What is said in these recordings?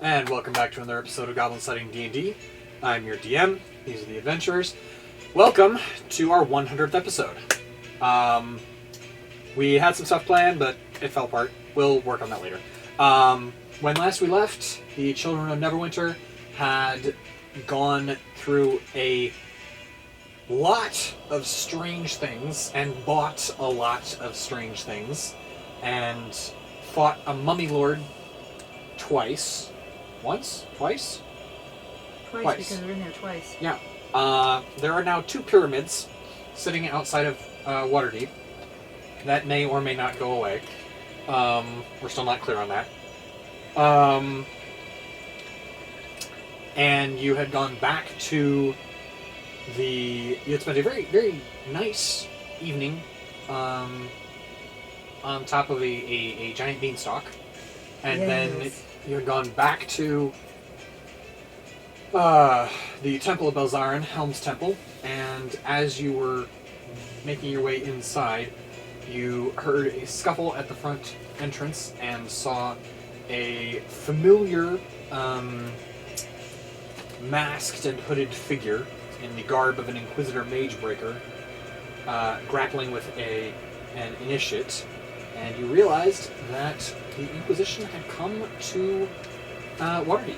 And welcome back to another episode of Goblin-Sighting D&D. I'm your DM. These are the adventurers. Welcome to our 100th episode. We had some stuff planned, but it fell apart. We'll work on that later. When last we left, the Children of Neverwinter had gone through a lot of strange things and bought a lot of strange things and fought a mummy lord twice. Once? Twice? Twice, because we're in there twice. Yeah. There are now 2 pyramids sitting outside of Waterdeep. That may or may not go away. We're still not clear on that. And you had gone back to you had spent a very, very nice evening on top of a giant beanstalk. And then you had gone back to the Temple of Belzaren, Helm's Temple, and as you were making your way inside, you heard a scuffle at the front entrance and saw a familiar masked and hooded figure in the garb of an Inquisitor Magebreaker grappling with an initiate, and you realized that the Inquisition had come to Waterdeep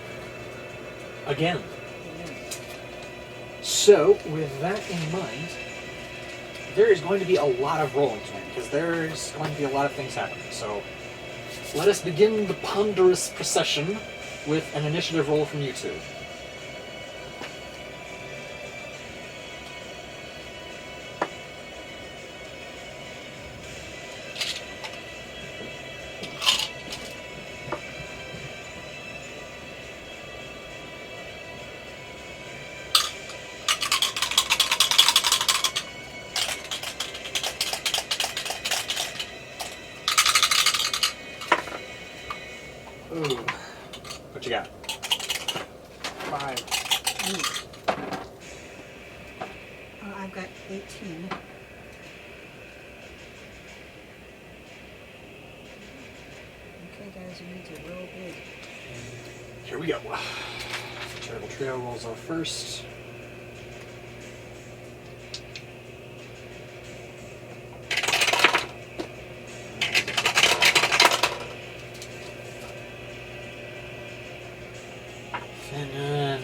again. So, with that in mind, there is going to be a lot of rolling tonight, because there's going to be a lot of things happening. So, let us begin the ponderous procession with an initiative roll from you two. Ooh. What you got? 5. I've got 18. Okay, guys, you need to roll big. Here we go. Terrible Trio rolls off first. Finnan.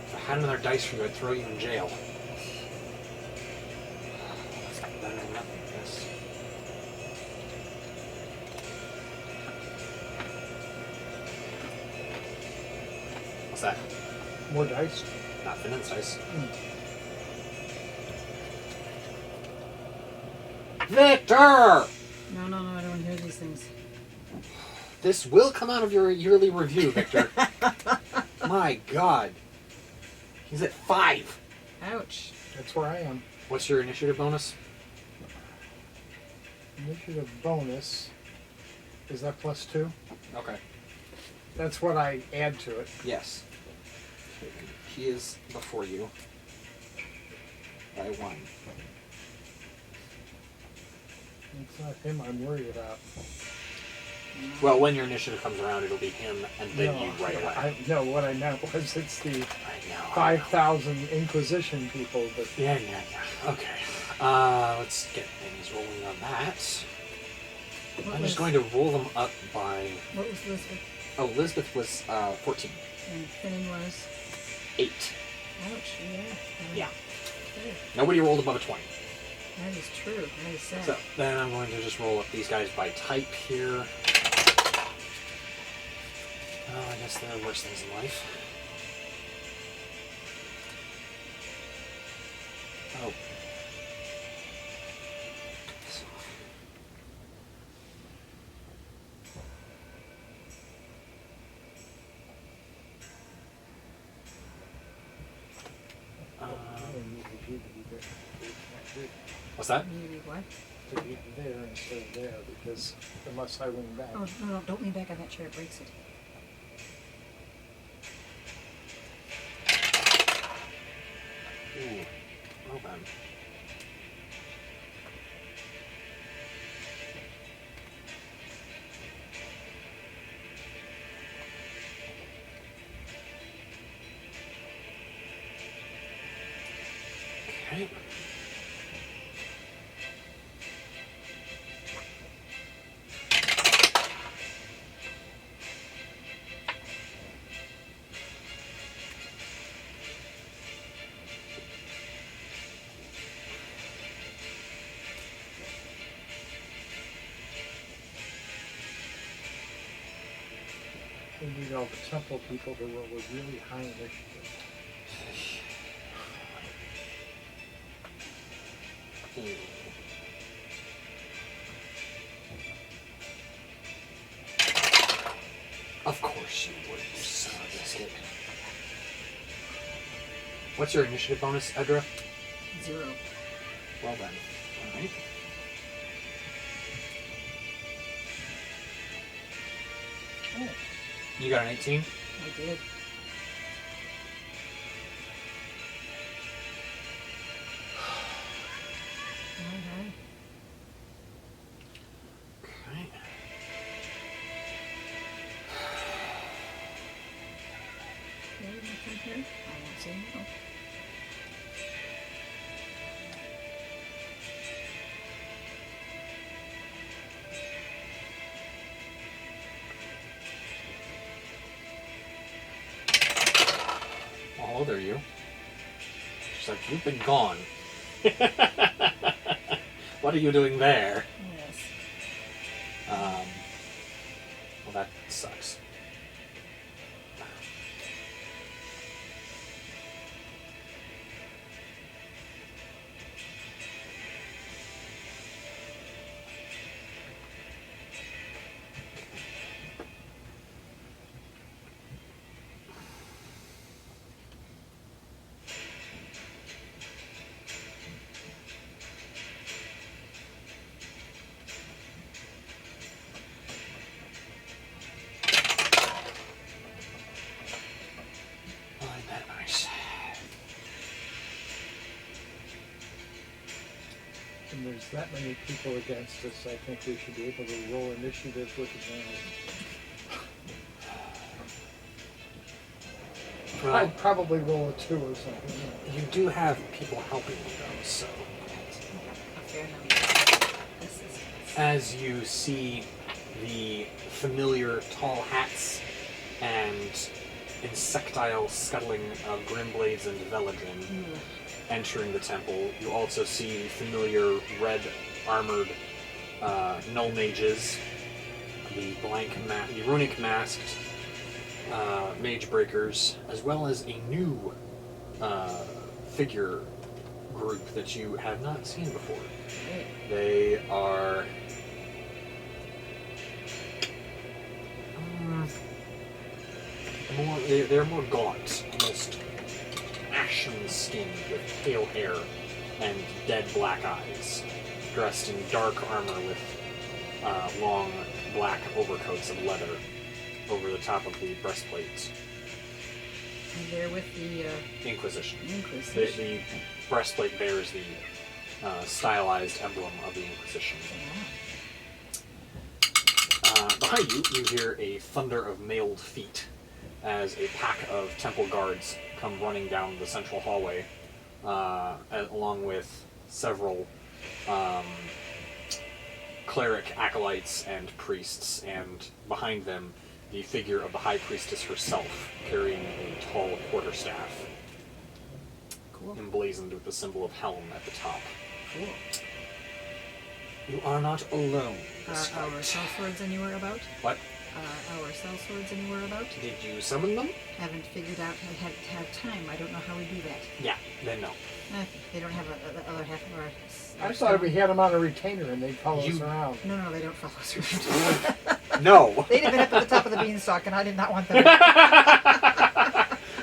If I had another dice for you, I'd throw you in jail. That's better than nothing, yes. What's that? More dice? Not Finnan's dice. Victor! No, I don't want to hear these things. This will come out of your yearly review, Victor. My God. He's at 5. Ouch. That's where I am. What's your initiative bonus? Initiative bonus. Is that +2? Okay. That's what I add to it. Yes. He is before you by 1. It's not him I'm worried about. Well, when your initiative comes around, it'll be him and then you right away. No, what I meant was it's the I know. 5,000 Inquisition people. But Yeah. Okay. Let's get things rolling on that. I'm just going to roll them up by... What was Elizabeth? Oh, Elizabeth was 14. And Finn was? 8. Ouch, yeah. Yeah. Okay. Nobody rolled above a 20. That is true. That is sad. So then I'm going to just roll up these guys by type here. Oh, I guess there are worse things in life. Oh. What's that? You need what? to be there instead of there, because unless I lean back. Oh, no, don't lean back on that chair, it breaks it. Ooh, well then. We need all the temple people to roll a really high initiative. Of course you would, you son of a biscuit. What's your initiative bonus, Edra? 0. Well then. Alright. Oh, You got an 18? I did. Okay. Okay. Anything here? I don't see no. Well, there you. She's like, you've been gone. What are you doing there? Yes. Well, that sucks. Oh, isn't that nice? And there's that many people against us, I think we should be able to roll initiative with advantage. Well, I'd probably roll a 2 or something. you do have people helping you, though, so... A fair number. This is As you see the familiar tall hats and insectile scuttling of Grimblades and Veladrin entering the temple, you also see familiar red armored null mages, the the runic masked mage breakers, as well as a new figure group that you have not seen before. great. They are they're more gaunt, almost ashen skinned with pale hair and dead black eyes, dressed in dark armor with long black overcoats of leather over the top of the breastplates. And they're with the Inquisition. Inquisition. The breastplate bears the stylized emblem of the Inquisition. Behind you, you hear a thunder of mailed feet as a pack of temple guards come running down the central hallway, along with several cleric acolytes and priests, and behind them, the figure of the high priestess herself, carrying a tall quarterstaff, Cool. emblazoned with the symbol of Helm at the top. Cool. You are not alone. Are this our fight. cell swords anywhere about? What? Are our cell swords anywhere about? Did you summon them? Haven't figured out. I have time. I don't know how we do that. Yeah, then no. They don't have the other half of our. I thought we had them on a retainer and they'd follow us around. No, they don't follow us around. No! They'd have been up at the top of the beanstalk, and I did not want them.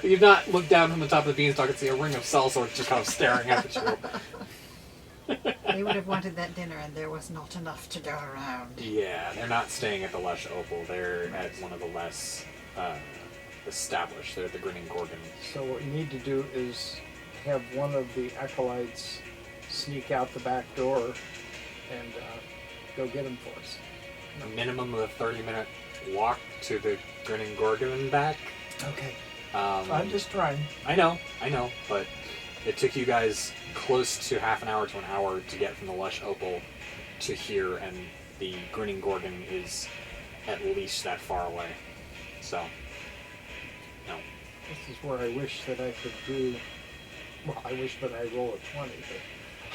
You've not looked down from the top of the beanstalk and see a ring of cell swords just kind of staring up at you. They would have wanted that dinner, and there was not enough to go around. Yeah, they're not staying at the Lush Opal. They're at one of the less established. They're at the Grinning Gorgon. So what you need to do is have one of the acolytes sneak out the back door and go get them for us. A minimum of a 30-minute walk to the Grinning Gorgon and back. Okay. Um, I'm just trying. I know, but it took you guys close to half an hour to an hour to get from the Lush Opal to here, and the Grinning Gorgon is at least that far away. So, no. This is where I wish that I could do. Well, I wish that I roll a 20, but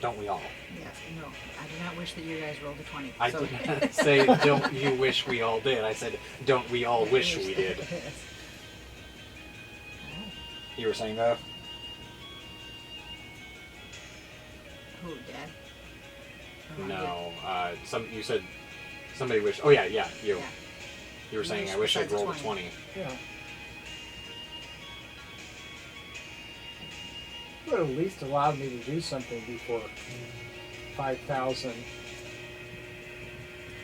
Don't we all? Yes, no. I do not wish that you guys rolled a 20. I so. did not say, don't you wish we all did. I said, don't we all wish we did. Yes. You were saying that? Who, Dad? Or No. You said somebody wished. Oh, yeah, you. Yeah. You were saying, wish I wish I'd besides a rolled a 20. Yeah. It would at least allowed me to do something before 5,000.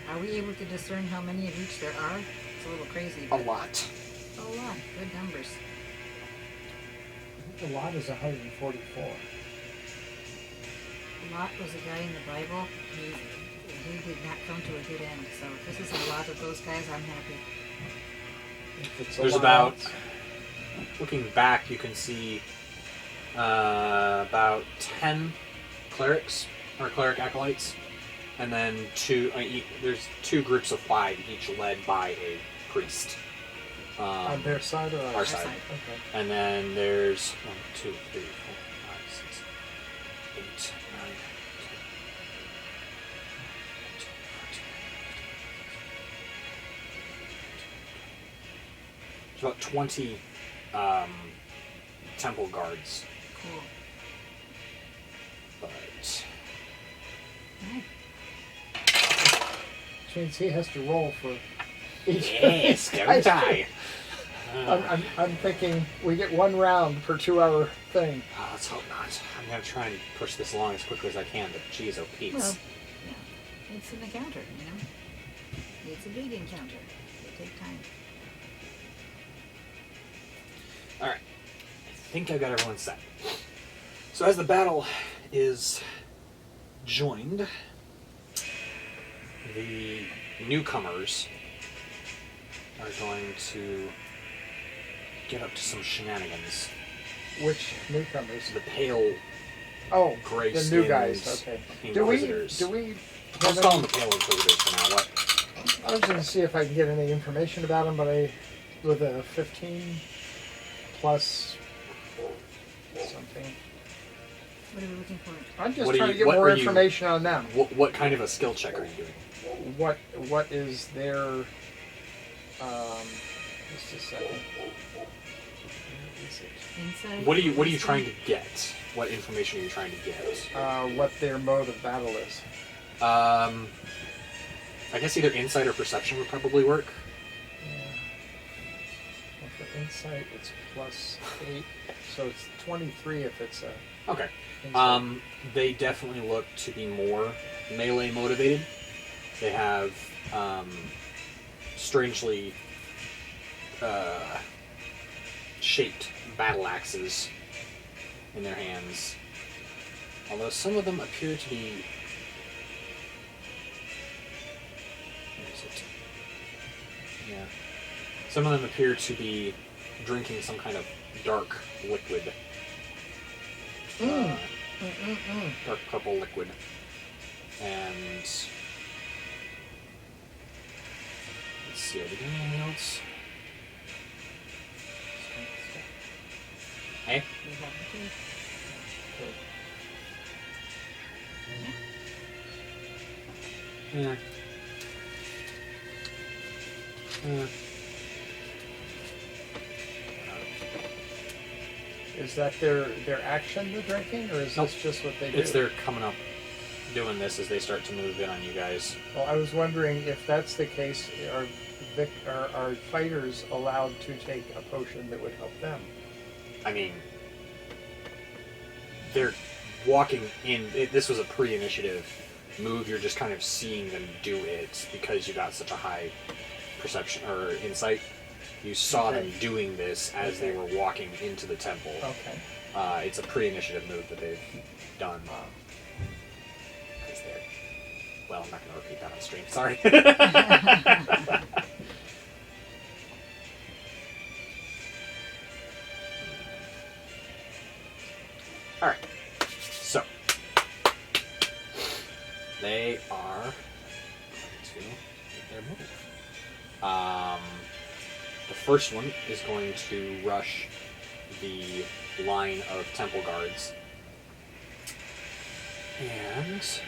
Are we able to discern how many of each there are? It's a little crazy. A But lot. a lot. Good numbers. A lot is 144. Lot was a guy in the Bible. He did not come to a good end. So if this is a lot of those guys, I'm happy. If it's There's a lot, about, looking back, you can see about 10 clerics, or cleric acolytes, and then there's 2 groups of 5, each led by a priest. on their side or Our ours? side. Okay. And then there's 1, 2, 3, 4, 5, 6, 8, 9, 10, 11, 12, 13, 14, 15. There's about 20 temple guards. Cool. But Right. Which means he has to roll for each. yes, go tie. I'm thinking we get 1 round per 2-hour thing. Let's hope not. I'm gonna try and push this along as quickly as I can, but geez, oh Pete's. Well, yeah. It's an encounter, you know? It's a big encounter. They take time. Alright. I think I've got everyone set. So as the battle is joined, the newcomers are going to get up to some shenanigans. Which newcomers? The pale Oh, gray the new skins guys. Okay. Do we? Inquisitors. Do we? Let's have call any- them the pale Inquisitors for now. What? I was going to see if I can get any information about them, but with a 15 plus something. What are we looking for? I'm just What are trying you- to get what more are you- information on them. What kind of a skill check are you doing? What is their? Just a second. Where is it? Inside? What are you trying to get? What information are you trying to get? What their mode of battle is. I guess either insight or perception would probably work. Yeah. Well, for insight, it's plus 8, so it's 23 if it's a. Okay. Insight. They definitely look to be more melee motivated. They have strangely shaped battle axes in their hands. Although some of them appear to be. Where is it? Yeah. Some of them appear to be drinking some kind of dark liquid. Dark purple liquid. And let's see, are we doing anything else? Hey? We have the two. Yeah. Is that their action they're drinking, or is Nope. this just what they do? It's their coming up doing this as they start to move in on you guys. Well, I was wondering if that's the case, are fighters allowed to take a potion that would help them? I mean, they're walking in. This was a pre-initiative move. You're just kind of seeing them do it because you got such a high perception or insight. You saw them doing this as they were walking into the temple. Okay. It's a pre-initiative move that they've done. Because they're... Well, I'm not going to repeat that on stream. Sorry. Alright. So. They are going to make their move. The first one is going to rush the line of temple guards. And it's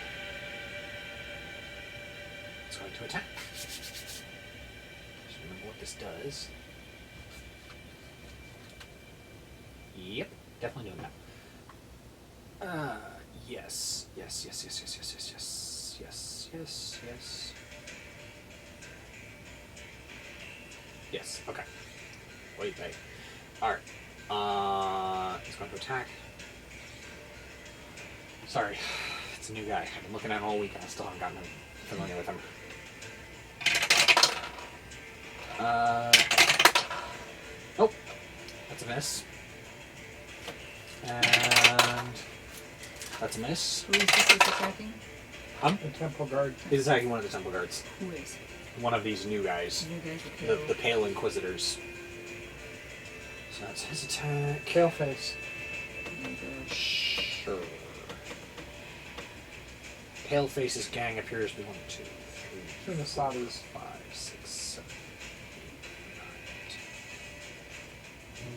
going to attack. Just remember what this does. Yep, definitely doing that. Yes. Yes, okay. Wait. Alright. He's going to attack. Sorry. It's a new guy. I've been looking at him all week and I still haven't gotten familiar with him. Nope. That's a miss. And that's a miss. Who is this attacking? The temple guard. He's attacking one of the temple guards. Who is? One of these new guys. You guys are pale. The Pale Inquisitors. So that's his attack. Paleface. Sure. Paleface's gang appears to be 1, 2, 3, In the 4, Saudis. 5, 6, 7, 8, 9, 10.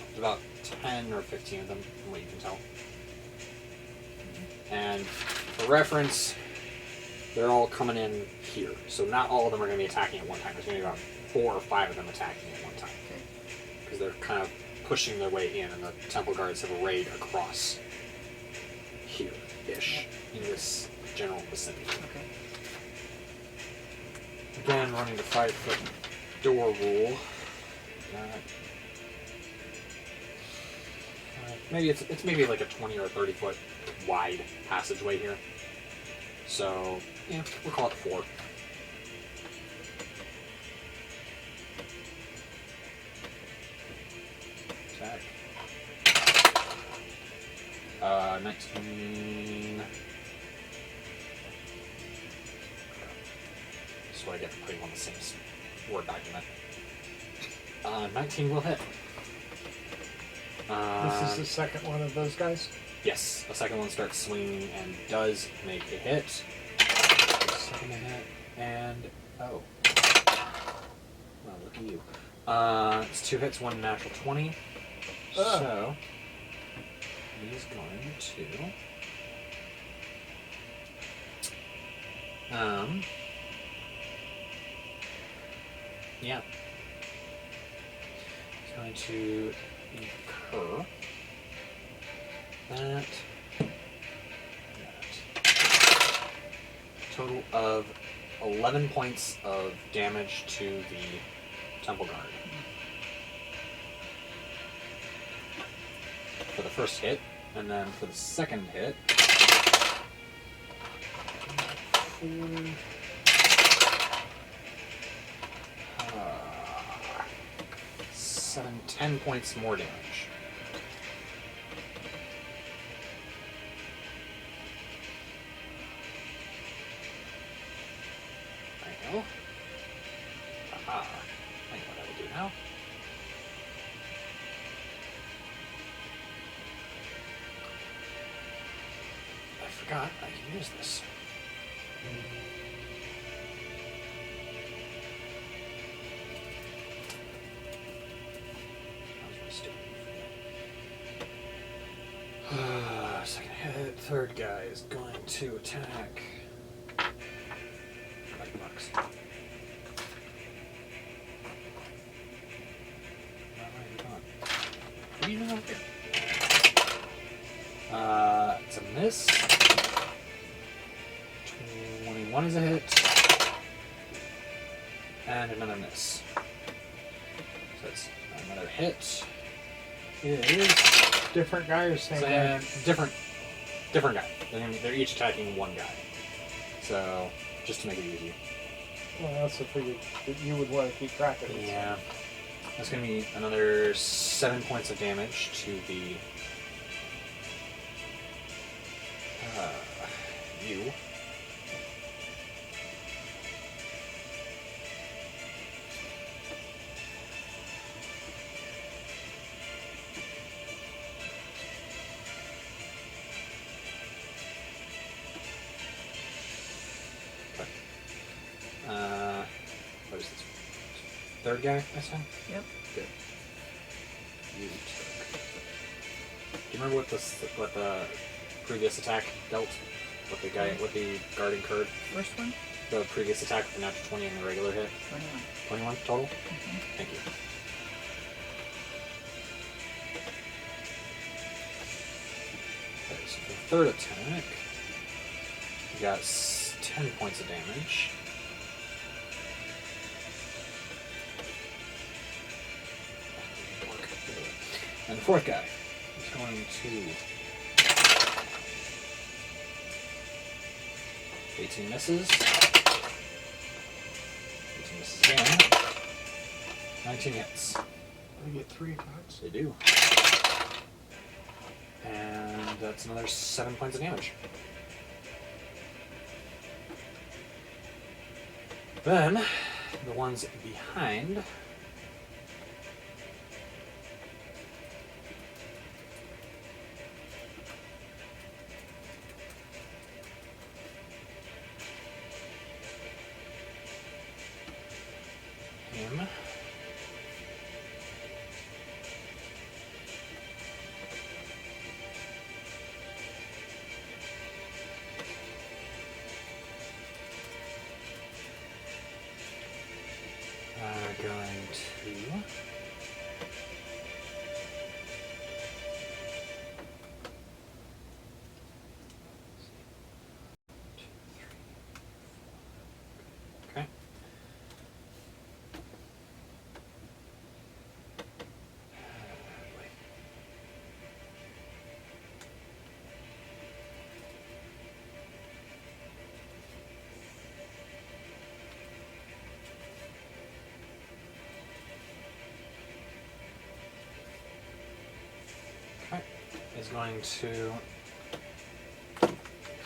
There's about 10 or 15 of them, from what you can tell. And for reference, they're all coming in here. So not all of them are going to be attacking at one time. There's going to be about 4 or 5 of them attacking at one time. Because they're kind of pushing their way in, and the temple guards have arrayed across here-ish, in this general vicinity. Okay. Again, running the 5-foot door rule. Maybe it's maybe like a 20 or 30 foot wide passageway here. So, yeah, we'll call it 4. Attack. 19. So I get to put him on the same Word document. 19 will hit. This is the second one of those guys. Yes, the second one starts swinging and does make a hit. Second hit, and oh. Well, look at you. It's 2 hits, 1 natural 20. So he's going to yeah. He's going to incur that. Total of 11 points of damage to the temple guard. For the first hit, and then for the second hit, 10 points more damage. I know. Aha. I know what I will do now. I forgot I can use this. Second hit, third guy is going to attack. $5. What are you doing over here? It's a miss. 21 is a hit. And another miss. So it's another hit. It is Different guy or same guy? Different guy. They're each attacking one guy. So, just to make it easy. Well, that's the figure that you would want to keep track of. Yeah. That's going to be another 7 points of damage to the you. What is this? Third guy, I said? Yep. Good. You took. Do you remember what the previous attack dealt. What the guard incurred. First one? The previous attack with the natural 20 and the regular hit. 21. 21 total? Mm-hmm. Thank you. Okay, so for the third attack, you got 10 points of damage. And the fourth guy is going to 18 misses. 18 misses again. 19 hits. They get 3 attacks. They do. And that's another 7 points of damage. Then, the ones behind. Him. Going to okay. Is going to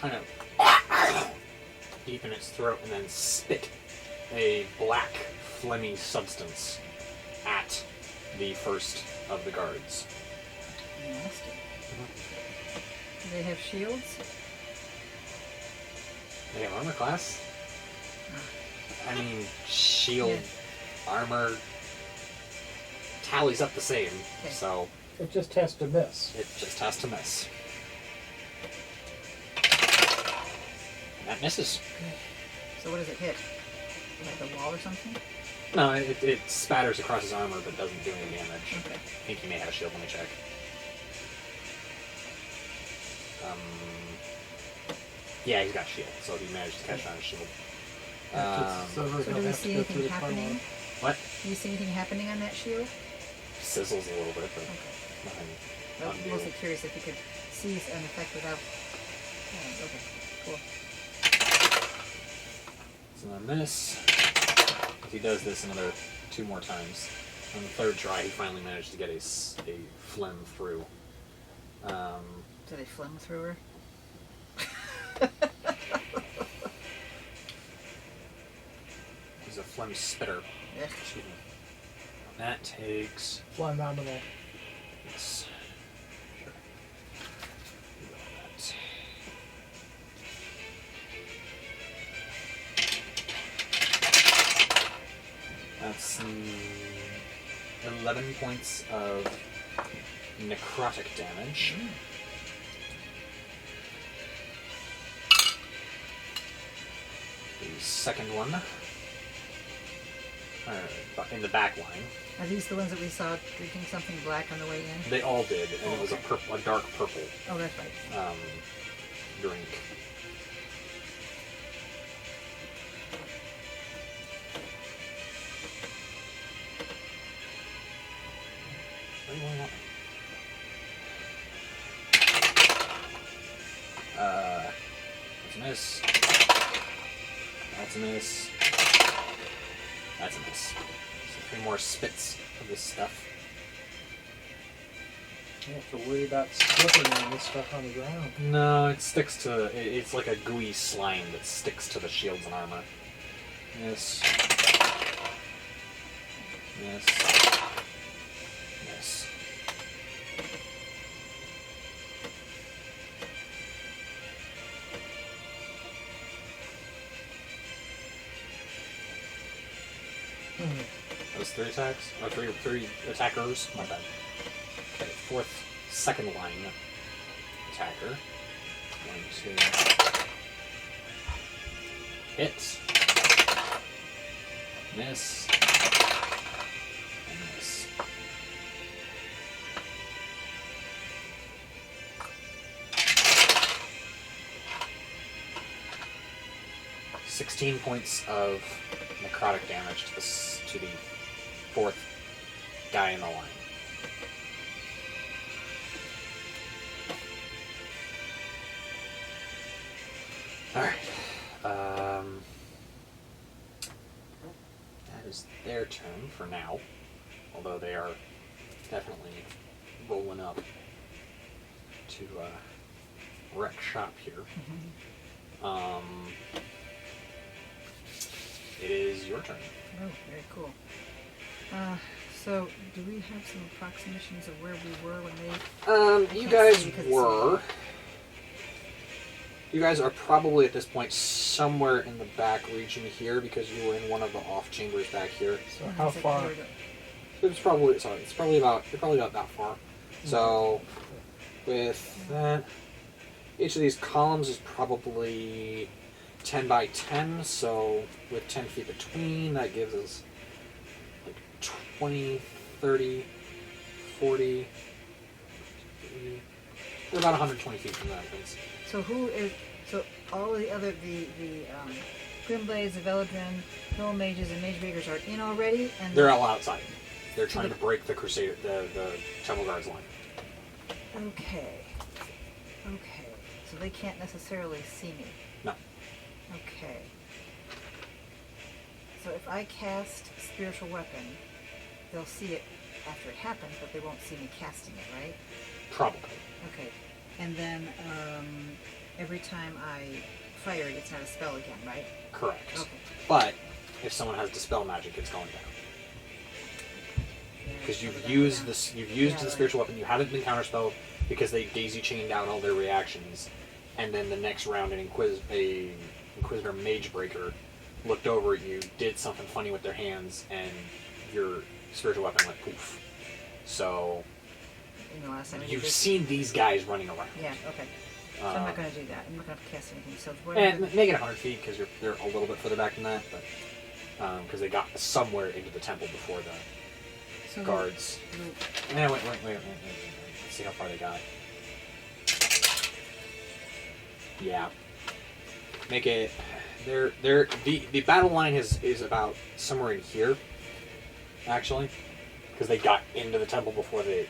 kind of deepen its throat and then spit a black, phlegmy substance at the first of the guards. Nasty. Do they have shields? They have armor class. I mean, shield, armor tallies up the same, Okay. so It just has to miss. it just has to miss. And that misses. Good. So what does it hit? Like the wall or something? No, it spatters across his armor but doesn't do any damage. Okay. I think he may have a shield. Let me check. Yeah, he's got shield, so he managed to catch on his shield. So do we see anything happening? What? Do you see anything happening on that shield? Sizzles a little bit, but Okay. nothing. I was Undo. mostly curious if you could seize an effect without... okay, cool. It's another miss. If he does this another 2 more times, on the third try, he finally managed to get a phlegm through. Do they phlegm through her? He's a phlegm spitter. Yeah. Excuse me. That takes... Phenomenal. Yes. Sure. Do that. That's 11 points of necrotic damage. The second one, in the back line, Are these the ones that we saw drinking something black on the way in? they all did, and it was Okay. a dark purple Oh, that's right. drink. What do you want? That's a miss. That's a miss. That's a miss. So 3 more spits of this stuff. You don't have to worry about slipping on this stuff on the ground. No, it sticks to... It's like a gooey slime that sticks to the shields and armor. Miss. Miss. Miss. Those 3 attacks? Or 3 attackers? My bad. Okay, second line attacker. Going to hit, miss, and miss. "16 points of necrotic damage to the fourth guy in the line." Alright. That is their turn for now. Although they are definitely rolling up to wreck shop here. It is your turn. Oh, very cool. So, do we have some approximations of where we were when they... You guys were... You guys are probably at this point somewhere in the back region here because you were in one of the off chambers back here. So how far? It's probably about that far. So with that, each of these columns is probably 10 by 10. So with 10 feet between, that gives us like 20, 30, 40. We're about 120 feet from the entrance. So who is... So all the other... The Grimblades, the Veladrin, Hill Mages, and Mage Breakers are in already? And they're all outside. They're trying to break the Crusader... the Temple Guards line. Okay. Okay. So they can't necessarily see me? No. Okay. So if I cast Spiritual Weapon, they'll see it after it happens, but they won't see me casting it, right? Probably. Okay. And then every time I fire it, it's not a spell again, right? Correct. Okay. But if someone has Dispel Magic, it's going down. Because you've used this, the spiritual weapon. You haven't been counterspelled because they daisy chained out all their reactions, and then the next round, an Inquisitor Mage Breaker looked over at you, did something funny with their hands, and your spiritual weapon went poof. So In the last time you've seen these guys running around. Yeah. Okay. So I'm not going to do that. I'm not going to cast anything. So and make it 100 feet because they're a little bit further back than that, but because they got somewhere into the temple before the guards. Wait. Let's see how far they got. Yeah. Make it. The battle line is about somewhere in here, actually, because they got into the temple before the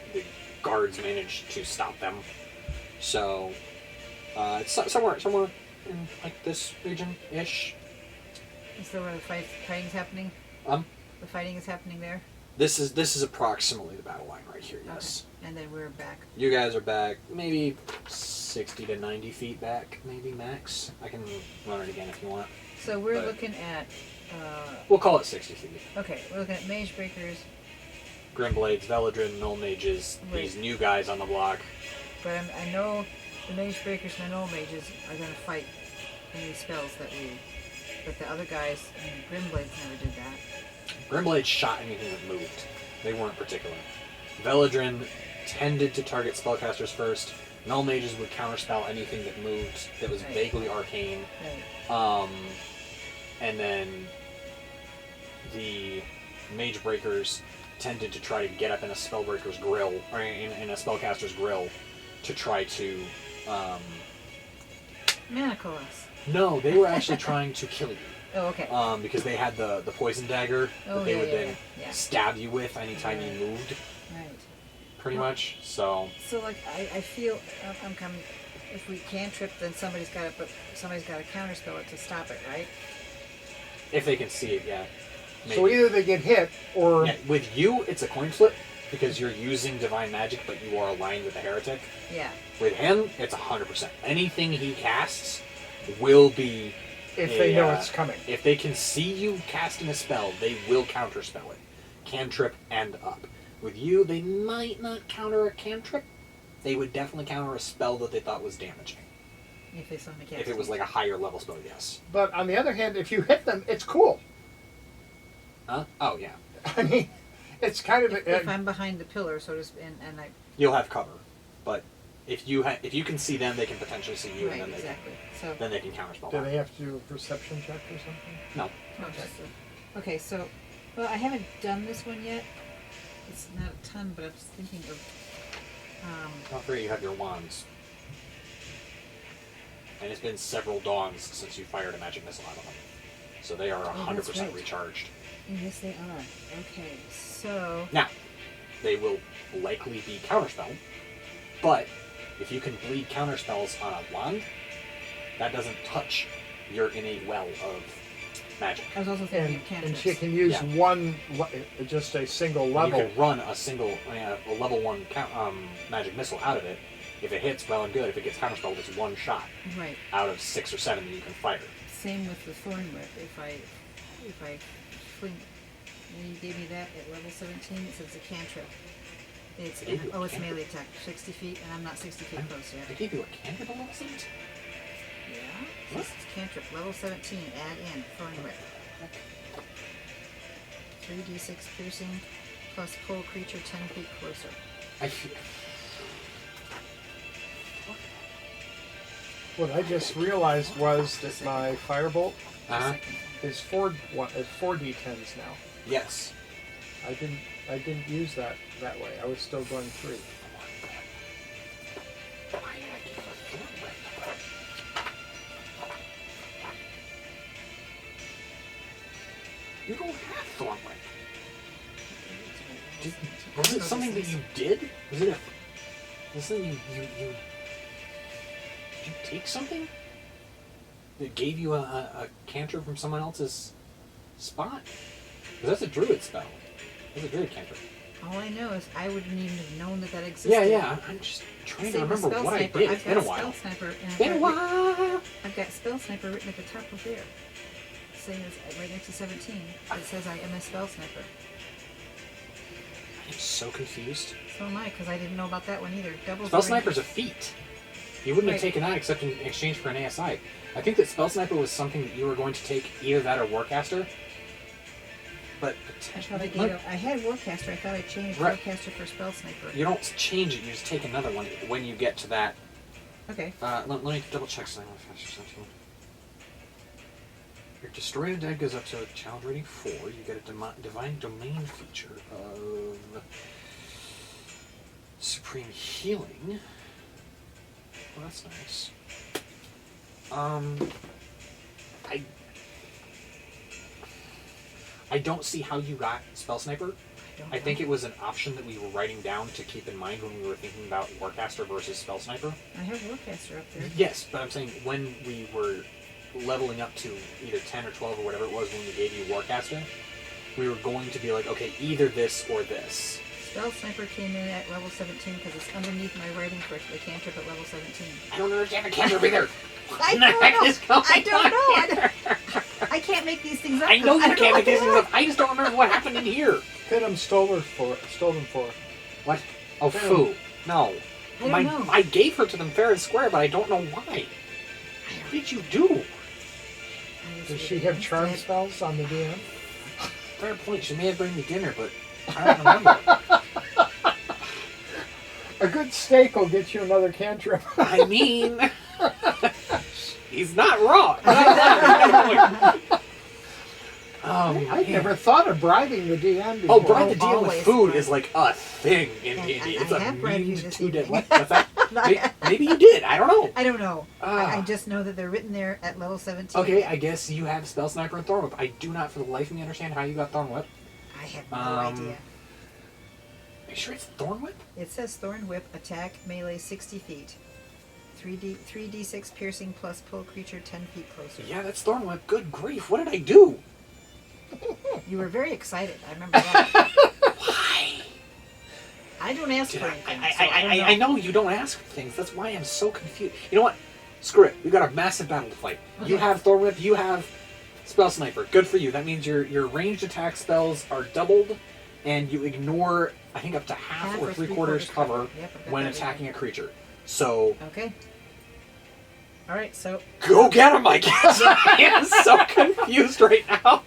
guards managed to stop them. So it's somewhere in like this region-ish. Is there where the fighting's happening? The fighting is happening there? This is approximately the battle line right here, yes. Okay. And then we're back. You guys are back maybe 60 to 90 feet back, maybe max. I can run it again if you want. So we're looking at... we'll call it 60 feet. Okay, we're looking at Mage Breakers. Grimblades, Veladrin, Null Mages, these new guys on the block. But I know the Mage Breakers and the Null Mages are going to fight any spells that we... But the other guys, the Grimblades never did that. Grimblades shot anything that moved. They weren't particular. Veladrin tended to target spellcasters first. Null Mages would counterspell anything that moved that was vaguely arcane. Right. And then the Mage Breakers tended to try to get up in a spellbreaker's grill, or in a spellcaster's grill, to try to... Manacle us. No, they were actually trying to kill you. Oh, okay. Because they had the poison dagger that they would then stab you with anytime you moved. Right. Pretty much. So like I feel I'm coming. If we cantrip, then somebody's got to counterspell it to stop it, right? if they can see it, yeah. Maybe. So either they get hit or... Yeah, with you, it's a coin flip because you're using divine magic, but you are aligned with the heretic. Yeah. With him, it's 100%. Anything he casts will be... If they know it's coming. If they can see you casting a spell, they will counterspell it. Cantrip and up. With you, they might not counter a cantrip. They would definitely counter a spell that they thought was damaging. If they saw me casting. If it was like a higher level spell, yes. But on the other hand, if you hit them, it's cool. Huh? Oh, yeah. I mean, it's kind of... If I'm behind the pillar, so to speak, and I... You'll have cover, but if you can see them, they can potentially see you, Right, and then exactly. So, then they can counterspell. Do that. they have to do a perception check or something? No. okay, so, well, I haven't done this one yet. It's not a ton, but I was thinking of, Not for you have your wands. And it's been several dawns since you fired a magic missile out of them. So they are 100% that's right. recharged. yes, they are. Okay, so, Now, they will likely be counterspelled, but if you can bleed counterspells on a wand, that doesn't touch your innate well of magic. I was also thinking of And cantrips. she can use Yeah. just a single You level. can run a level 1 magic missile out of it. If it hits, well and good. If it gets counterspelled, it's one shot Right. out of 6 or 7 that you can fire. Same with the thorn whip. If I fling, you gave me that at level 17. It says a cantrip. It's They gave you a it's cantrip? melee attack, 60 feet, and I'm not 60 feet close They yet. gave you a cantrip on level 17? Yeah. What? This is cantrip, level 17. Add in thorn whip. 3d6 piercing plus pull creature 10 feet closer. What I just realized was that my firebolt Uh-huh. is 4d10s now. Yes. I didn't use that way. I was still going 3. Why did I give you a thorn whip? You don't have thorn whip. Was it something that you did? Was it something you did you take something that gave you a cantrip from someone else's spot? Because that's a druid spell. That's a druid cantrip. All I know is I wouldn't even have known that existed. Yeah. I'm just trying to Same with remember Spell what I Sniper. did. I've It's been a got while. Spell Sniper, and Been a while. I've got Spell Sniper written at the top of there. Saying it's right next to 17. It says I am a Spell Sniper. I'm so confused. So am I, because I didn't know about that one either. Double Spell zero- Sniper's a feat. You wouldn't have Right. taken that except in exchange for an ASI. I think that Spell Sniper was something that you were going to take either that or Warcaster. But I thought I potentially, gave. I had Warcaster. I thought I changed Right. Warcaster for Spell Sniper. you don't change it. You just take another one when you get to that. Okay. Let me double check something. Your Destroy Undead goes up to Challenge Rating 4. You get a Divine Domain feature of Supreme Healing. Well, that's nice. I don't see how you got Spell Sniper. I think it was an option that we were writing down to keep in mind when we were thinking about Warcaster versus Spell Sniper. I have Warcaster up there. Yes, but I'm saying when we were leveling up to either 10 or 12 or whatever it was when we gave you Warcaster, we were going to be like, okay, either this or this. Spell Sniper came in at level 17 because it's underneath my writing for the cantrip at level 17. I don't understand the cantrip either. I What the heck don't know. is going I don't on know. here? I can't make these things up. I know you don't can't what make this they things are. up. I just don't remember what happened in here. Pidham stole them for. What? Oh, Foo. No. I don't know. I gave her to them fair and square, but I don't know why. What did you do? Does she have charm spells on the DM? Fair point. She may have brought me dinner, but I don't remember. A good steak will get you another cantrip. I mean, he's not wrong. I never thought of bribing the DM before. Oh, bribe the DM with Always food bribe. is like a thing in And D&D. I It's a have bribed you means this to dead. evening. What's that? Maybe you did. I don't know. I don't know. Ah. I just know that they're written there at level 17. Okay, I guess you have Spell Sniper and Thorn Whip. I do not, for the life of me, understand how you got Thorn Whip. I have no idea. Are you sure it's Thorn Whip? It says Thorn Whip, attack, melee 60 feet. 3d6 piercing plus pull creature 10 feet closer. Yeah, that's Thorn Whip. Good grief, what did I do? You were very excited. I remember that. Why? I don't ask Dude, for anything. so I don't I know you don't ask for things. That's why I'm so confused. You know what? Screw it. We got a massive battle to fight. You Okay. have Thorn Whip. You have Spell Sniper. Good for you. That means your ranged attack spells are doubled, and you ignore, I think, up to half or three-quarters cover Yep, I've got when that attacking a creature. So, Okay. Alright, so go get him, I guess. I am so confused right now.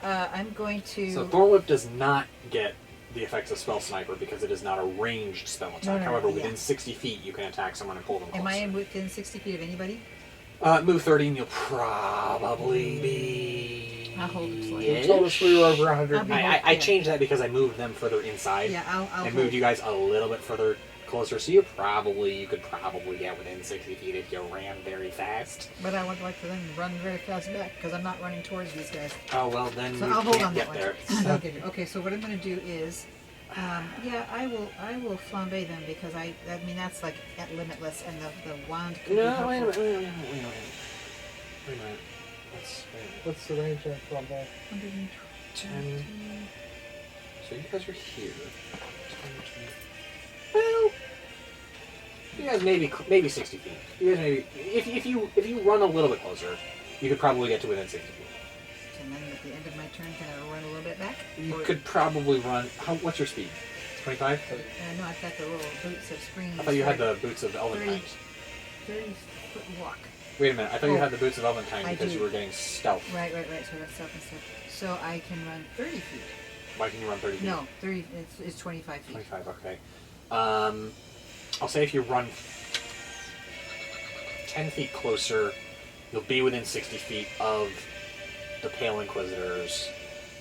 I'm going to... So Thorn Whip does not get the effects of Spell Sniper because it is not a ranged spell attack. No, However, yeah. within 60 feet, you can attack someone and pull them closer. Am I within 60 feet of anybody? Move 30 and you'll probably be... I'll hold it till You told us we were over 100. I'll be- I Yeah. changed that because I moved them further inside. Yeah, I'll and hold. moved you guys a little bit further closer, so you could probably get within 60 feet if you ran very fast. But I would like to then run very fast back because I'm not running towards these guys. Oh well, then So you I'll hold can't on get that there. one. I'll get it. Okay, so what I'm going to do is, I will flambe them because I mean that's like at limitless, and the wand could be No, helpful. wait a minute. Wait a minute. What's the range of from there? 120. 10. So you guys are here. 10, 20. Well, you guys maybe 60 feet. You guys maybe if you run a little bit closer, you could probably get to within 60 feet. And then at the end of my turn, can I run a little bit back? You Or- could probably run. What's your speed? 25? No, I've got the little boots of spring. I thought you had the boots of Elvenkind. 30-foot walk. Wait a minute. I thought you Oh, had the boots of Elvenkind I because do. you were getting stealth. Right. So that's stuff and stuff. So I can run 30 feet. Why can you run 30 feet? No, 30. It's 25 feet. 25, okay. I'll say if you run 10 feet closer, you'll be within 60 feet of the Pale Inquisitors,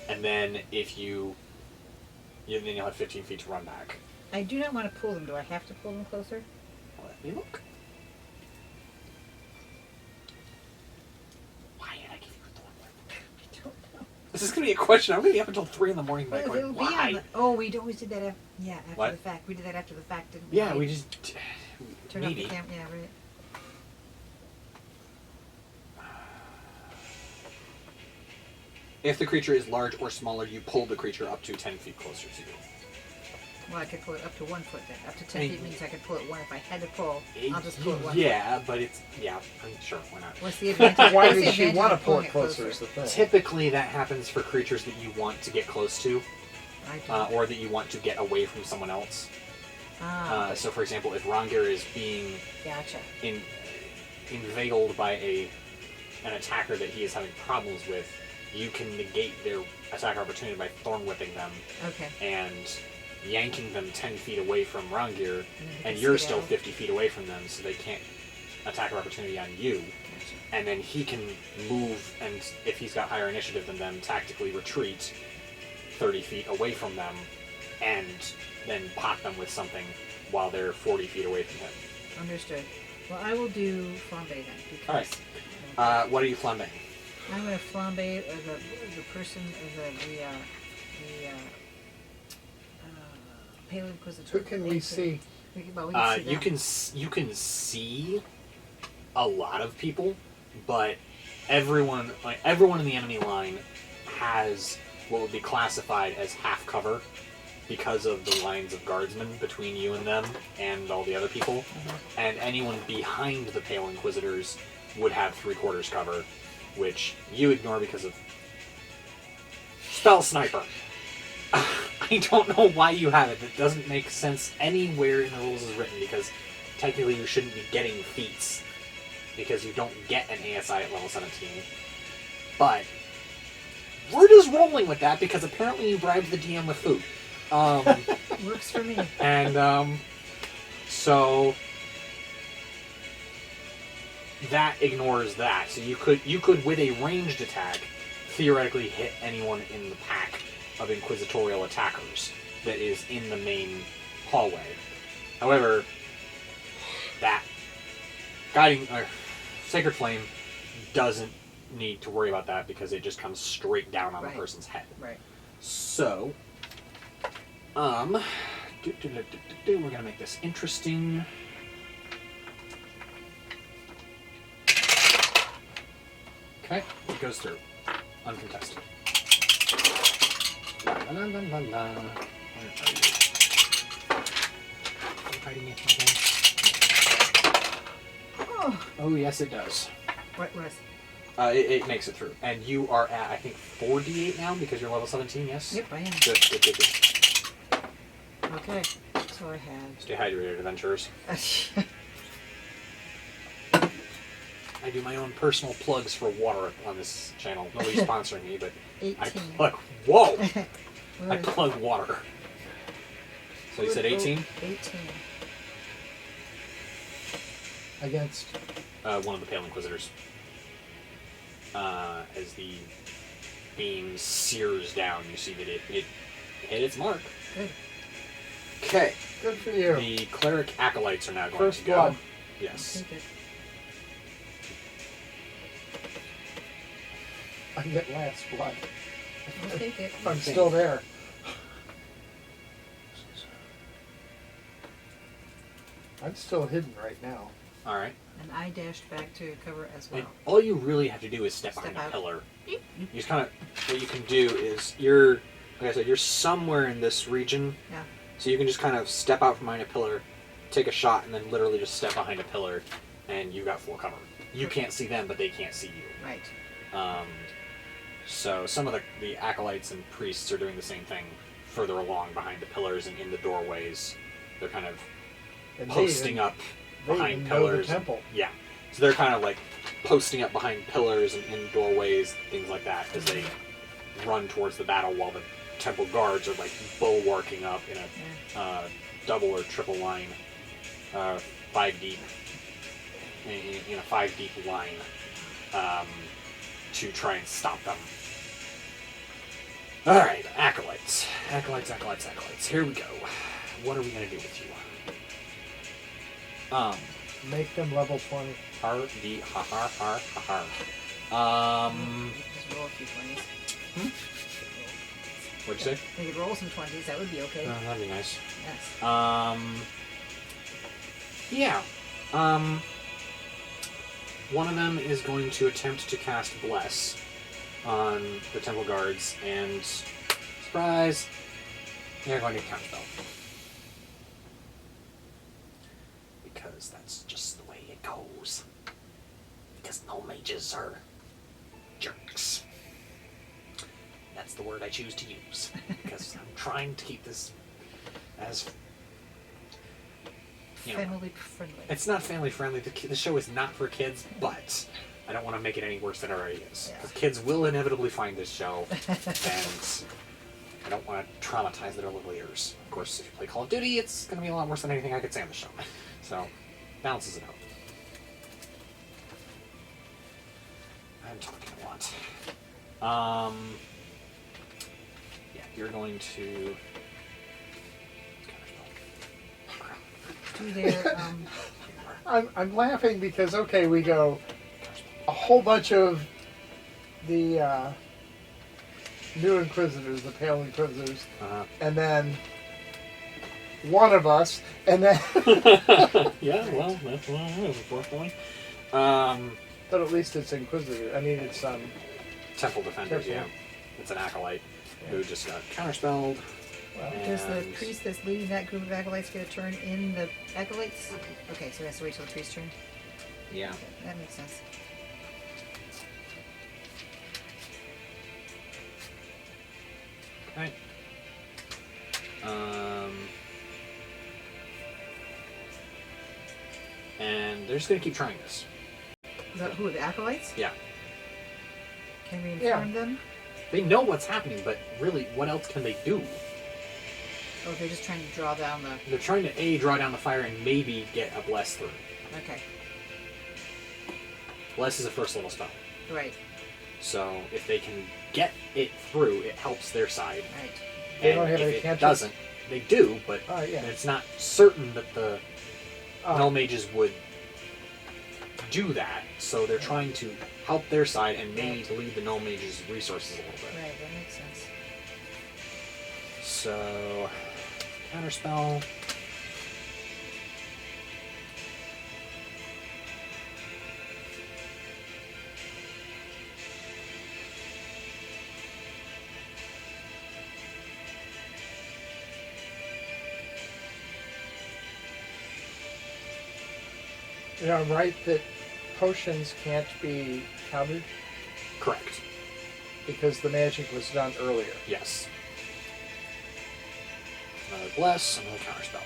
and then if then you'll have 15 feet to run back. I do not want to pull them. Do I have to pull them closer? Let me look. Why did I give you a thorn whip? I don't know. This is going to be a question. I'm going to be up until 3 in the morning. Well, Going, it'll be why? on the, oh, we always did that. After What? the fact. We did that after the fact, didn't we? Yeah, we just... Turn off maybe. the camera. Yeah, right. If the creature is large or smaller, you pull the creature up to 10 feet closer to you. Well, I could pull it up to 1 foot then. Up to 10 Hey. feet means I could pull it 1. If I had to pull, I'll just pull it 1 foot. Yeah, but it's... Yeah, I'm sure. Why not? What's the advantage? Why what's the does she advantage want to of pull pulling it closer is the thing. Typically, that happens for creatures that you want to get close to, I don't. or that you want to get away from someone else. So, for example, if Rongir is being Gotcha. inveigled by an attacker that he is having problems with, you can negate their attack opportunity by thorn whipping them Okay. and yanking them 10 feet away from Rongir, they and can you're see still that. 50 feet away from them, so they can't attack opportunity on you. Gotcha. And then he can move, and if he's got higher initiative than them, tactically retreat 30 feet away from them, and then pop them with something while they're 40 feet away from him. Understood. Well, I will do flambe then. Because What are you flambing? I'm going to flambe the person, the Pale Inquisitor. Who can we see? We can see them. You can see a lot of people, but everyone in the enemy line has what would be classified as half cover because of the lines of guardsmen between you and them and all the other people. Mm-hmm. And anyone behind the Pale Inquisitors would have 3/4 cover, which you ignore because of Spell Sniper. I don't know why you have it. It doesn't make sense anywhere in the rules is written, because technically you shouldn't be getting feats because you don't get an ASI at level 17. But we're just rolling with that because apparently you bribed the DM with food. Works for me. And so that ignores that. So you could with a ranged attack theoretically hit anyone in the pack of inquisitorial attackers that is in the main hallway. However, that guiding Sacred Flame doesn't need to worry about that because it just comes straight down on Right. the person's head. Right. So, we're gonna make this interesting. Okay, it goes through, uncontested. La la la la la. Where are you? Are you hiding it again? Oh, Oh yes, it does. what was? It makes it through, and you are at I think 4d8 now because you're level 17. Yes. Yep, I am. Good. Okay, so I have. Stay hydrated, adventurers. I do my own personal plugs for water on this channel. Nobody's sponsoring me, but 18. I plug. Whoa! I Where is- plug water. So you said 18? 18. Against. One of the Pale Inquisitors. As the beam sears down, you see that it hit its mark. Good. Okay. Good for you. The cleric acolytes are now going First to go. blood. Yes. Take it. I get last blood. I'll take it. I'm still there. I'm still hidden right now. All right. And I dashed back to cover as well. And all you really have to do is step Step behind a out. pillar. You just kind of, what you can do is you're, like I said, you're somewhere in this region. Yeah. So you can just kind of step out from behind a pillar, take a shot, and then literally just step behind a pillar, and you got full cover. You can't see them, but they can't see you. Right. So some of the acolytes and priests are doing the same thing further along behind the pillars and in the doorways. They're kind of And posting up they behind even know the pillars. temple. Yeah. So they're kind of like posting up behind pillars and in doorways, things like that, as they run towards the battle while the temple guards are like bulwarking up in a double or triple line, 5 deep, in a 5 deep line, to try and stop them. All right, acolytes. Here we go. What are we gonna do with you? Make them level 20. Har the ha har har ha har. Just roll a few 20s. What'd you say? We could roll some 20s. That would be okay. That'd be nice. Yes. Yeah. One of them is going to attempt to cast Bless on the temple guards, and surprise, they're going to counterspell. Because that's just the way it goes. Because no mages are jerks. That's the word I choose to use. Because I'm trying to keep this as, you know, Family friendly. it's not family friendly. The show is not for kids, but I don't want to make it any worse than it already is. Yeah. Because kids will inevitably find this show, and I don't want to traumatize their little ears. Of course, if you play Call of Duty, it's going to be a lot worse than anything I could say on the show. So, balances it out. I'm talking a lot. Yeah, you're going to... Do their, I'm laughing because, okay, we go a whole bunch of the new Inquisitors, the Pale Inquisitors, and then one of us, and then... Yeah, well, that's what I was, unfortunately. But at least it's Inquisitor. I mean, it's... Temple Defenders, Temple. yeah. It's an acolyte who just got counterspelled. Well, does the And- priest that's leading that group of acolytes get a turn in the acolytes? Okay, so he has to wait till the priest's turn. Yeah. Okay, that makes sense. Okay. And they're just gonna keep trying this. Who are the acolytes? Yeah. Can we inform them? They know what's happening, but really, what else can they do? Oh, they're just trying to draw down the... They're trying to A, draw down the fire and maybe get a bless through. Okay, Bless is a first level spell. right, So if they can get it through, it helps their side. right. They And don't have if any it cantrips? doesn't, they do, but yeah. it's not certain that the Oh. null mages would do that. So they're trying to help their side and maybe bleed the null mages' resources a little bit. Right, that makes sense. So counterspell. You know, I'm right that potions can't be countered Correct. because the magic was done earlier. Yes. Another bless, another counterspell.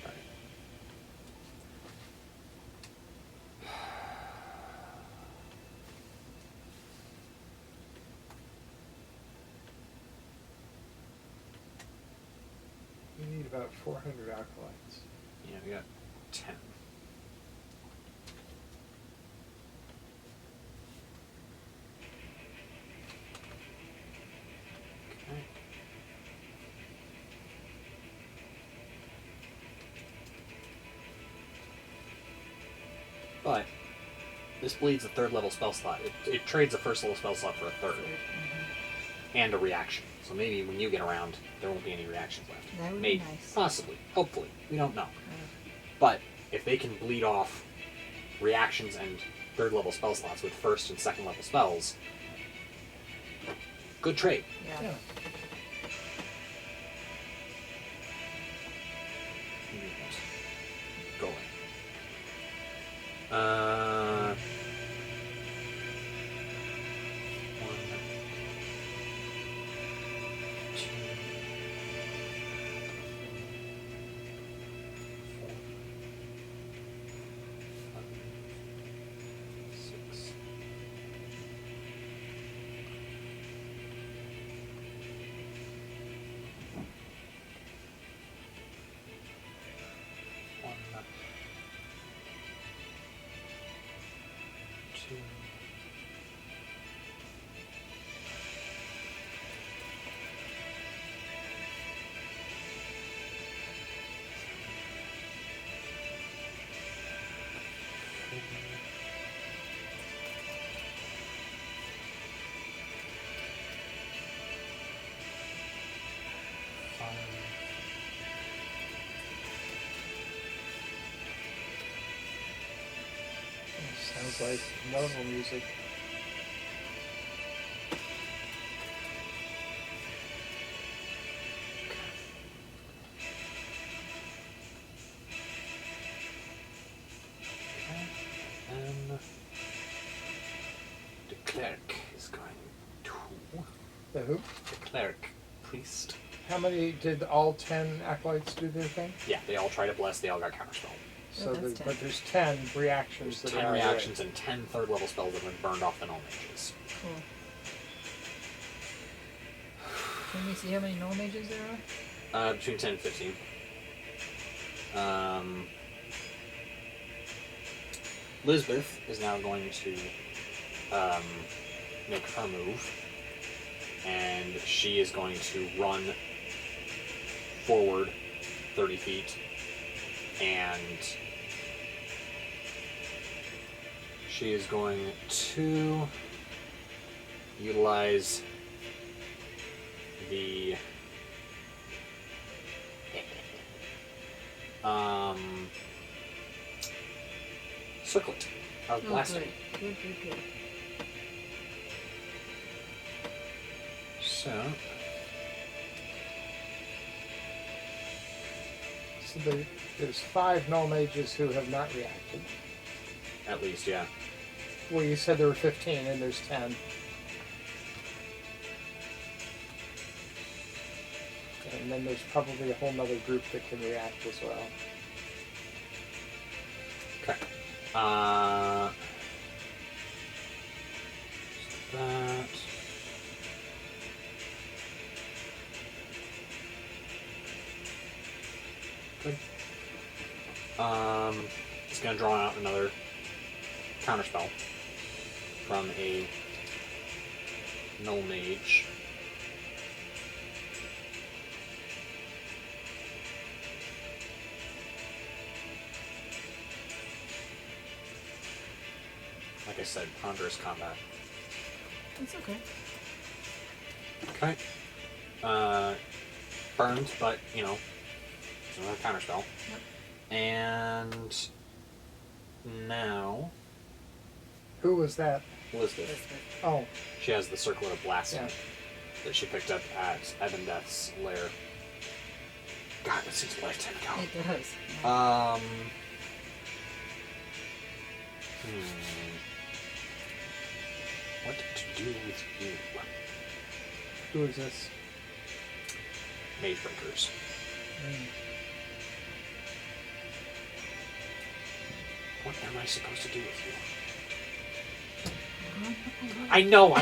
Right. about 400 acolytes. Yeah, we got 10. Okay. But this bleeds a 3rd level spell slot. It trades a 1st level spell slot for a 3rd. And a reaction. So maybe when you get around, there won't be any reactions left. That would Maybe. be nice. Possibly. Hopefully. We don't know. But if they can bleed off reactions and 3rd level spell slots with 1st and 2nd level spells, good trade. Yeah. Yeah. Go away. One, two, 4, 5, 6. One, 2. 5. Sounds like novel music. And the cleric is going to... The who? The cleric priest. How many did all 10 acolytes do their thing? Yeah, they all try to bless, they all got counterspelled. So, that's 10. but there's 10 reactions. There's that 10 are reactions and 10 3rd level spells that have been burned off the null mages. Cool. Can we see how many null mages there are? Between 10 and 15. Lisbeth is now going to make her move, and she is going to run forward 30 feet, and she is going to utilize the circlet of blasting. Good. So there's 5 null mages who have not reacted. at least, yeah. Well, you said there were 15 and there's 10. And then there's probably a whole nother group that can react as well. Okay. So that. Good. It's gonna draw out another counterspell from a null mage. Like I said, ponderous combat. It's okay. Okay. Burned, but, you know, it's another counterspell. Yep. And now, Who was that? Elizabeth. Oh, She has the circlet of blasting Yeah. that she picked up at Evan Death's lair. God, that seems a lifetime ago. It does. What to do with you? who is this? Mage Breakers. What am I supposed to do with you? I know.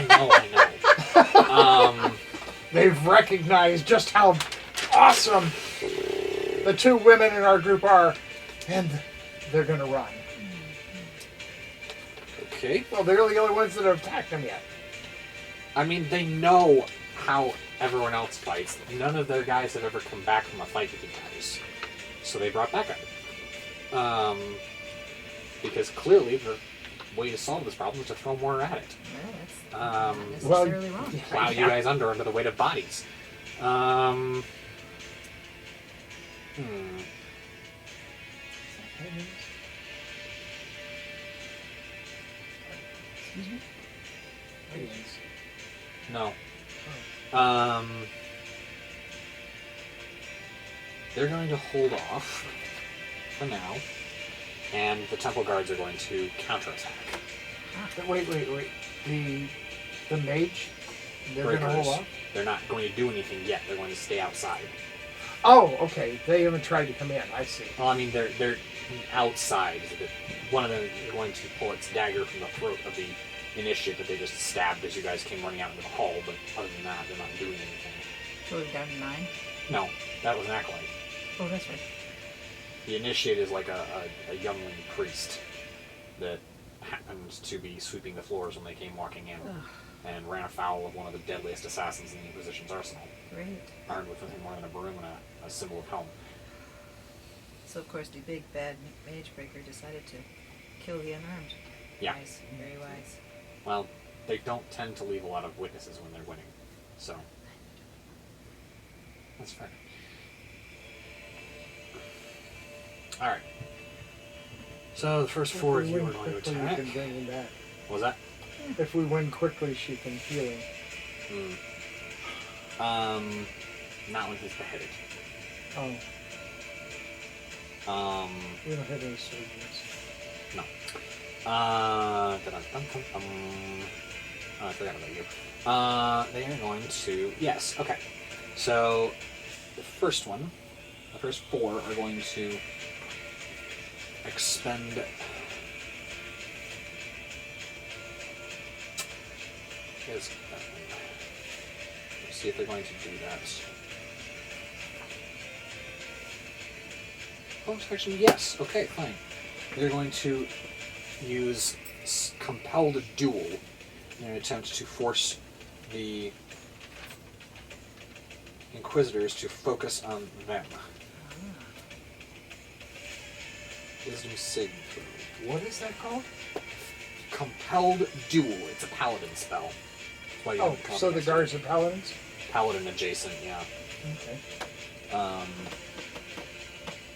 They've recognized just how awesome the two women in our group are, and they're going to run. Okay. Well, they're the only ones that have attacked them yet. I mean, they know how everyone else fights. None of their guys have ever come back from a fight with you guys. So they brought backup. Because clearly the way to solve this problem is to throw more at it. Well, that's not necessarily wrong. Plow you guys under the weight of bodies. Excuse me? No. They're going to hold off for now, and the temple guards are going to counterattack. Wait. The mage? They're going to hold off? They're not going to do anything yet. They're going to stay outside. Oh, okay. They haven't tried to come in. I see. Well, I mean, they're outside. One of them is going to pull its dagger from the throat of the initiate that they just stabbed as you guys came running out into the hall, but other than that, they're not doing anything. So we're down to 9? No, that was an acolyte. Oh, that's right. The initiate is like a youngling priest that happened to be sweeping the floors when they came walking in and ran afoul of one of the deadliest assassins in the Inquisition's arsenal. Great. Armed with nothing more than a broom and a symbol of helm. So, of course, the big bad mage breaker decided to kill the unarmed. Yeah. Wise. Very wise. Well, they don't tend to leave a lot of witnesses when they're winning, so that's fair. Alright. So the first four of you are going to attack. Can bring him back. What was that? If we win quickly, she can heal him. Not when he's beheaded. Oh. We don't have any surgeons. No. Oh, I forgot about you. They are going to... Yes, okay. So, the first one, the first four are going to expend... Let's see if they're going to do that. Bonus action, yes. Okay, fine. They're going to use compelled duel in an attempt to force the Inquisitors to focus on them. Wisdom saving throw. What is that called? Compelled duel. It's a paladin spell. That's why you Oh, have to so the guards are paladins? Paladin adjacent, yeah. Okay.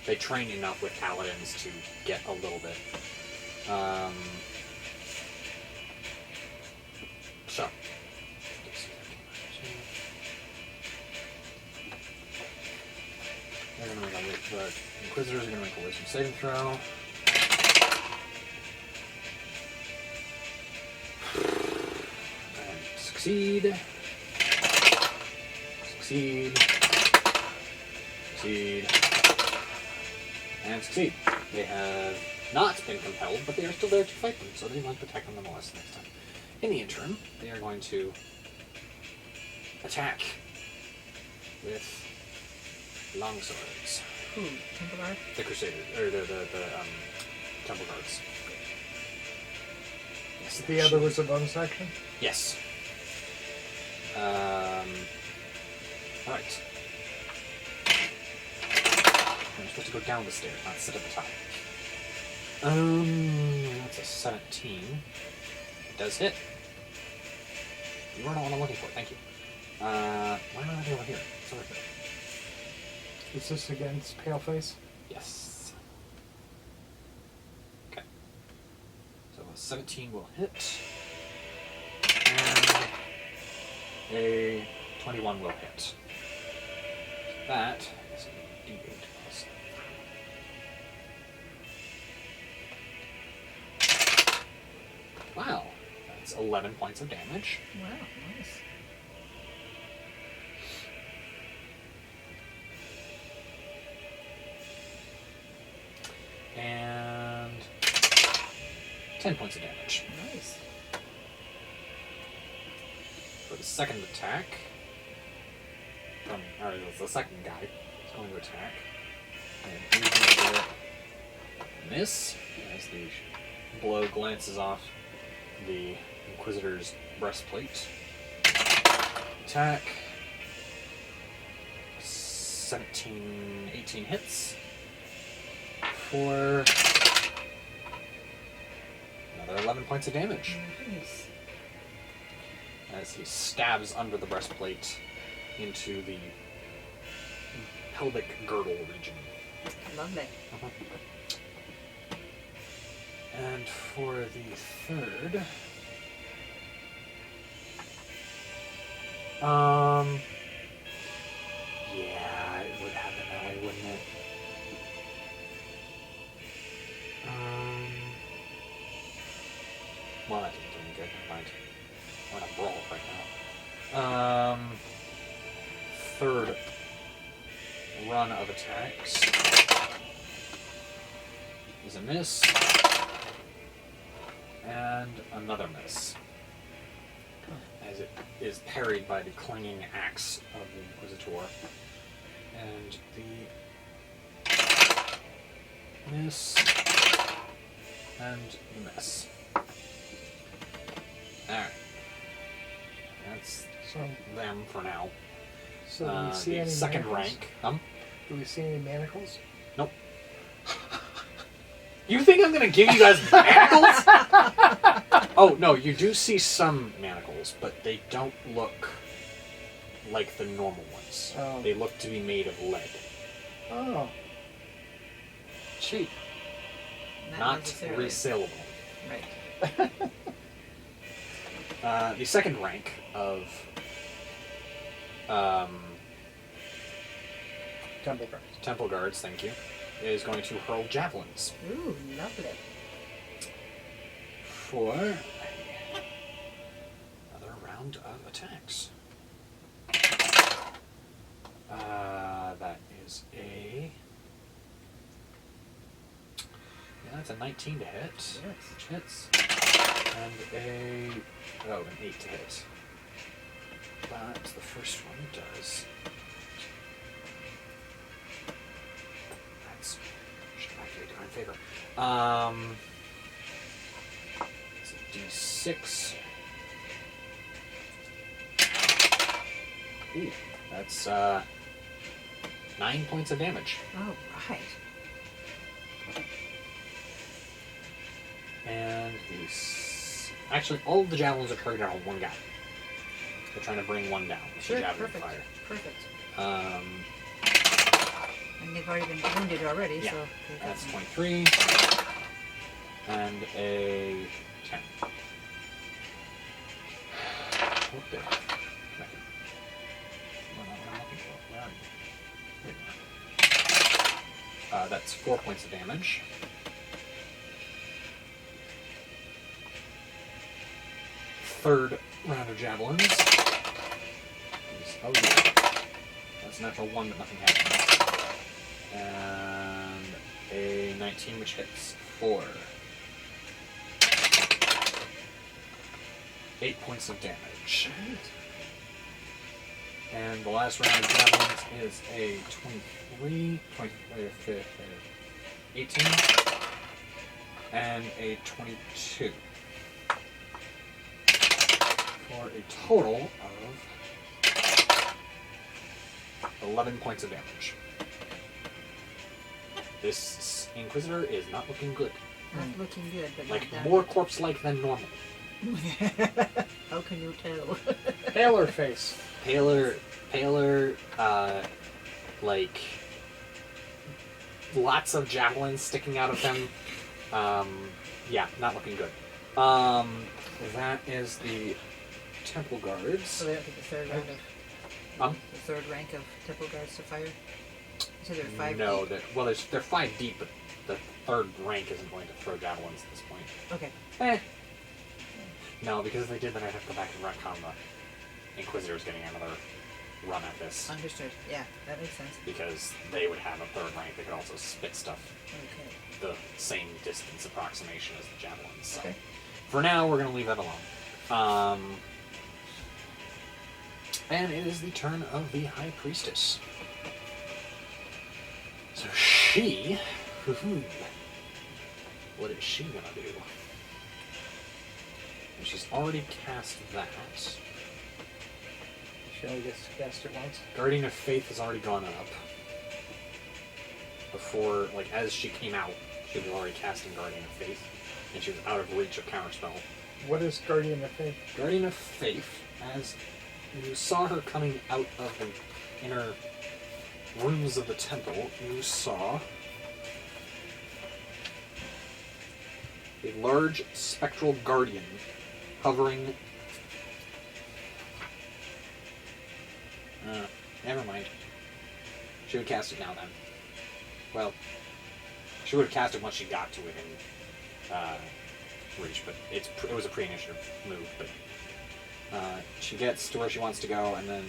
They train enough with paladins to get a little bit. So. They're gonna make the Inquisitors are going to make a wisdom saving throw. And succeed. Succeed. Succeed. And succeed. They have not been compelled, but they are still there to fight them, so they might protect them nonetheless next time. In the interim, they are going to attack with longswords. Who? Temple Guard? The Crusaders, or the Temple Guards. Yes, The other was a bonus action? Yes. Alright. I'm supposed to go down the stairs, not sit at the top. That's a 17. It does hit. You are not what I'm looking for, thank you. Why am I not over here? It's over here. Is this against Paleface? Yes. Okay. So a 17 will hit. And a 21 will hit. That is a D8 plus. Wow. That's 11 points of damage. Wow, nice. And 10 points of damage. Nice. For the second attack, or the second guy is going to attack. And he's going to miss as the blow glances off the Inquisitor's breastplate. Attack. 17, 18 hits. For another 11 points of damage. Nice. As he stabs under the breastplate into the pelvic girdle region. Lovely. And for the third, yeah, it would happen that way, wouldn't it? Well, that didn't do any good. Never mind. We're in a brawl right now. Third run of attacks is a miss, and another miss, as it is parried by the clanging axe of the Inquisitor, and the miss, and the miss. Alright. That's So, them for now. so do we see The any second manacles? rank. Do we see any manacles? Nope. You think I'm gonna give you guys manacles? Oh, no, you do see some manacles, but they don't look like the normal ones. Oh. They look to be made of lead. Oh. Cheap. Not necessarily. resaleable. Right. The second rank of Temple guards. Temple Guards, thank you, is going to hurl javelins Ooh, lovely. for another round of attacks. That is a... Yeah, that's a 19 to hit. Yes. Which hits. And an 8 to hit. But the first one does. That's actually a different favor. It's a D6. Ooh, that's 9 points of damage. Oh, right. And actually, all of the javelins are targeted on one guy. They're trying to bring one down with Sure, the javelin perfect. fire. Perfect. And they've already been wounded already, Yeah, so... they've that's got 23. And a 10. What the heck? Where are you? Here you are. That's 4 points of damage. Third round of javelins. Oh yeah. That's a natural 1, but nothing happens. And a 19, which hits 4. 8 points of damage. And the last round of javelins is a 18, and a 22. For a total of 11 points of damage. This Inquisitor is not looking good. Not looking good, but Like, not more corpse-like than normal. How can you tell? Paler face. Paler, like, lots of javelins sticking out of him. Yeah, not looking good. That is the Temple Guards. So they don't take the third round of... the third rank of Temple Guards to fire? So they're 5 No, deep. they're 5 deep, but the third rank isn't going to throw javelins at this point. Okay. No, because if they did, then I'd have to go back and retcon the Inquisitors getting another run at this. Understood. Yeah, that makes sense. Because they would have a third rank that could also spit stuff Okay. the same distance approximation as the javelins. So Okay. for now, we're going to leave that alone. And it is the turn of the High Priestess. So she... what is she gonna do? And she's already cast that. She only gets to cast it once. Guardian of Faith has already gone up. Before, like, as she came out, she was already casting Guardian of Faith, and she was out of reach of Counterspell. What is Guardian of Faith? Guardian of Faith, as you saw her coming out of the inner rooms of the temple, you saw a large spectral guardian hovering. Never mind. She would cast it now then. Well, she would have cast it once she got to it in reach, but it was a pre-initiative move. But she gets to where she wants to go, and then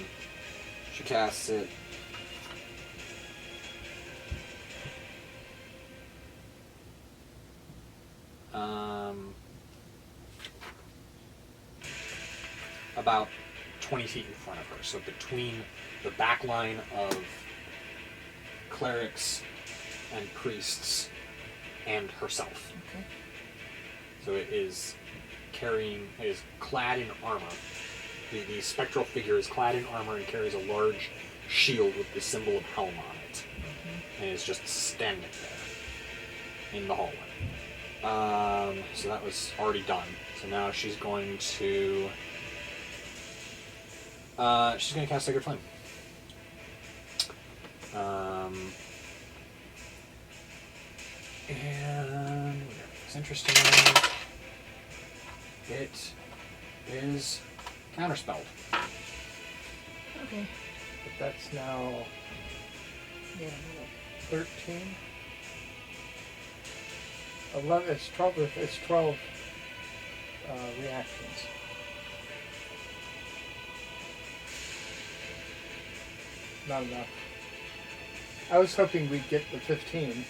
she casts it. About 20 feet in front of her, so between the back line of clerics and priests and herself. Okay. So it is clad in armor. The spectral figure is clad in armor and carries a large shield with the symbol of Helm on it. Mm-hmm. And is just standing there in the hallway. So that was already done. So now she's going to cast Sacred Flame. And what's interesting, it is counterspelled. Okay. But that's now Yeah. 13. 11. It's 12. It's 12 reactions. Not enough. I was hoping we'd get the 15.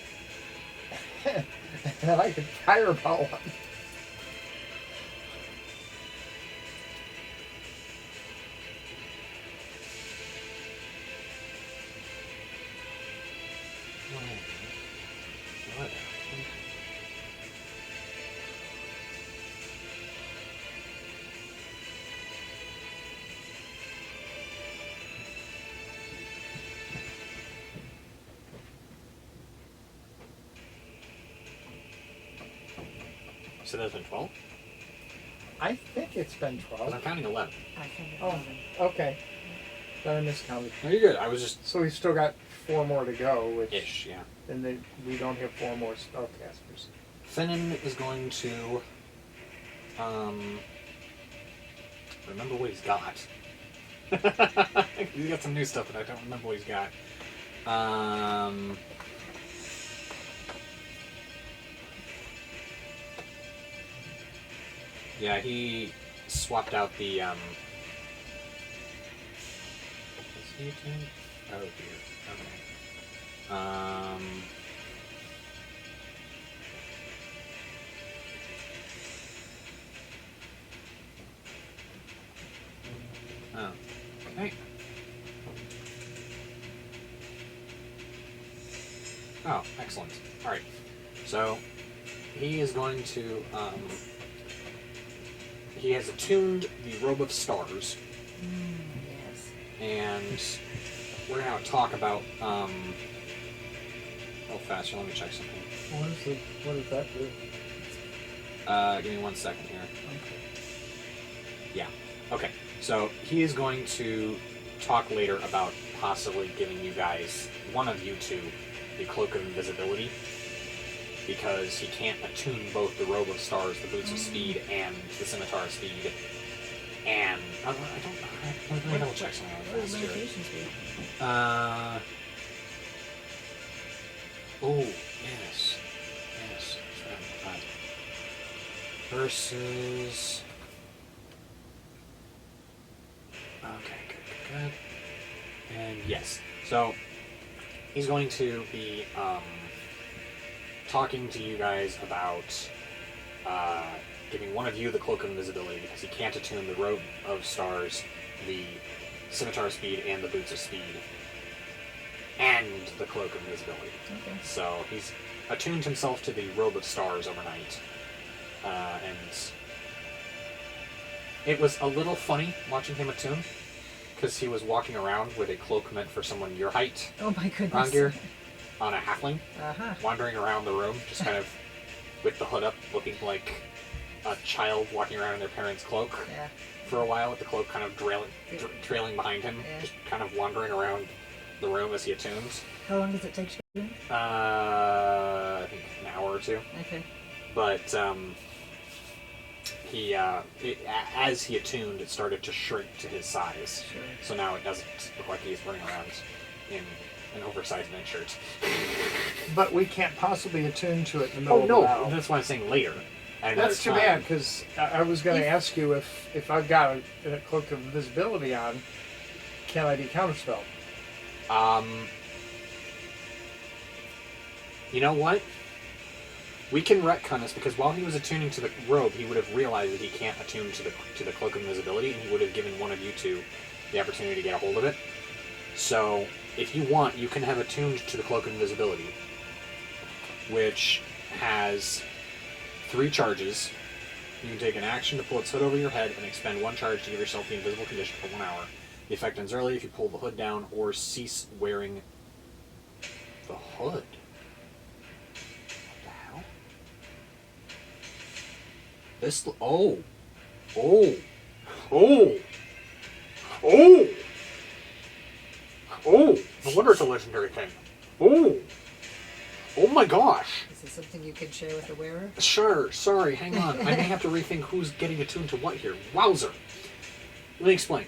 And I could fireball one. What? So that's been 12? I think it's been 12. I'm counting 11. I think it's Oh, 11. okay. Then I miscounted. No, you're good. I was just... So we've still got 4 more to go, which ish, yeah. then we don't have 4 more spellcasters. Finnan is going to... remember what he's got. He's got some new stuff, but I don't remember what he's got. Yeah, he swapped out the, Is he attuned? Oh, dear. Okay. Oh. Okay. Oh, excellent. Alright. So, he is going to, he has attuned the Robe of Stars, Yes. and we're going to talk about, oh, faster, let me check something. What does that do? Give me 1 second here. Okay. Yeah. Okay. So he is going to talk later about possibly giving you guys, one of you two, the Cloak of Invisibility, because he can't attune both the Robe of Stars, the Boots of Speed, and the Scimitar of Speed. And I don't know. Let me double check something What else does here. limitations be? Oh, yes. Yes. That's right. Versus... Okay, good. And yes, so he's going to be talking to you guys about giving one of you the Cloak of Invisibility because he can't attune the Robe of Stars, the Scimitar of Speed, and the Boots of Speed. and the Cloak of Invisibility. Okay. So he's attuned himself to the Robe of Stars overnight. And it was a little funny watching him attune, because he was walking around with a cloak meant for someone your height Oh my goodness. on gear, on a halfling, Uh-huh. wandering around the room, just kind of with the hood up, looking like a child walking around in their parents' cloak Yeah. for a while, with the cloak kind of trailing behind him, Yeah. just kind of wandering around the room as he attunes. How long does it take to do? I think an hour or two. Okay. But as he attuned, it started to shrink to his size. Sure. So now it doesn't look like he's running around in an oversized night shirt. But we can't possibly attune to it in the middle Oh of no, the battle. that's why I'm saying later. At That's too another bad, time. because I was going to ask you if I've got a cloak of invisibility on, can I be counterspelled? You know what? We can retcon this, because while he was attuning to the robe, he would have realized that he can't attune to the Cloak of Invisibility, and he would have given one of you two the opportunity to get a hold of it. So, if you want, you can have attuned to the Cloak of Invisibility, which has 3 charges. You can take an action to pull its hood over your head and expend 1 charge to give yourself the invisible condition for 1 hour. The effect ends early if you pull the hood down or cease wearing the hood. This. Oh. Oh. Oh. Oh. Oh. No wonder it's a legendary thing. Oh. Oh my gosh. Is this something you can share with the wearer? Sure. Sorry. Hang on. I may have to rethink who's getting attuned to what here. Wowzer. Let me explain.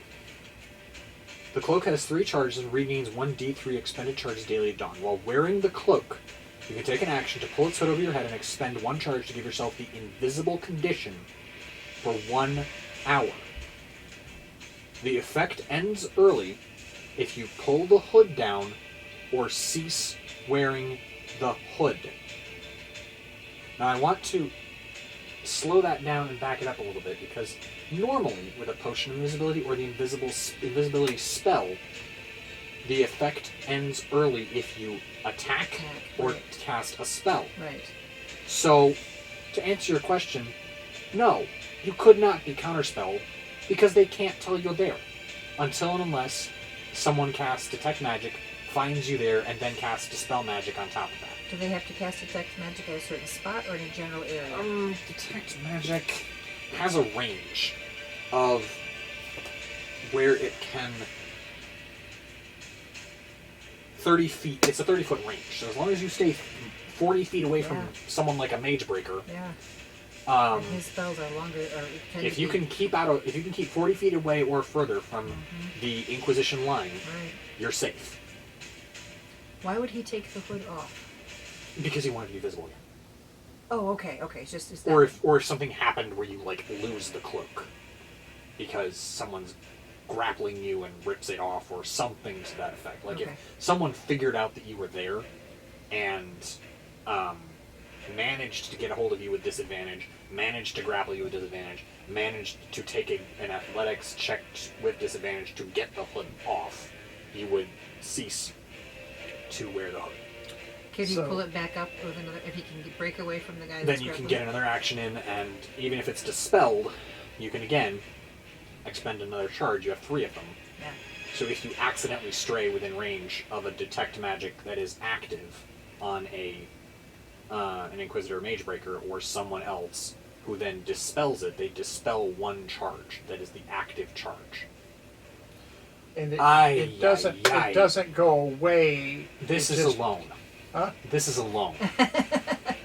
The cloak has 3 charges and regains 1d3 expended charges daily at dawn. While wearing the cloak, you can take an action to pull its hood over your head and expend 1 charge to give yourself the invisible condition for 1 hour. The effect ends early if you pull the hood down or cease wearing the hood. Now I want to slow that down and back it up a little bit, because normally with a potion of invisibility or the invisibility spell, the effect ends early if you attack or right. cast a spell. Right. So, to answer your question, no, you could not be counterspelled, because they can't tell you're there until and unless someone casts Detect Magic, finds you there, and then casts Dispel Magic on top of that. Do they have to cast Detect Magic at a certain spot or in a general area? Detect Magic has a range of where it can... 30 feet. It's a 30-foot range. So as long as you stay 40 feet away from someone like a Mage Breaker, Yeah. um, And his spells are longer, or tend if to you be- can keep 40 feet away or further from the Inquisition line, Right. you're safe. Why would he take the hood off? Because he wanted to be visible again. Oh, okay, okay. It's just is that... Or if something happened where you like lose the cloak because someone's grappling you and rips it off, or something to that effect. Like Okay. if someone figured out that you were there and managed to get a hold of you with disadvantage, managed to grapple you with disadvantage, managed to take an athletics check with disadvantage to get the hood off, you would cease to wear the hood. Could he So- pull it back up with another... If he can break away from the guy Then that's you can grappling? get another action in, and even if it's dispelled, you can again expend another charge. You have 3 of them. Yeah. So if you accidentally stray within range of a Detect Magic that is active on an Inquisitor or Mage Breaker, or someone else who then dispels it, they dispel 1 charge. That is the active charge. And Aye, it doesn't go away. This it is just- a loan. Huh? This is a loan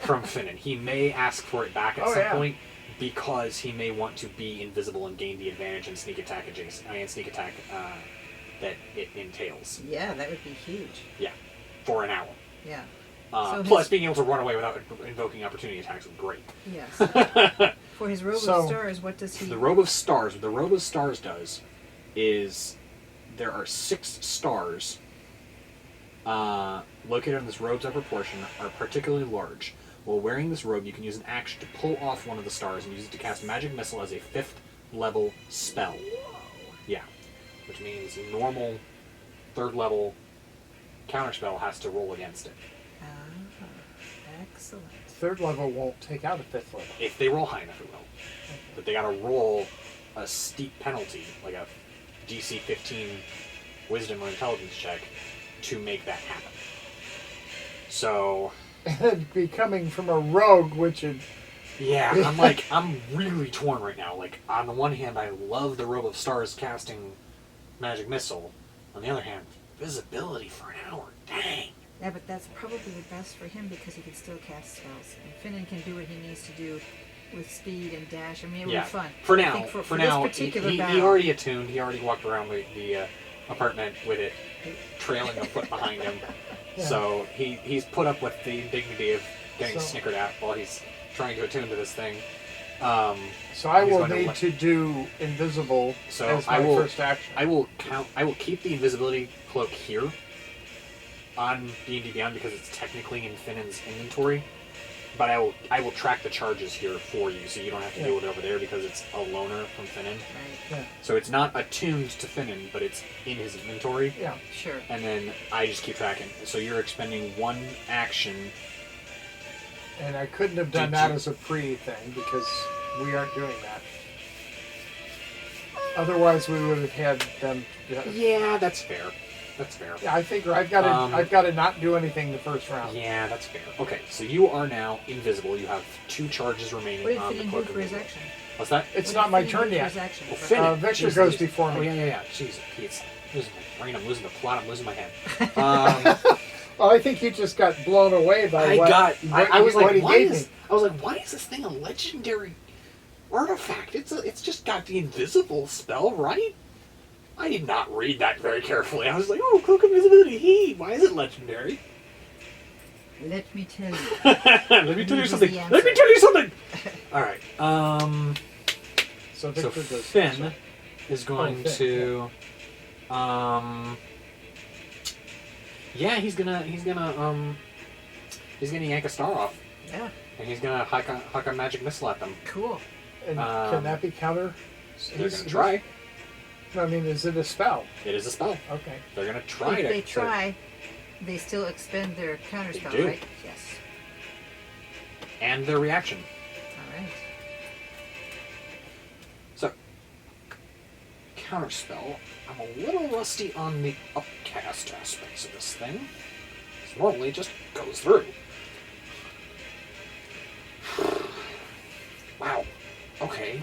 from Finnan. He may ask for it back at some point, because he may want to be invisible and gain the advantage in sneak attack that it entails. Yeah, that would be huge. Yeah, for an hour. Yeah. Plus, being able to run away without invoking opportunity attacks would be great. Yes. For his Robe of Stars, what does he... The Robe of Stars. What the Robe of Stars does is there are 6 stars located on this robe's upper portion, are particularly large. While wearing this robe, you can use an action to pull off one of the stars and use it to cast Magic Missile as a 5th level spell. Yeah. Which means normal 3rd level counterspell has to roll against it. Ah, excellent. Third level won't take out a fifth level. If they roll high enough, it will. But they gotta roll a steep penalty, like a DC 15 wisdom or intelligence check, to make that happen. So... And it'd be coming from a rogue, which would... Yeah, I'm really torn right now. Like, on the one hand, I love the Robe of Stars casting Magic Missile. On the other hand, visibility for an hour. Dang. Yeah, but that's probably the best for him because he can still cast spells. And Finnan can do what he needs to do with speed and dash. I mean, it would be fun. For I now, think for this now, particular he battle, already attuned. He already walked around the apartment with it trailing a foot behind him. Yeah. So he's put up with the indignity of getting So- snickered at while he's trying to attune to this thing. So I He's will going to need let- to do invisible So as my I will- first action. I will keep the invisibility cloak here on D&D Beyond because it's technically in Finnan's inventory. But I will track the charges here for you, so you don't have to deal with it over there because it's a loner from Finnan. Right. Yeah. So it's not attuned to Finnan, but it's in his inventory. Yeah. Sure. And then I just keep tracking. So you're expending one action. And I couldn't have done Did that you- as a pre thing because we aren't doing that. Otherwise, we would have had them. Yeah, that's fair. That's fair. Yeah, I think I've got to. I've got to not do anything the first round. Yeah, that's fair. Okay, so you are now invisible. You have 2 charges remaining What did on the Finnan do cloak of for his invisibility. action? What's that? It's What not did my Finnan turn do for yet. his action? Well, For- Finnan, Victor jeez, goes he's- before me. Oh, yeah. Jeez, he's losing my brain. I'm losing the plot. I'm losing my head. Well, I think he just got blown away by I was what like, he why gave is me. why is this thing a legendary artifact? It's just got the invisible spell, right? I did not read that very carefully. I was like, oh, cloak of invisibility. Why is it legendary? Let me tell you. Let me tell you This is something. the Let me answer. tell you something. All right. So So Victor goes. Finn is going Finn, to, yeah, he's gonna yank a star off, Yeah. and he's gonna huck a magic missile at them. Cool. And can that be counter? They're gonna try. I mean, is it a spell? It is a spell. Okay. They're gonna try If to. they try, they still expend their counterspell, do. right? Yes. And their reaction. All right. So, counterspell. I'm a little rusty on the upcast aspects of this thing. 'Cause normally it just goes through. Wow. Okay.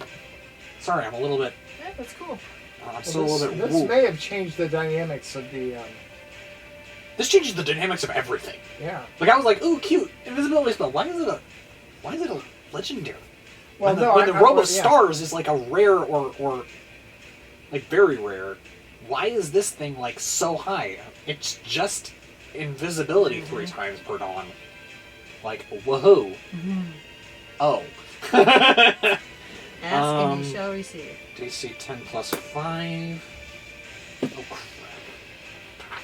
Sorry, I'm a little bit. Yeah, that's cool. I'm still a little bit. This woo. may have changed the dynamics of the. This changes the dynamics of everything. Yeah. Like I was like, ooh, cute invisibility spell. Why is it a legendary? Well, when the, no, when the I- Robe I- of yeah. Stars is like a rare or like very rare. Why is this thing like so high? It's just invisibility 3 times per dawn. Like woohoo! Oh. Ask and you shall receive. DC 10 plus 5. Oh crap!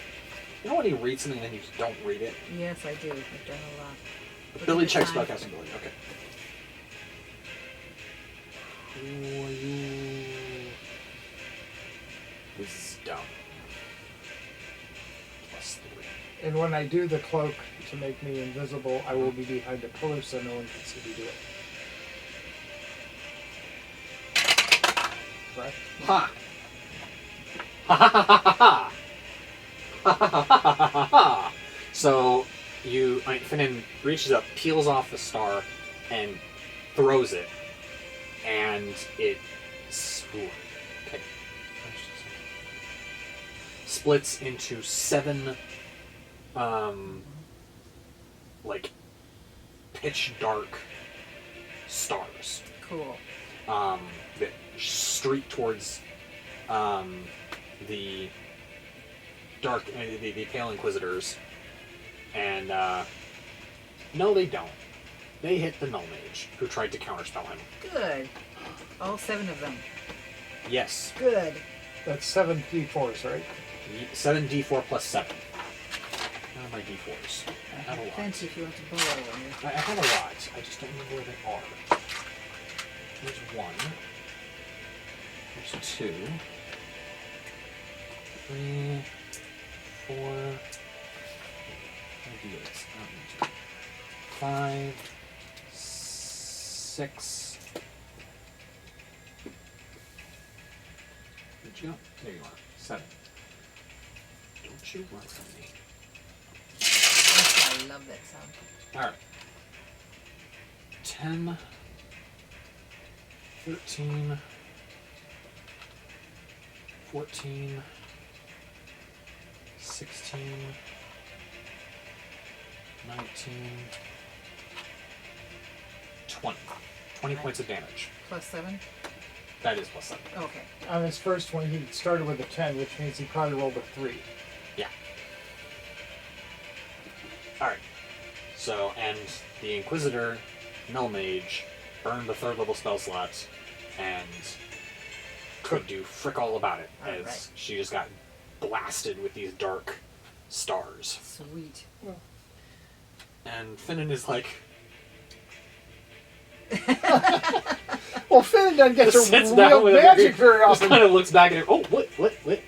You know when you read something and then you just don't read it? Yes, I do. I've done a lot. Ability at check the time. spellcasting ability. Okay. Wisdom. Plus 3. And when I do the cloak to make me invisible, I will be behind a pillar so no one can see me do it. Correct? Ha! Ha ha ha ha ha! Ha ha ha ha ha ha ha! So Finnan reaches up, peels off the star, and throws it, and it okay. Splits into 7 like pitch dark stars Cool. that streak towards the dark the Pale Inquisitors, and no, they don't. They hit the Null Mage, who tried to counterspell him. Good. All 7 of them. Yes. Good. That's 7 D4s, right? 7d4 plus 7. What are my d4s? I have a lot. Fancy if you want to borrow one. I have a lot. I just don't remember where they are. There's 1. There's 2. 3. 4. D8s. 5, 6. Where'd you go? There you are. 7. Don't you run from me. I love that sound. Alright. 10, 13, 14, 16, 19, 20. 20 points of damage. Plus 7? That is plus 7. Okay. On his first one, he started with a 10, which means he probably rolled a 3. Yeah. Alright. So, and the Inquisitor, Null Mage, burned the 3rd level spell slot, and could do frick all about it, as Right. she just got blasted with these dark stars. Sweet. And Finnan is like, Well, Finn doesn't get to sits down wield with magic it, very just often. kind of looks back at him. Oh, what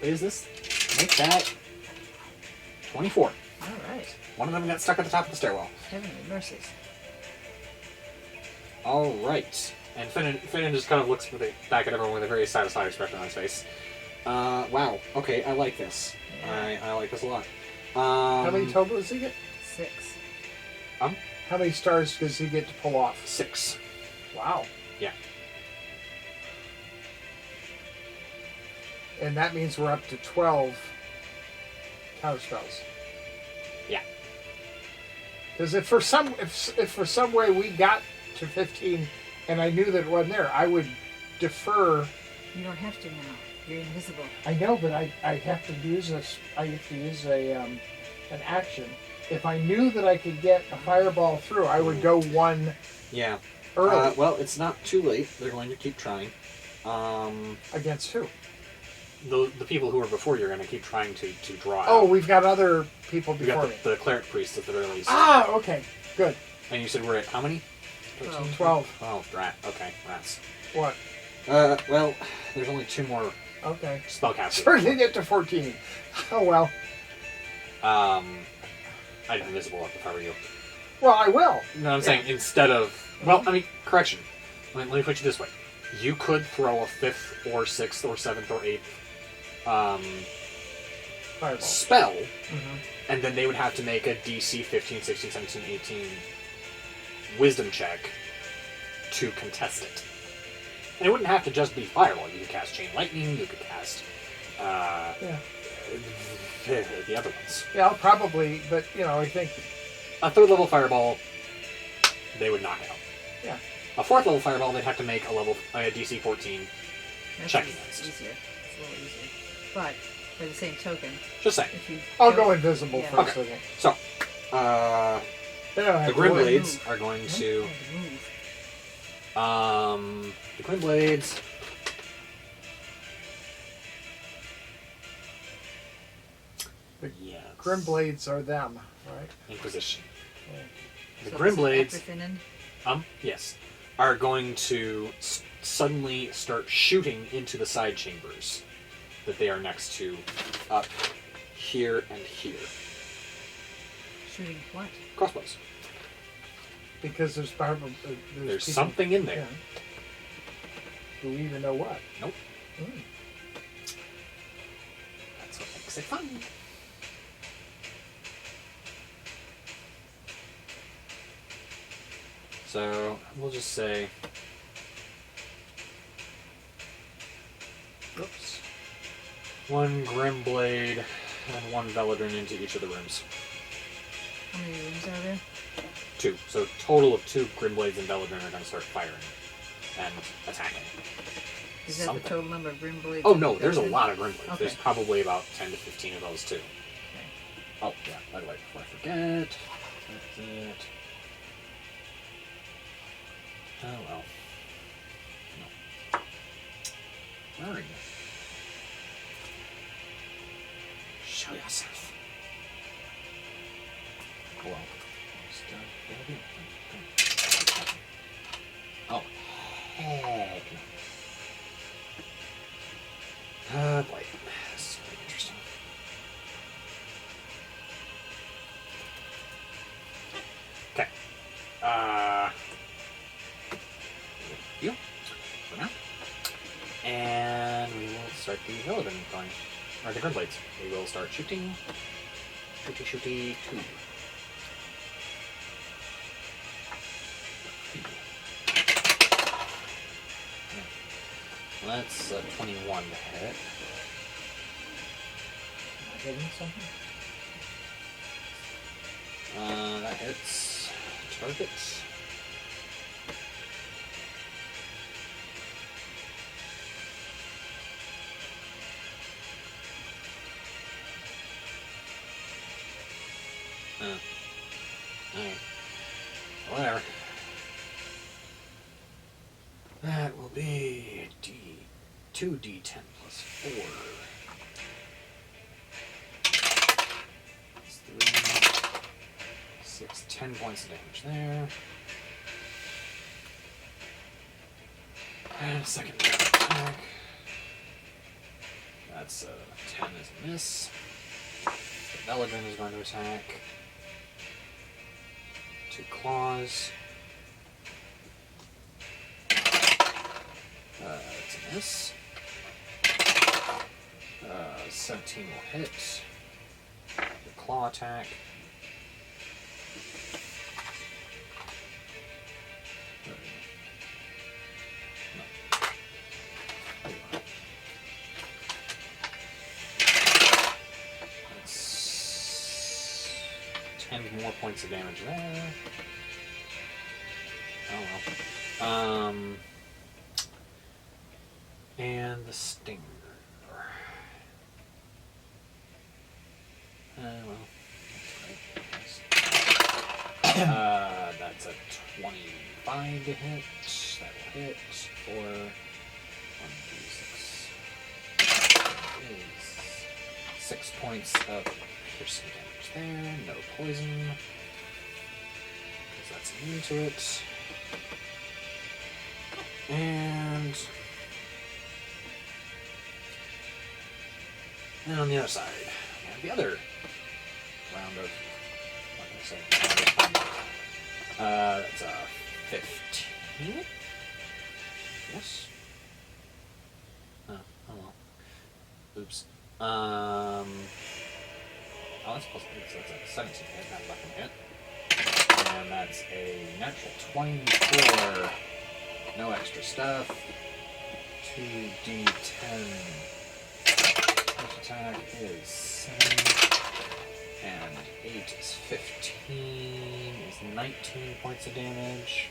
is this? Make that 24. Alright. One of them got stuck at the top of the stairwell. Heavenly mercies. All right. And Finnan just kind of looks back at everyone with a very satisfied expression on his face. Wow. Okay, I like this. Yeah. I like this a lot. How many total does he get? 6. How many stars does he get to pull off? 6. Wow. Yeah. And that means we're up to 12 counterspells. Yeah. Because if for some way we got to 15 and I knew that it wasn't there, I would defer. You don't have to now. You're invisible. I know, but I have to use an action. If I knew that I could get a fireball through, I would go one Yeah. early. Well, it's not too late. They're going to keep trying. Against who? The people who were before you are going to keep trying to draw out. Oh, we've got other people We before got me. the cleric priest at the very least. Ah, okay. Good. And you said we're at how many? 12. 12. Oh, okay, rats. What? Well, there's only 2 more Okay. spellcasters. Sure, they get to 14. Oh, well. I'd invisible up if I were you. Well, I will. No, I'm saying instead of... Well, I mean, correction. Let me put you this way. You could throw a 5th or 6th or 7th or 8th Fireball. spell, Mhm. and then they would have to make a DC 15, 16, 17, 18 wisdom check to contest it. And it wouldn't have to just be fireball. You could cast chain lightning, you could cast Yeah. the other ones. Yeah, I'll probably, but, I think, A 3rd level fireball, they would knock out. yeah. A 4th level fireball, they'd have to make a DC 14 That's check eas- against. easier. It's a little easier. But, by the same token, Just saying. if you I'll don't- go invisible Yeah. first, Okay. I think. So, They don't the have to worry. Grimblades are going to... Move. The Grimblades... The Yes. Grimblades are them, right? Inquisition. Yeah. The So this is Grimblades... after Finnan? Yes. Are going to suddenly start shooting into the side chambers that they are next to, up here and here. Shooting what? Crossbows. Because there's probably... There's people- something in there. Yeah. Do we even know what? Nope. Mm. That's what makes it fun. So, we'll just say... Oops. 1 Grimblade and 1 Veladrin into each of the rooms. How many rooms are there? 2. So, total of 2 Grimblades and Veladrin are going to start firing and attacking. Is that Something. the total number of Grimblades? Oh no, there's a lot of Grimblades. Okay. There's probably about 10 to 15 of those too. Okay. Oh yeah, by the way, before I forget, that's it. Oh well. No. Where are you? Show yourself. Well, oh, heck no. Boy, this is very interesting. start the Belzaren going. Or the Grimblades. We will start shooting. Shooty 2. That's 21 to hit. Am I hitting something? That hits target. Alright. Whatever. That will be 2d10 plus 4. That's 3, 6, 10 points of damage there. And second attack. That's 10 is a miss. The Belzaren is going to attack. 2 claws. That's a miss. 17 will hit. The claw attack. That's 10 more points of damage there. Oh well. And the stinger. Well, that's right. That's a 25 to hit. That will hit for 1d6. Is 6 points of piercing damage there. No poison. Because that's immune to it. And on the other side, we have the other round of, what can I say, that's a 15? Yes? Oh well. Oops. Oh, that's plus 8, so that's a 17 hit, not 11 hit. And that's a natural 24. No extra stuff. 2d10. First attack is 7. And 8 is 15. Is 19 points of damage.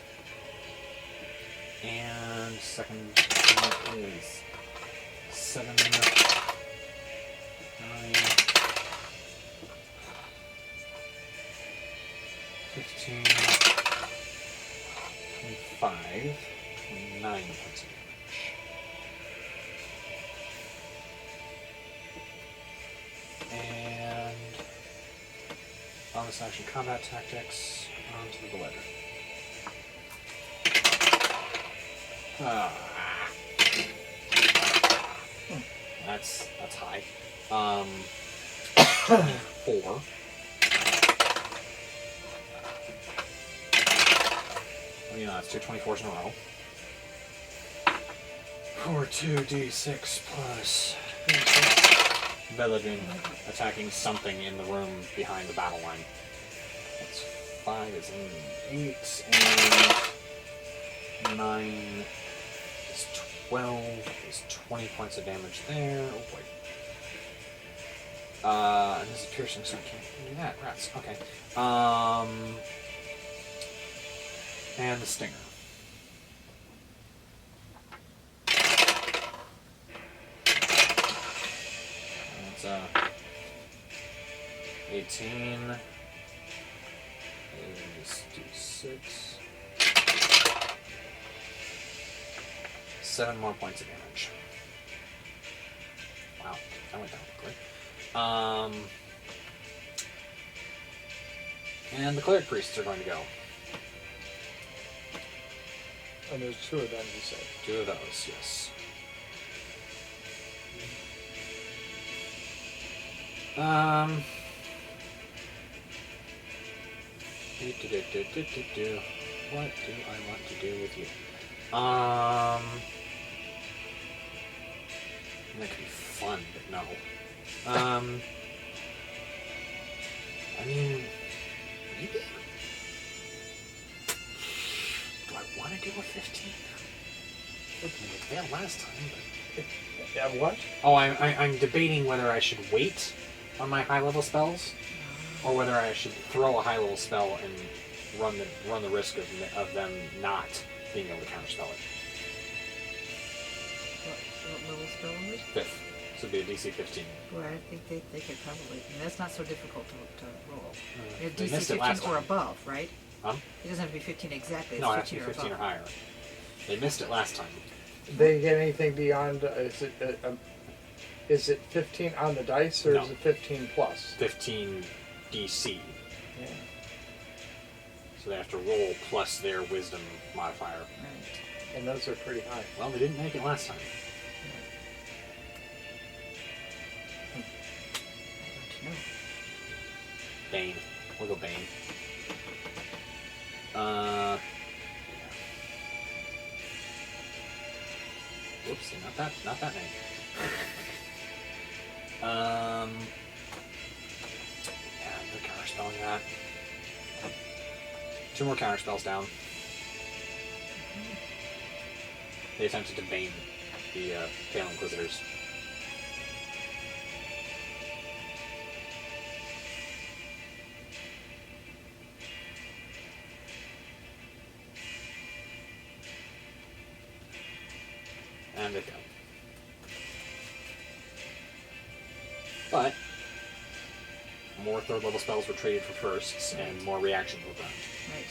And second attack is 7. 9. 15. 25. 9 points of damage. And bonus action combat tactics onto the Belzaren. That's high. 4. That's 2 24s in a row. For 2d6 plus Belzaren attacking something in the room behind the battle line. That's 5 is 8, and 9 is 12, is 20 points of damage there. Oh boy. And this is piercing, so I can't do that. Rats. Okay. And the stinger. That's 18 is d6. 7 more points of damage. Wow, that went down quickly. And the cleric priests are going to go. And there's 2 of them, you said. 2 of those, yes. What do I want to do with you? that could be fun, but no. I mean, maybe? Do I want to do a 15? We failed last time, but... Yeah, what? Oh, I'm debating whether I should wait on my high-level spells, or whether I should throw a high-level spell and run the risk of them not being able to counterspell it. What level spell was it? 5th. So it'd be a DC 15. Well, I think they could probably. I mean, that's not so difficult to roll. They DC missed it 15 last or time. above, right? Huh? It doesn't have to be 15 exactly. It's No, it has to 15 be 15 or above. higher. They missed it last time. They get anything beyond? Is it 15 on the dice or No. is it 15 plus? 15 DC. Yeah. So they have to roll plus their wisdom modifier. Right. And those are pretty high. Well, they didn't make it last time. I don't know. Bane. We'll go Bane. Whoopsie, not that many. Yeah, they're counterspelling that. 2 more counterspells down. They attempted to bane the Pale Inquisitors. And they failed. But more 3rd level spells were traded for firsts, and more reactions were burned. Right.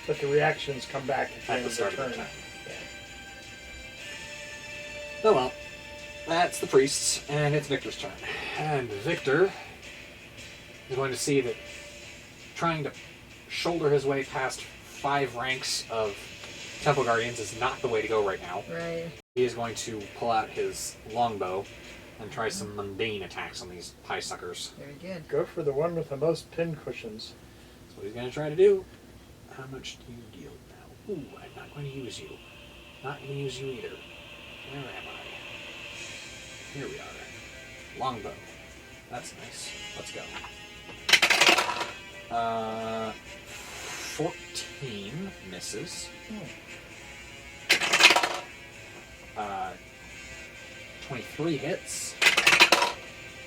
But the reactions come back At the start of the turn. turn. Yeah. Oh well. That's the priests, and it's Victor's turn. And Victor is going to see that trying to shoulder his way past 5 ranks of Temple Guardians is not the way to go right now. Right. He is going to pull out his longbow and try some mundane attacks on these pie suckers. Very good. Go for the one with the most pin cushions. That's what he's going to try to do. How much do you deal now? Ooh, I'm not going to use you. Not going to use you either. Where am I? Here we are. Longbow. That's nice. Let's go. 14 misses. 23 hits.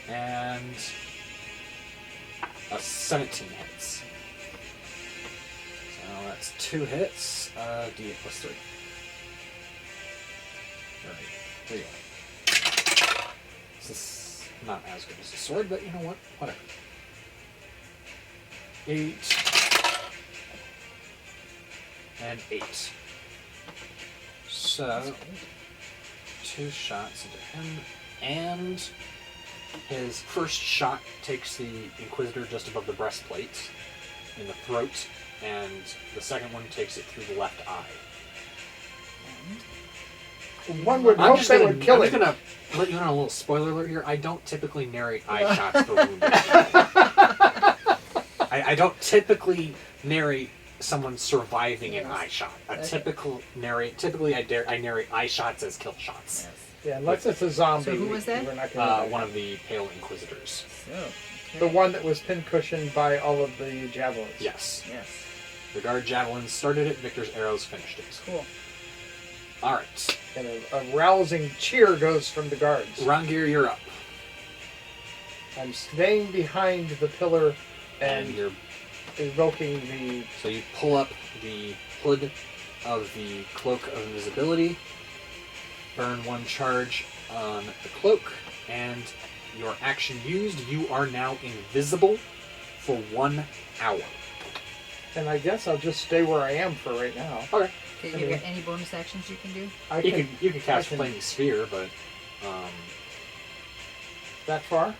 And 17 hits. So that's 2 hits. D8 plus 3. Alright, there you go. This is not as good as a sword, but you know what? Whatever. 8 and 8. So 2 shots into him, and his first shot takes the Inquisitor just above the breastplate in the throat, and the second one takes it through the left eye. One would hope they would kill I'm it. just gonna let you know a little spoiler alert here. I don't typically narrate eye shots for wounded. I don't typically narrate someone surviving an eye shot. Typically I narrate eye shots as kill shots. Yes. Yeah, unless it's a zombie. So who was that? We're not gonna One of the Pale Inquisitors. So. Okay. The one that was pin cushioned by all of the javelins. Yes. Yes. The guard javelins started it. Victor's arrows finished it. Cool. All right. And a rousing cheer goes from the guards. Rangir, you're up. I'm staying behind the pillar And and you're evoking the... so you pull up the hood of the Cloak of Invisibility, burn 1 charge on the cloak, and your action used, you are now invisible for 1 hour. And I guess I'll just stay where I am for right now. Okay. Okay, you got any bonus actions you can do? You can cast I can- Flaming Sphere, but That far?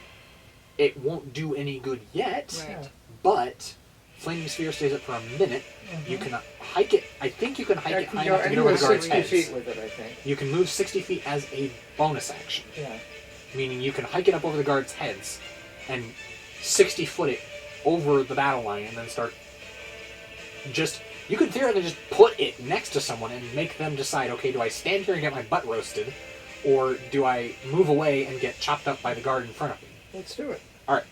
it won't do any good yet. Right. Yeah. But Flaming Sphere stays up for a minute. You can hike it. I think you can hike I it can high go enough to get over the anywhere guards' 60 heads. feet with it, I think. You can move 60 feet as a bonus action. Yeah. Meaning you can hike it up over the guards' heads and 60 foot it over the battle line and then start just You could theoretically just put it next to someone and make them decide, okay, do I stand here and get my butt roasted, or do I move away and get chopped up by the guard in front of me? Let's do it. All right.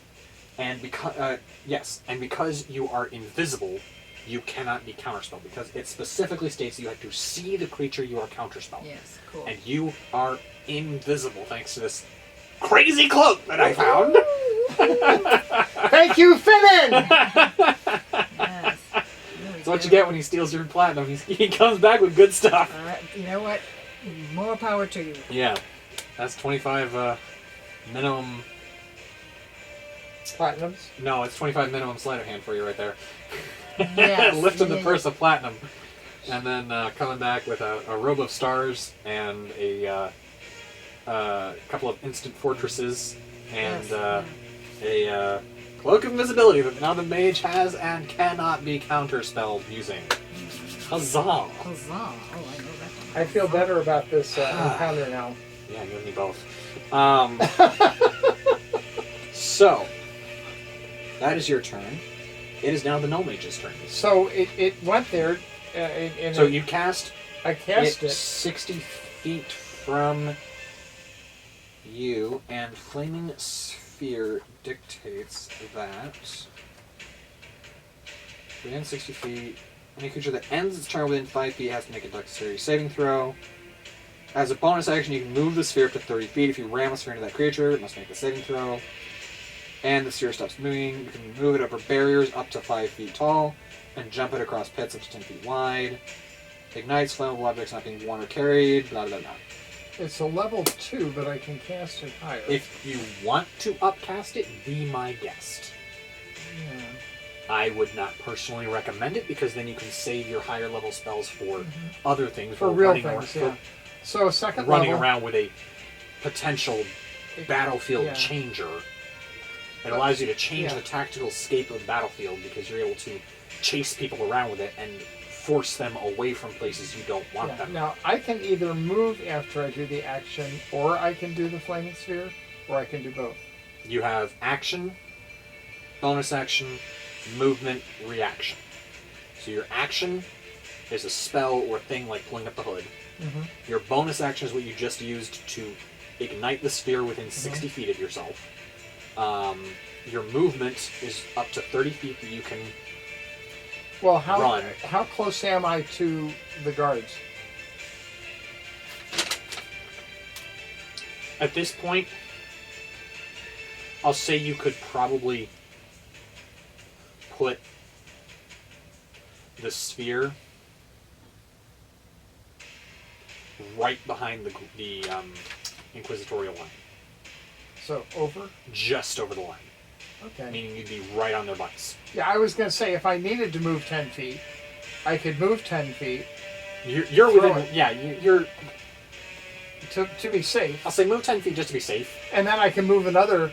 And because you are invisible, you cannot be counterspelled, because it specifically states that you have to see the creature you are counterspelled. Yes, cool. And you are invisible thanks to this crazy cloak that I found. Thank you, Finnan! Yes. That's what you get when he steals your platinum. He comes back with good stuff. You know what? More power to you. Yeah. That's 25 minimum... Platinums? No, it's 25 minimum sleight of hand for you right there. Yes. Lifting the purse of platinum. And then coming back with a robe of stars and a couple of instant fortresses and a cloak of invisibility that now the mage has and cannot be counterspelled using. Huzzah! Huzzah. Oh, I know that one. I feel better about this encounter now. Yeah, you and me both. So, that is your turn. It is now the Null Mage's turn. So it went there. So you cast I cast it 60 feet from you, and Flaming Sphere dictates that within 60 feet, any creature that ends its turn within 5 feet has to make a dexterity saving throw. As a bonus action, you can move the sphere up to 30 feet. If you ram a sphere into that creature, it must make a saving throw. And the sphere stops moving. You can move it over barriers up to 5 feet tall, and jump it across pits up to 10 feet wide. Ignites flammable objects not being worn or carried, blah, blah, blah. It's a level 2, but I can cast it higher. If you want to upcast it, be my guest. Yeah. I would not personally recommend it, because then you can save your higher level spells for other things. For real things, yeah. So second running level, around with a potential battlefield changer. It allows you to change the tactical scape of the battlefield, because you're able to chase people around with it and force them away from places you don't want them. Now, I can either move after I do the action, or I can do the Flaming Sphere, or I can do both. You have action, bonus action, movement, reaction. So your action is a spell or thing like pulling up the hood. Your bonus action is what you just used to ignite the sphere within 60 feet of yourself. Your movement is up to 30 feet that you can Well, run. how close am I to the guards? At this point, I'll say you could probably put the sphere right behind the Inquisitorial line. So, over? Just over the line. Okay. Meaning you'd be right on their butts. Yeah, I was going to say, if I needed to move 10 feet, I could move 10 feet. You're within... Yeah, you're... To be safe. I'll say move 10 feet just to be safe. And then I can move another...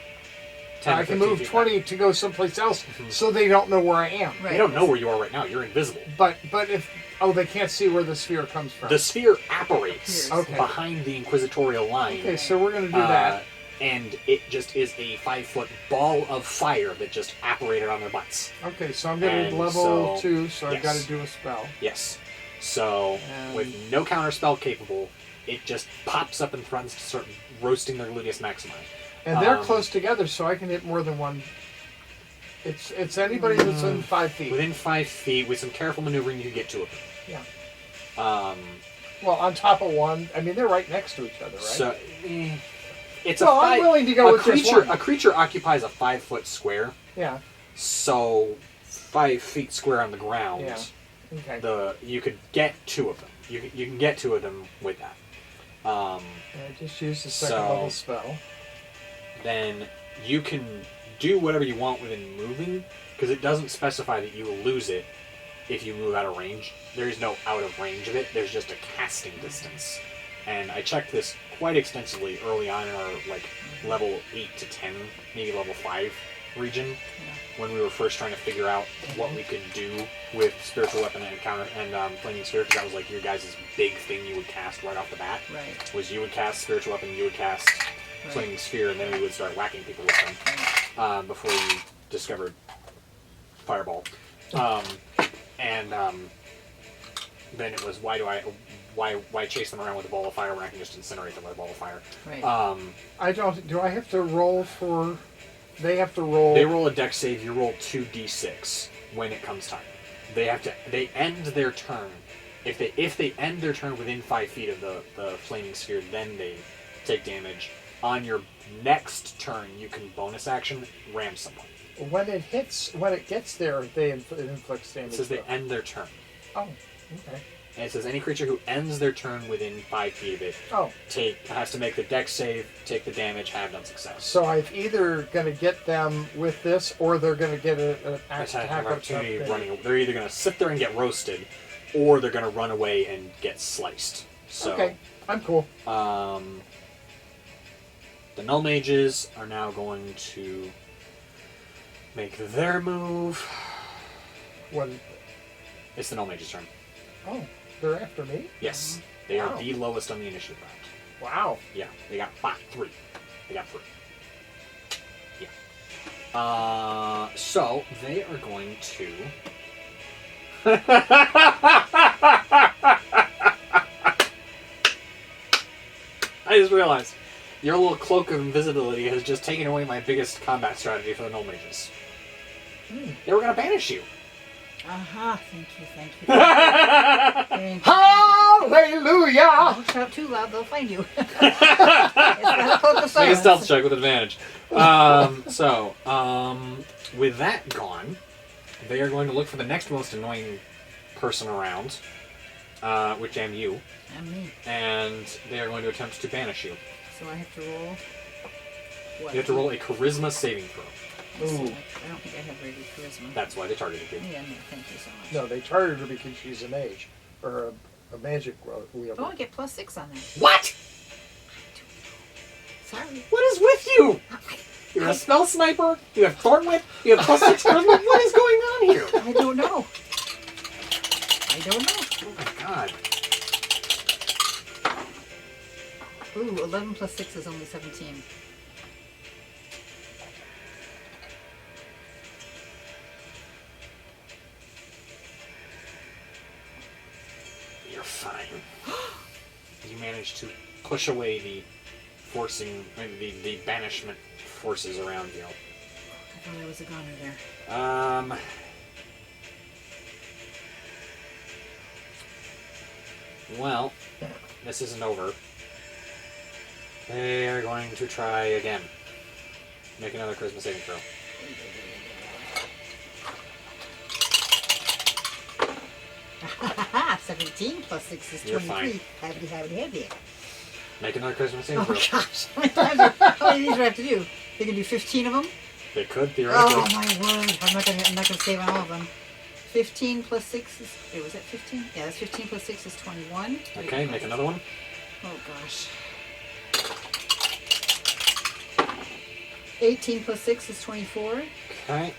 10 I or can 15 move feet 20 back. to go someplace else, so they don't know where I am. Right. They don't know where you are right now. You're invisible. But if... Oh, they can't see where the sphere comes from. The sphere apparates Okay. behind the Inquisitorial line. Okay, so we're going to do that. And it just is a 5-foot ball of fire that just apparated on their butts. Okay, so I'm going to and level so- 2, so I've yes. got to do a spell. Yes. So, with no counterspell capable, it just pops up in front to start roasting their gluteus maximi. And they're close together, so I can hit more than one. It's anybody that's in 5 feet. Within 5 feet, with some careful maneuvering, you can get 2 of them. Yeah. Well, on top of one, I mean, they're right next to each other, right? So, it's Well, I'm willing to go with just creature. one. A creature occupies a 5-foot square, Yeah. so 5 feet square on the ground. Yeah. Okay. You could get 2 of them. You can get 2 of them with that. I just used the second So- level spell. Then you can do whatever you want within moving, because it doesn't specify that you will lose it if you move out of range. There is no out of range of it. There's just a casting distance. And I checked this quite extensively early on in our level 8 to 10, maybe level 5 region, when we were first trying to figure out what we could do with spiritual weapon and flaming sphere, because that was your guys' big thing you would cast right off the bat. Right. Was you would cast spiritual weapon, you would cast flaming sphere, and then we would start whacking people with them before you discovered fireball. then it was why chase them around with a ball of fire when I can just incinerate them with a ball of fire. Right. I don't. Do I have to roll for? They have to roll. They roll a dex save. You roll 2d6 when it comes time. They end their turn. If they end their turn within 5 feet of the flaming sphere, then they take damage. On your next turn, you can bonus action ram someone. When it gets there, it inflicts damage. It says they end their turn. Oh, okay. And it says any creature who ends their turn within 5 feet of it has to make the dex save, take the damage, have done success. So I'm either going to get them with this, or they're going to get an attack opportunity running. They're either going to sit there and get roasted, or they're going to run away and get sliced. So, okay, I'm cool. The Null Mages are now going to make their move. What? It's the Null Mage's turn. Oh, they're after me? Yes. They Wow. are the lowest on the initiative round. Wow. Yeah, they got 3. They got 3. Yeah. So they are going to. I just realized your little cloak of invisibility has just taken away my biggest combat strategy for the Null Mages. They were going to banish you. Thank you. Hallelujah! Don't shout too loud, they'll find you. It's not a cloak of Make a silence. stealth check with advantage. With that gone, they are going to look for the next most annoying person around, which am you. And me. And they are going to attempt to banish you. So I have to roll. What? You have to roll a charisma saving throw. I don't think I have very good charisma. That's why they targeted you. Yeah, no, thank you so much. No, they targeted her because she's a mage. Or a magic wielder. Oh, I get +6 on that. What? Sorry. What is with you? You're a spell sniper? You have Thornwhip? You have +6 charisma? What is going on here? I don't know. Oh my god. Ooh, 11 + 6 is only 17. You're fine. You managed to push away the banishment forces around you. I thought I was a goner there. Well, this isn't over. They are going to try again. Make another charisma saving throw. Haha, 17 + 6 is 23. You're fine. Happy. Make another charisma saving Oh throw. gosh, how many of these do I have to do? They can do 15 of them? They could theoretically. Oh my word! I'm not gonna save on all of them. 15 + 6 is. Wait, was that 15? Yeah, that's 15 + 6 is 21. Okay, make another one. Oh gosh. 18 + 6 is 24. Okay.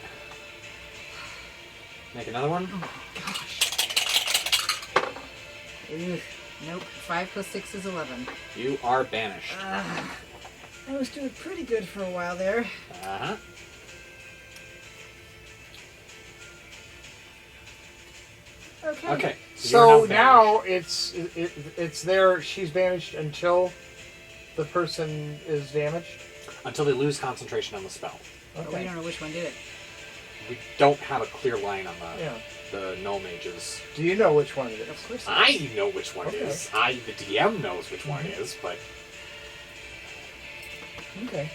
Make another one. Oh my gosh. Ugh. Nope. 5 + 6 is 11. You are banished. I was doing pretty good for a while there. Uh-huh. Okay. So you're now it's there. She's banished until the person is damaged. until they lose concentration on the spell. But we don't know which one did it. We don't have a clear line on Yeah. the Null Mages. Do you know which one it is? Of course. I know which one it Okay. is. The DM knows which one it is, but Okay.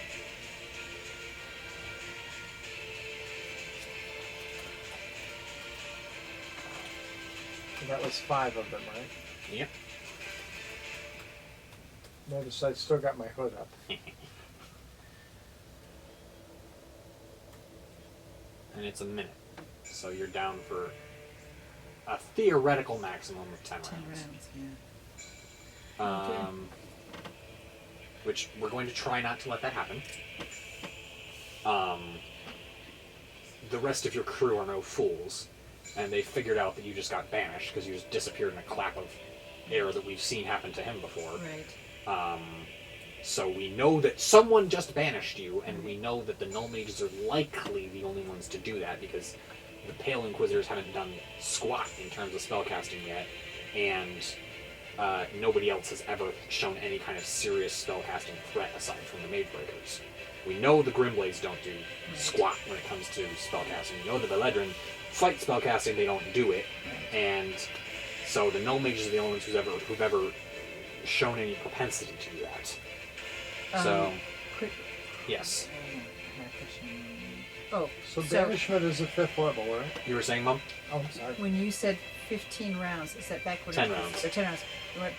That was 5 of them, right? yep. Notice I still got my hood up. And it's a minute. So you're down for a theoretical maximum of 10 10 rounds. rounds, yeah. Which we're going to try not to let that happen. The rest of your crew are no fools, and they figured out that you just got banished because you just disappeared in a clap of air that we've seen happen to him before. Right. So we know that someone just banished you, and we know that the Null Mages are likely the only ones to do that because the Pale Inquisitors haven't done squat in terms of spellcasting yet, and nobody else has ever shown any kind of serious spellcasting threat aside from the Mage Breakers. We know the Grimblades don't do squat when it comes to spellcasting. We know the Belzaren fight spellcasting, they don't do it, and so the Null Mages are the only ones who've ever shown any propensity to do that. So, Quick. yes. Oh, So banishment is a 5th level, right? You were saying, Mum? Oh, I'm sorry. when you said 15 rounds, is that back when 10 it rounds. Or 10 rounds.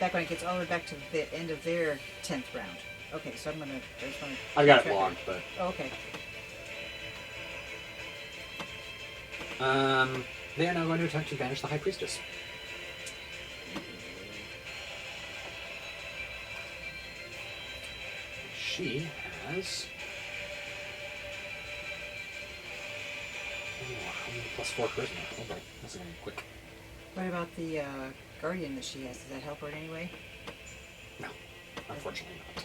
Back when it gets all the way back to the end of their 10th round. Okay, so I just want to. I've got it logged, but Oh, okay. they are now going to attempt to banish the High Priestess. She has. Oh, plus 4 charisma. Oh boy, this is gonna be quick. What about the guardian that she has? Does that help her in any way? No, unfortunately not.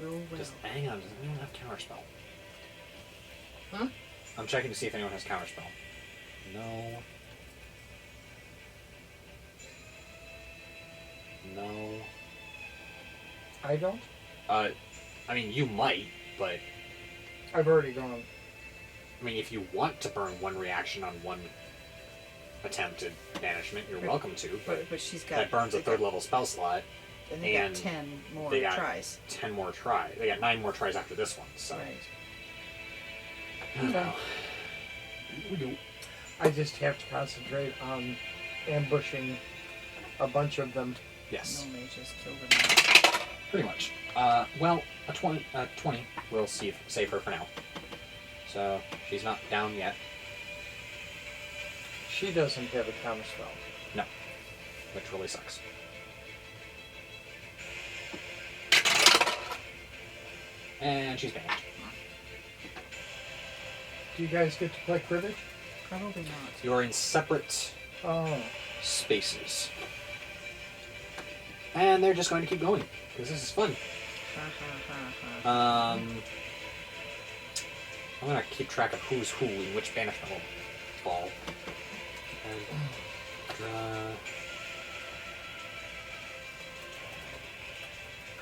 Roll well. Just hang on. Does anyone have counterspell? Huh? I'm checking to see if anyone has counterspell. No. No. I don't? I mean, you might, but I've already gone. I mean, if you want to burn one reaction on one attempted banishment, you're welcome to. But she's got. that burns a they got- 3rd level spell slot. And they and got 10 more they got tries. 10 more tries. They got 9 more tries after this one. So. Right. I don't know. I just have to concentrate on ambushing a bunch of them. Yes. No mages killed them. Pretty much. Well, a 20 will save her for now. So she's not down yet. She doesn't have a counterspell. No, which really sucks. And she's banished. Do you guys get to play cribbage? Probably not. You're in separate Oh. spaces. And they're just going to keep going, because this is fun. Ha ha ha ha. I'm going to keep track of who's who in which banishment will fall. And draw...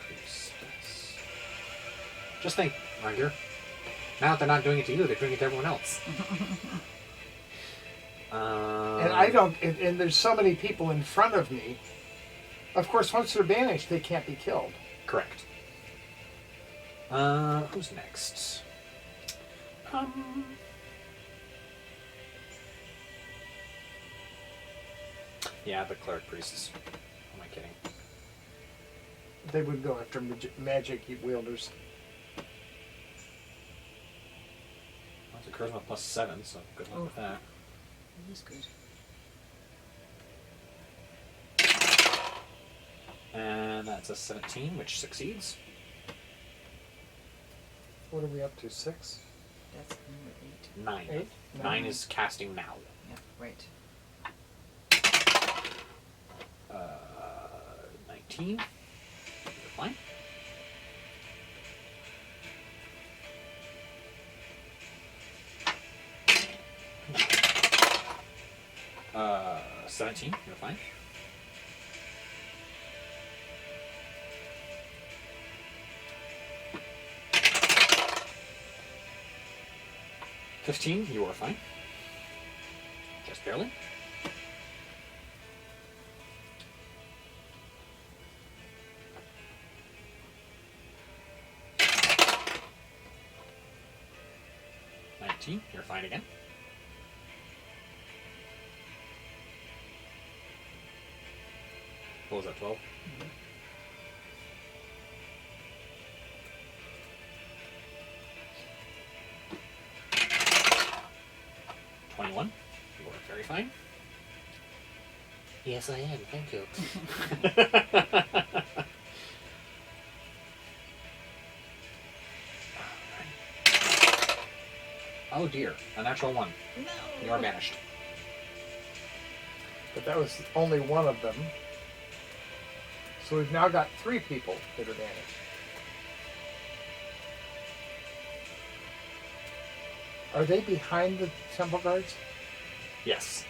Priestess. Just think, Ranger. Now that they're not doing it to you, they're doing it to everyone else. And I don't, and there's so many people in front of me. Of course, once they're banished, they can't be killed. Correct. Who's next? Yeah, the cleric priests. Who am I kidding? They would go after magic wielders. Well, it's a charisma plus 7, so good luck with that. It is good. And that's a 17, which succeeds. What are we up to? 6? That's number 8. 9. 8? 9 is casting now. Yeah, right. 19. You're fine. Uh, 17. You're fine. $15, you are fine. Just barely. You're fine again. What was that, 12? Mm-hmm. 21. You are very fine. Yes, I am. Thank you. Oh dear, a natural 1. No. You are banished. But that was only one of them. So we've now got 3 people that are banished. Are they behind the temple guards? Yes.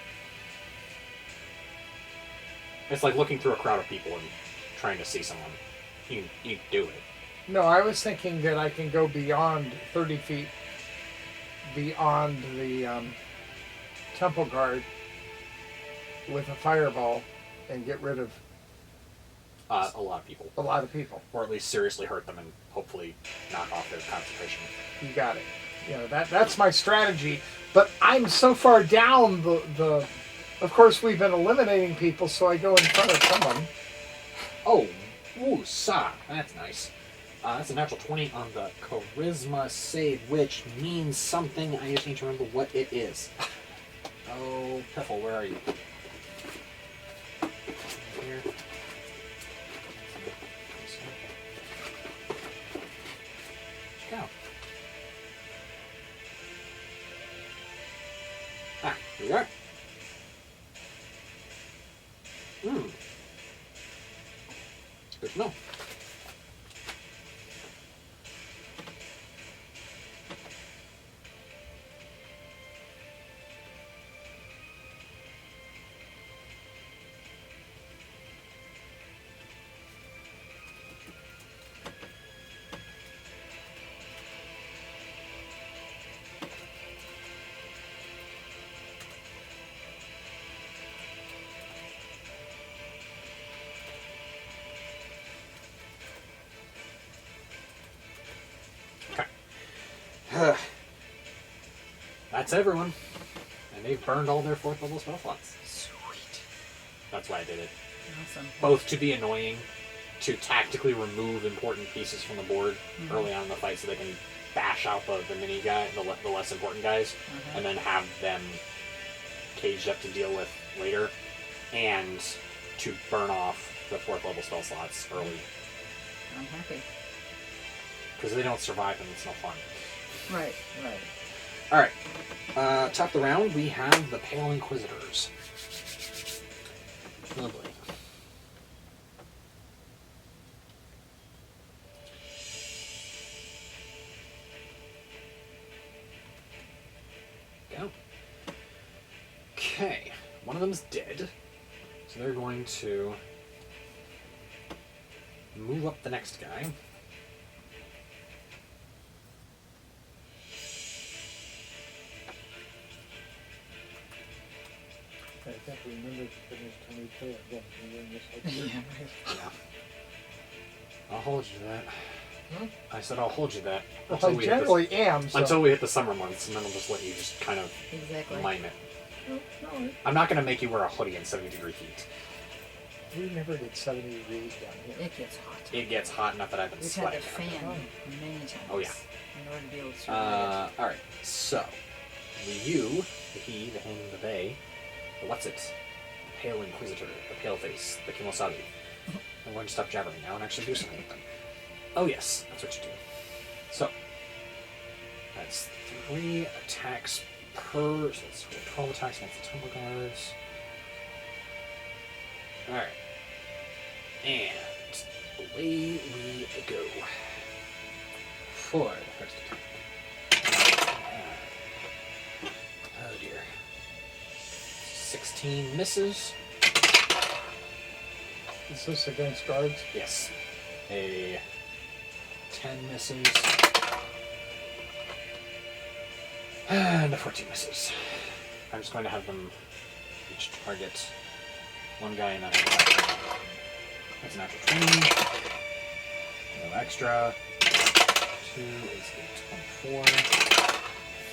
It's like looking through a crowd of people and trying to see someone. You can do it. No, I was thinking that I can go beyond 30 feet, beyond the temple guard with a fireball and get rid of a lot of people. a lot of people. Or at least seriously hurt them and hopefully knock off their concentration. You got it. You know, that's my strategy. But I'm so far down the of course we've been eliminating people, so I go in front of someone. Oh, ooh, sa. That's nice. That's a natural 20 on the charisma save, which means something. I just need to remember what it is. Oh, Piffle, where are you? Here. Go. Ah, here we are. Good to know. That's everyone. And they've burned all their 4th level spell slots. Sweet. That's why I did it. Awesome. Both to be annoying, to tactically remove important pieces from the board early on in the fight so they can bash out the mini guy, the less important guys, and then have them caged up to deal with later, and to burn off the 4th level spell slots early. I'm happy. Because they don't survive and it's no fun. Right, right. Alright. Top of the round, we have the Pale Inquisitors. Lovely. Go. Okay. One of them's dead. So they're going to move up the next guy. I think we remembered to finish 22 again. Yeah. Yeah. I'll hold you to that. Huh? I said I'll hold you that Well, I generally am. So. until we hit the summer months, and then I'll just let you just kind of Exactly. mime it. No, I'm not going to make you wear a hoodie in 70-degree heat. we never did 70 degrees down here. It gets hot. It gets hot enough that I've been We've had sweating. the fan many times. Oh, yeah. In order to be able to survive Alright, so the you, the he, the him, the they, the what's it, the Pale Inquisitor, the Pale Face, the Kimosabi. I'm going to stop jabbering now and actually do something with them. Oh yes, that's what you do. So, that's 3 attacks per, so that's 12 attacks against the Temple Guards. Alright. And away we go. For the first attack. Oh dear. 16 misses. Is this against guards? Yes. A 10 misses. And a 14 misses. I'm just going to have them each target one guy and then that's a natural 20. No extra. 2 is a 24.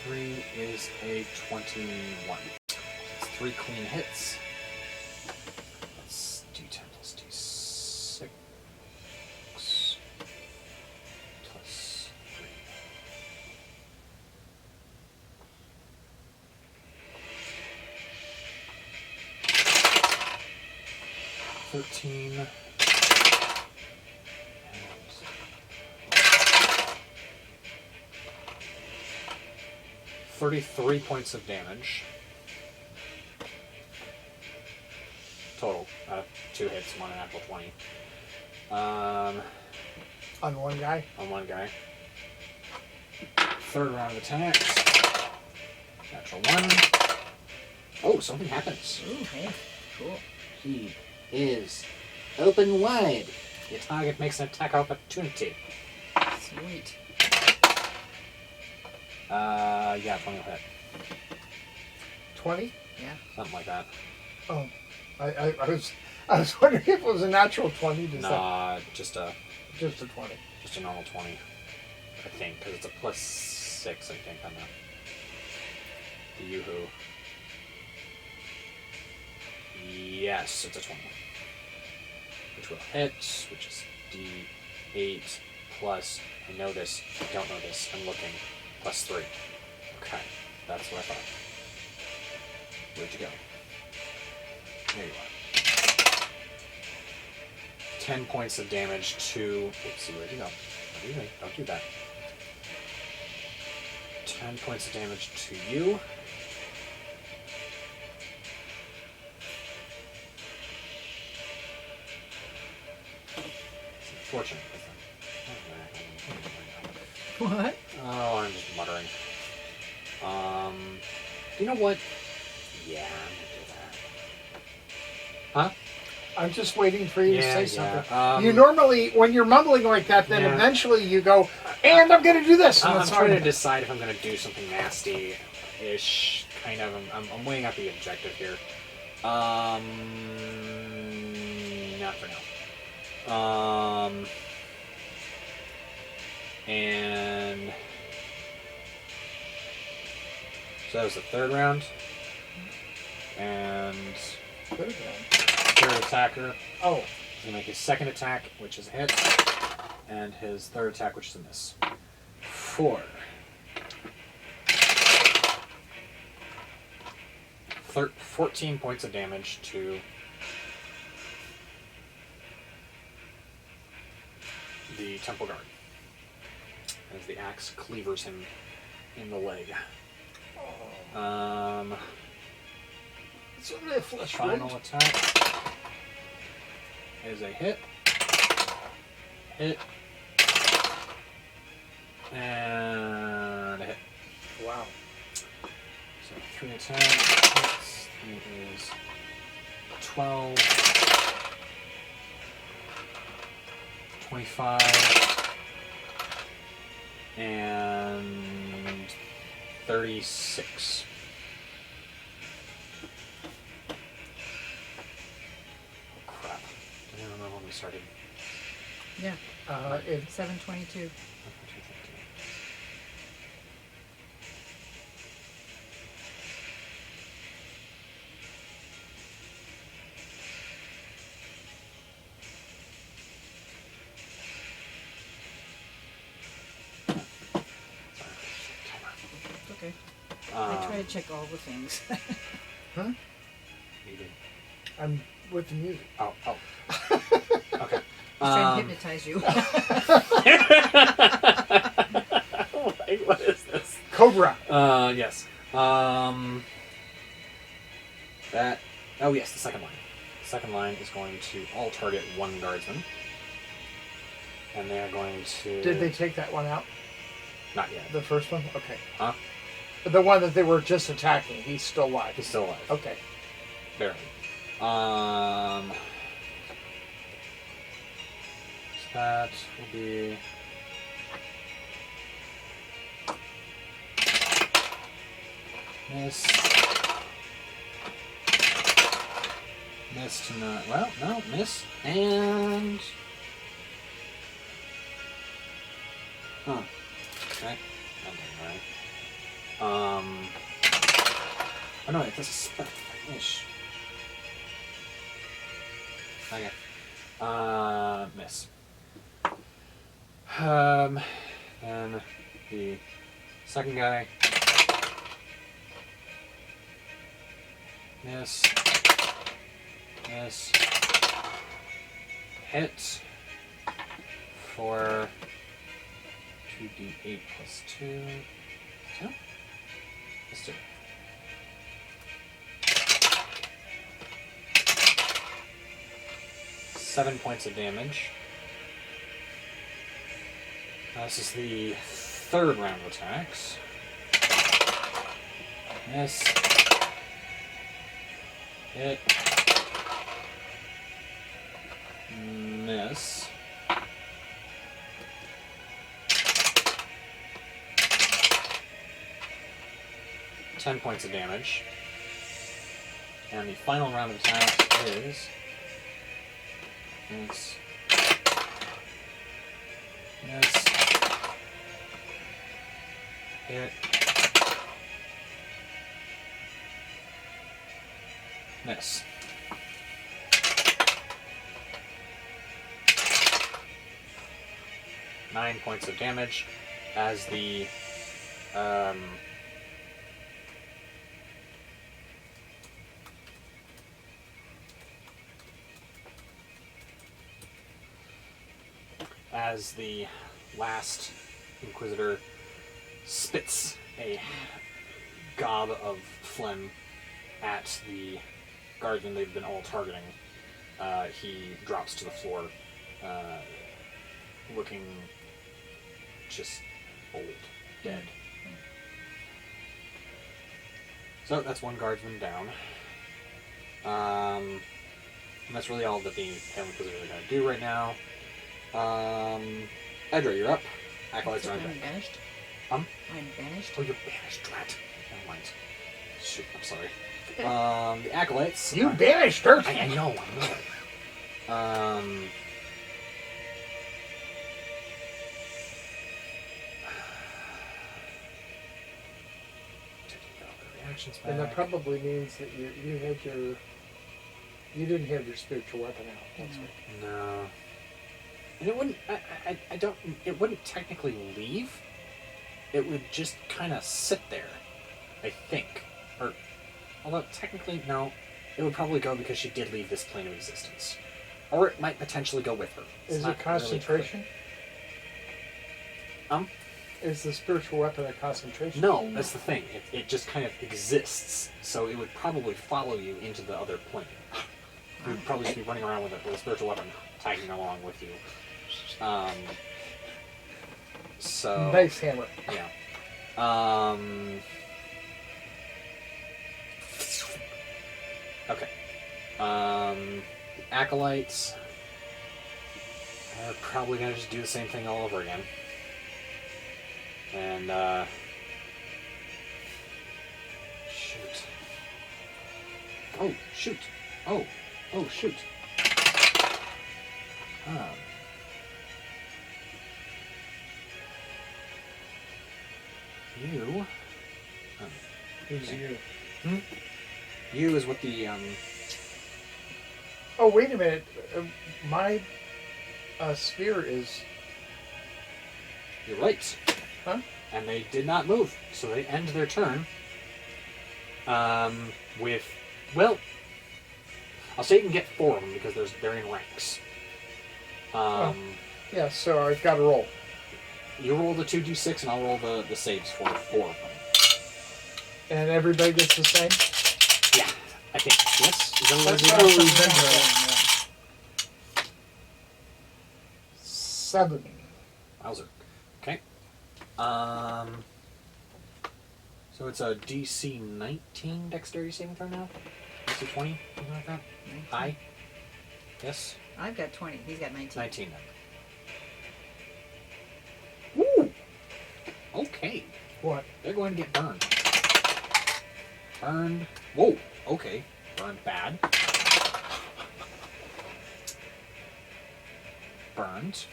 3 is a 21. It's 3 clean hits. That's D10 plus D6 plus 3. $13. 33 points of damage. Total. 2 hits, 1 an natural 20. On one guy? On one guy. Third round of attacks. Natural 1. Oh, something happens. Ooh, hey, cool. He is open wide. Your target makes an attack opportunity. Sweet. Yeah, 20 will hit. 20? Yeah. Something like that. Oh, I was wondering if it was a natural 20. Nah, just a Just a 20. just a normal 20. I think, because it's a +6, I think, on the Yoo-hoo. Yes, it's a 20. Which will hit, which is D8 plus, I know this, I don't know this, I'm looking, +3. Okay, that's what I thought. Where'd you go? There you are. 10 points of damage to, oopsie, where'd you go? Don't do that. 10 points of damage to you. It's unfortunate. What? Oh, I'm just muttering. You know what? Yeah, I'm gonna do that. Huh? I'm just waiting for you to say Yeah. something. You normally, when you're mumbling like that, then Yeah. eventually you go, and I'm going to do this. And I'm that's trying all. to decide if I'm going to do something nasty-ish, kind of. I'm weighing out the objective here. Not for now. And so that was the third round. And Good. third attacker Oh, is going to make his second attack, which is a hit, and his third attack, which is a miss. 4. 14 points of damage to the Temple Guard as the axe cleavers him in the leg. it's only a flesh Final wound. attack is a hit. Hit. And a hit. Wow. So 3 attacks. He is 12. 25. And 36. Oh crap. I don't remember when we started. Yeah. It's 722. It's okay. I try to check all the things. Huh? You did. I'm with the music. Oh. Okay. Trying to hypnotize you. Wait, what is this? Cobra. Yes. That. Oh, yes, the second line. The second line is going to all target one guardsman. And they are going to. Did they take that one out? Not yet. The first one? Okay. Huh? The one that they were just attacking. He's still alive. He's still alive. Okay. Barely. So that will be. Miss. Miss to not. Well, no, miss. And. Huh. Okay. Okay, right. Oh no, it's a spell. Ish. Okay. Miss. And the second guy. Miss. Miss. Hit. For 2d8 plus 2. 2? Plus 2. Seven points of damage. This is the third round of attacks. Miss. Hit. Miss. $10 points of damage. And the final round of attacks is... Miss. Miss. Hit. Miss. $9 points of damage as the last Inquisitor spits a gob of phlegm at the guardian they've been all targeting. He drops to the floor, looking just old, dead. So that's one guardsman down. And that's really all that the Pale Inquisitors are going to do right now. Edra, you're up. Acolytes are on deck. I'm banished? I'm banished? Oh, you're banished, drat. Never mind. Shoot, I'm sorry. The Acolytes... You banished her! I know. Reactions back. And that probably means that you didn't have your spiritual weapon out. That's right. No. And it wouldn't, it wouldn't technically leave. It would just kind of sit there, I think. Or, although technically, no. It would probably go because she did leave this plane of existence. Or it might potentially go with her. It's Is not it concentration? Really Is the spiritual weapon a concentration? No, that's the thing. It just kind of exists, so it would probably follow you into the other plane. You would probably just be running around with a spiritual weapon tagging along with you. So Nice hammer. yeah. Okay. The Acolytes are probably gonna just do the same thing all over again. And shoot. Oh shoot. Oh shoot. You. Who's you? You is what the Oh, wait a minute. My sphere is... You're right. Huh? And they did not move, so they end their turn. With, well, I'll say you can get 4 of them because they're in ranks. Yeah, so I've got to roll. You roll the 2d6 and I'll roll the saves for 4 of them. And everybody gets the same? Yeah, I think. Yes? Is that what That's it what is? we've been doing, yeah. 7. Wowzer. Okay. So it's a DC 19 dexterity saving throw now? DC 20? Something like that? 19. High? Yes? I've got 20. He's got 19. 19 then. Woo! Okay. What? They're going to get burned. Burned. Whoa! Okay. Burned bad. Burned.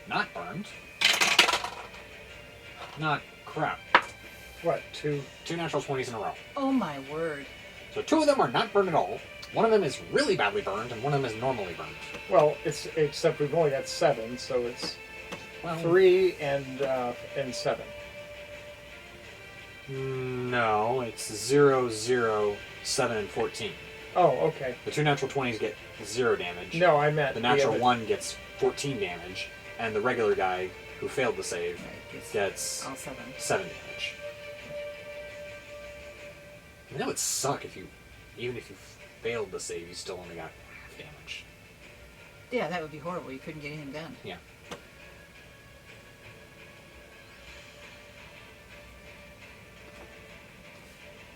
Not burned. Not crap. What? 2? 2 natural 20s in a row. Oh my word. So 2 of them are not burned at all. One of them is really badly burned, and one of them is normally burned. Well, except we've only got 7, so it's Well, 3 and 7. No, it's 0, 0, 7, and 14. Oh, okay. The 2 natural 20s get 0 damage. No, I meant The natural other- 1 gets 14 damage, and the regular guy who failed the save Right, gets all 7. 7 damage. I mean, that would suck if even if you failed the save, you still only got half damage. Yeah, that would be horrible. You couldn't get anything done. Yeah.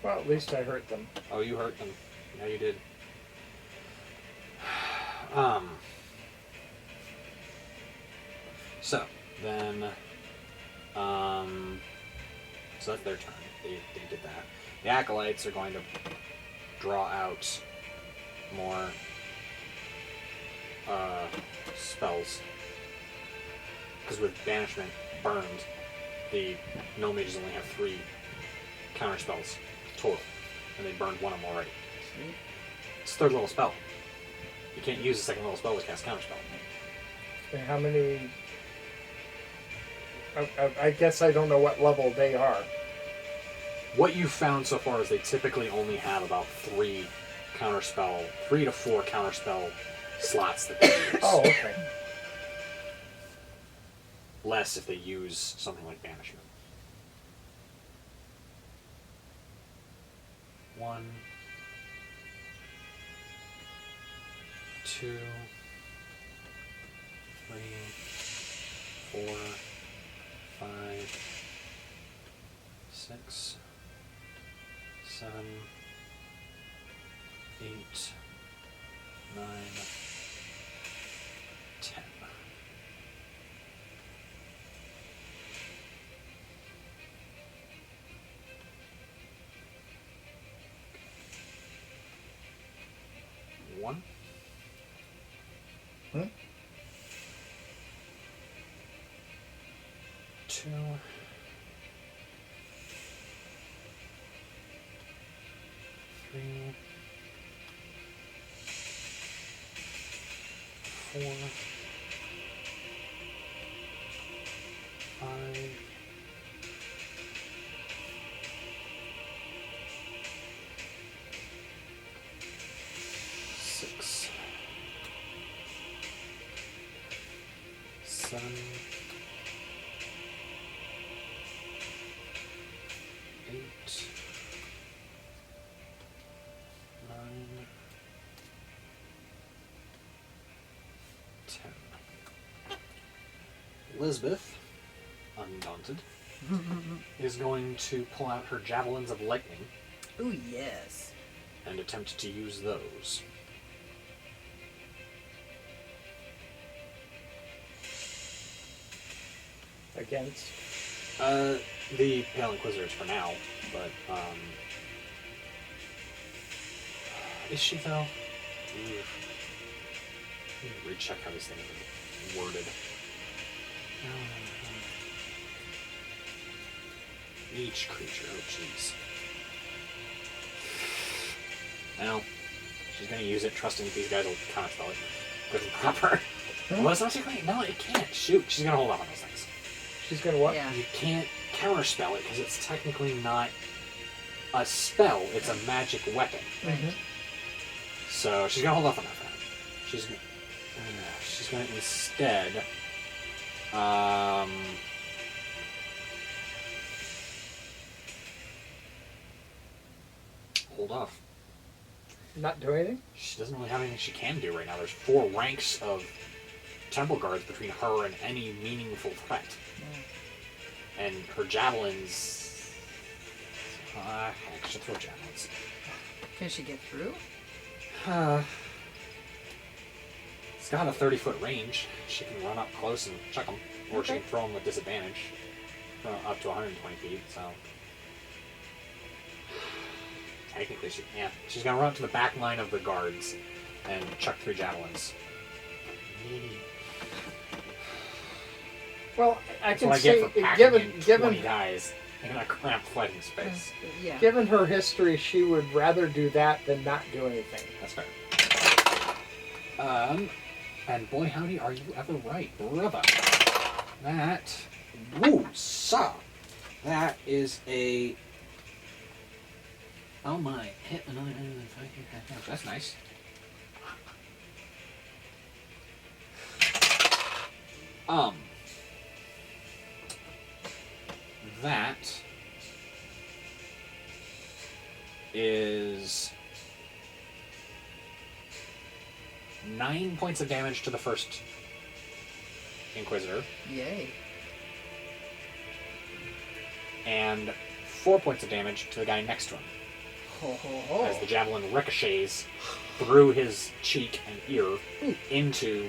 Well, at least I hurt them. Oh, you hurt them. Yeah, you did. So then, so that's their turn. They did that. The acolytes are going to draw out more spells, because with banishment burned, the no mages only have 3 counter spells total, and they burned 1 of them already. Sweet. It's a 3rd level spell. You can't use a 2nd level spell to cast counter spell. And how many... I guess I don't know what level they are. What you've found so far is they typically only have about 3 to 4 counterspell slots that they use. Oh, okay. Less if they use something like banishment. 1, 2, 3, 4, 5, 6, 7, 8, 9, 10. One. Hmm? 2. 3. 4. 5. 6. 7. 8. 9. 10. Elizabeth, undaunted, is going to pull out her javelins of lightning Ooh, yes. and attempt to use those. Against? The Pale Inquisitors for now, but, is she though? Ooh. Let me recheck how this thing is worded. Each creature, oh jeez. Well, she's gonna use it, trusting these guys will counterspell it. Good and proper. Well, it's not secret. No, it can't. Shoot, she's gonna hold off on those things. She's gonna what? Yeah. You can't counterspell it because it's technically not a spell, it's a magic weapon. Mm-hmm. So she's gonna hold off on that for now. She's gonna instead hold off. Not do anything? She doesn't really have anything she can do right now. There's 4 ranks of temple guards between her and any meaningful threat. And her javelins... heck, she'll throw javelins. Can she get through? It's got a 30-foot range. She can run up close and chuck them. Or she can throw them with disadvantage. Up to 120 feet, so... Technically, she's gonna run up to the back line of the guards and chuck 3 javelins. Well, I That's can what I get say, for packing in 20 given guys in a cramped fighting space. Yeah. given her history, she would rather do that than not do anything. That's fair. And boy howdy, are you ever right, brother. That, woo-saw. That is a... Oh my, hit another... That's nice. That is 9 points of damage to the first Inquisitor, Yay. and 4 points of damage to the guy next to him. as the javelin ricochets through his cheek and ear into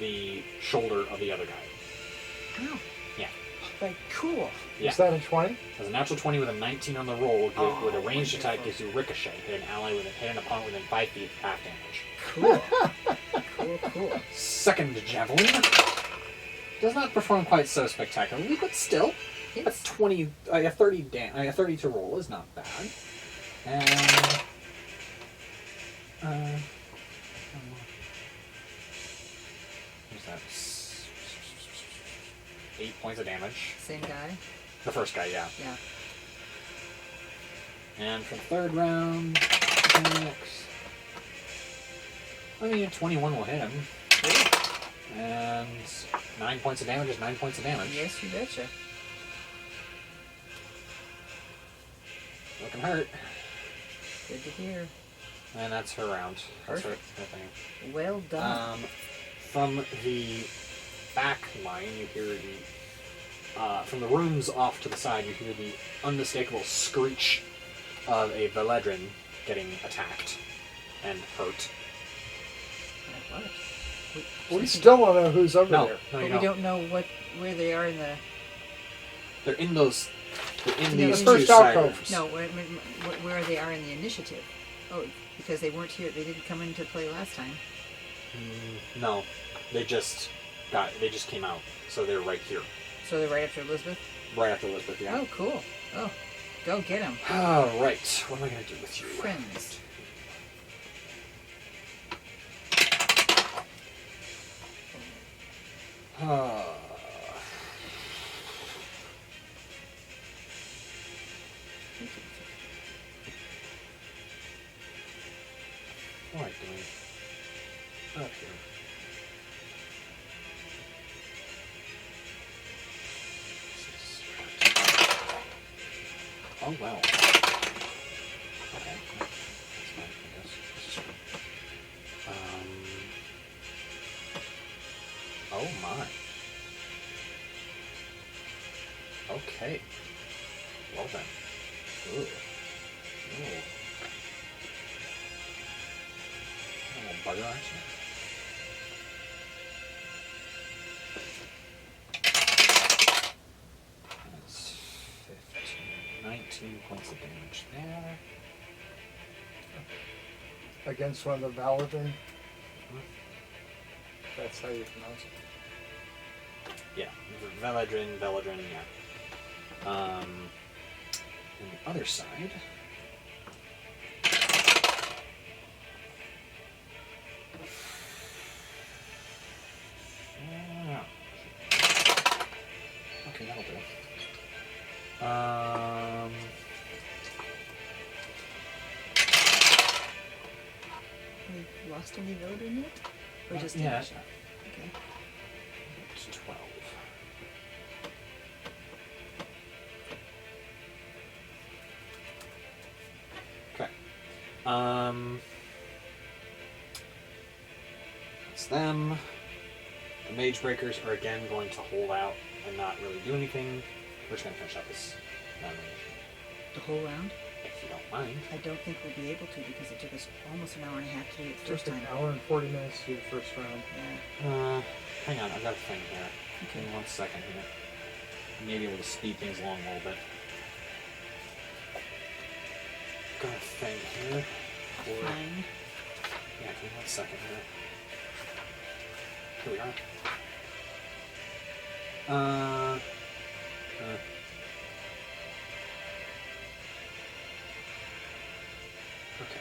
the shoulder of the other guy. Oh. Yeah. Like, cool. Yeah. Is that a 20? As a natural 20 with a 19 on the roll, with a ranged attack gives you ricochet. Hit an ally hit an opponent within 5 feet, half damage. Cool. Cool. Second javelin does not perform quite so spectacularly, but still, a 30 to roll is not bad. And what's that? 8 points of damage. Same guy? The first guy, yeah. Yeah. And for the third round, I mean, 21 will hit him. And 9 points of damage is 9 points of damage. Yes, you betcha. Looking hurt. Good to hear. And that's her round. That's her Perfect. thing. Well done. From the back line, you hear from the rooms off to the side, you hear the unmistakable screech of a Veledrin getting attacked and hurt. What? We still don't know who's over No, there. no, But you we don't. don't know where they are in the... They're in these the two first side alcove. rooms. No, where they are in the initiative. Oh, because they weren't here. They didn't come into play last time. No, they just came out, so they're right here, So they're right after Elizabeth? right after Elizabeth. Yeah. Oh, cool. Oh, go get them. All right. What am I gonna do with you? Friends. What am I doing? Up here. Oh wow. Okay. That's fine, I guess. Oh my. Okay. Well then. Ooh. Ooh. A little bugger action. That's 15, 19 points of damage there. Against one of the Valadin. That's how you pronounce it. Yeah, Veledrin, yeah. On the other side. Okay, that'll do. We lost any vote in it? Or just yeah. damage? Okay. It's 12. Okay. That's them. The Mage Breakers are again going to hold out and not really do anything. We're just going to finish up this nomination, The whole round? if you don't mind. I don't think we'll be able to because it took us almost an hour and a half to do it the first Just an time. hour and 40 minutes to do the first round. Yeah. Hang on, I've got a thing here. Okay. Give me 1 second here. Maybe able to speed things along a little bit. Got a thing here. Fine. Yeah, give me 1 second here. Here we are. Okay.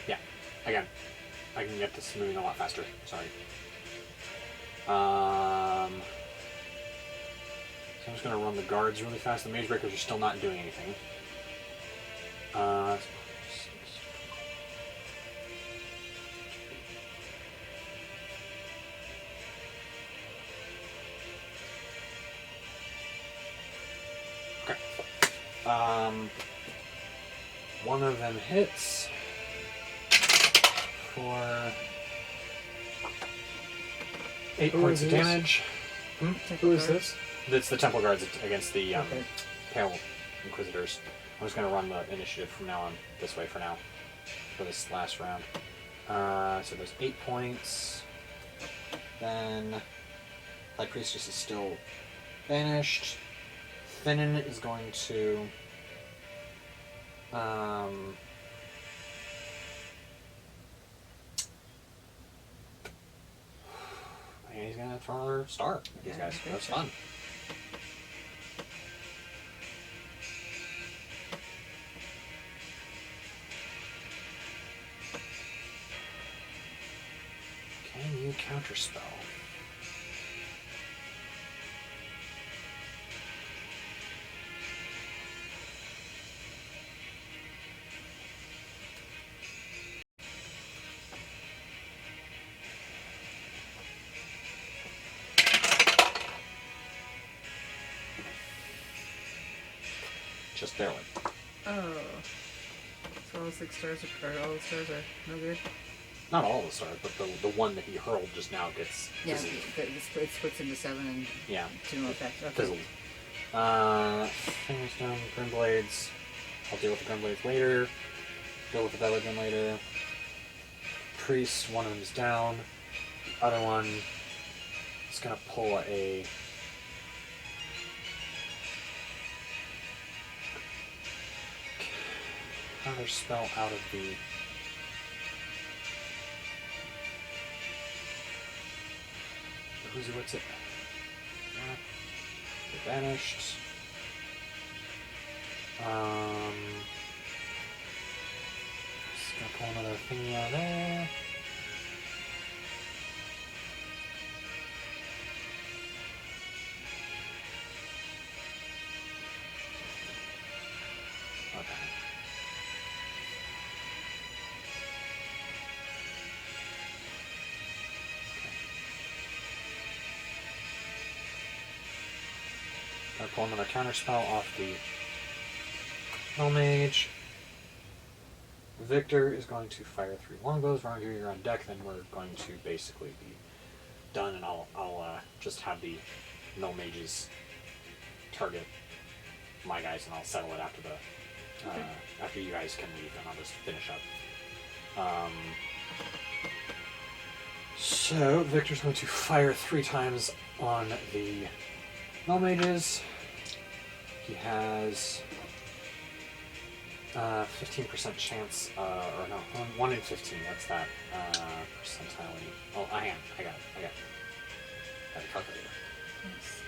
Yeah. Again, I can get this moving a lot faster. Sorry. So I'm just gonna run the guards really fast. The Mage Breakers are still not doing anything. One of them hits for 8 Who points are of these? damage. Who is this? It's the Temple Guards against the Okay. Pale Inquisitors. I'm just going to run the initiative from now on this way for now, for this last round. So there's 8 points. Then High Priestess is still banished. Finnan is going to... and he's going to throw another star at these guys. That's fun. Can you counterspell? Just barely. Oh. So all the 6 stars are, all the stars are no good? Not all the stars, but the one that he hurled just now gets Yeah, fizzled. it splits into 7 and Yeah. to no effect. Okay. Fizzled. Fingers down, Grimblades. I'll deal with the Grimblades later. Deal with the Belladin later. Priest, one of them is down. Other one is gonna pull a counter spell out of the what's it? They're banished. Just gonna pull another thingy out of there. Okay. Gonna pull another counterspell off the Null Mage. Victor is going to fire 3 longbows. Ronger, you're on deck, then we're going to basically be done, and I'll just have the Null Mages target my guys, and I'll settle it after the after you guys can leave, and I'll just finish up. So Victor's going to fire 3 times on the Null Mages. He has 15% chance, or no, 1 in 15. That's that percentile. Oh, I got it. I got a calculator. Yes.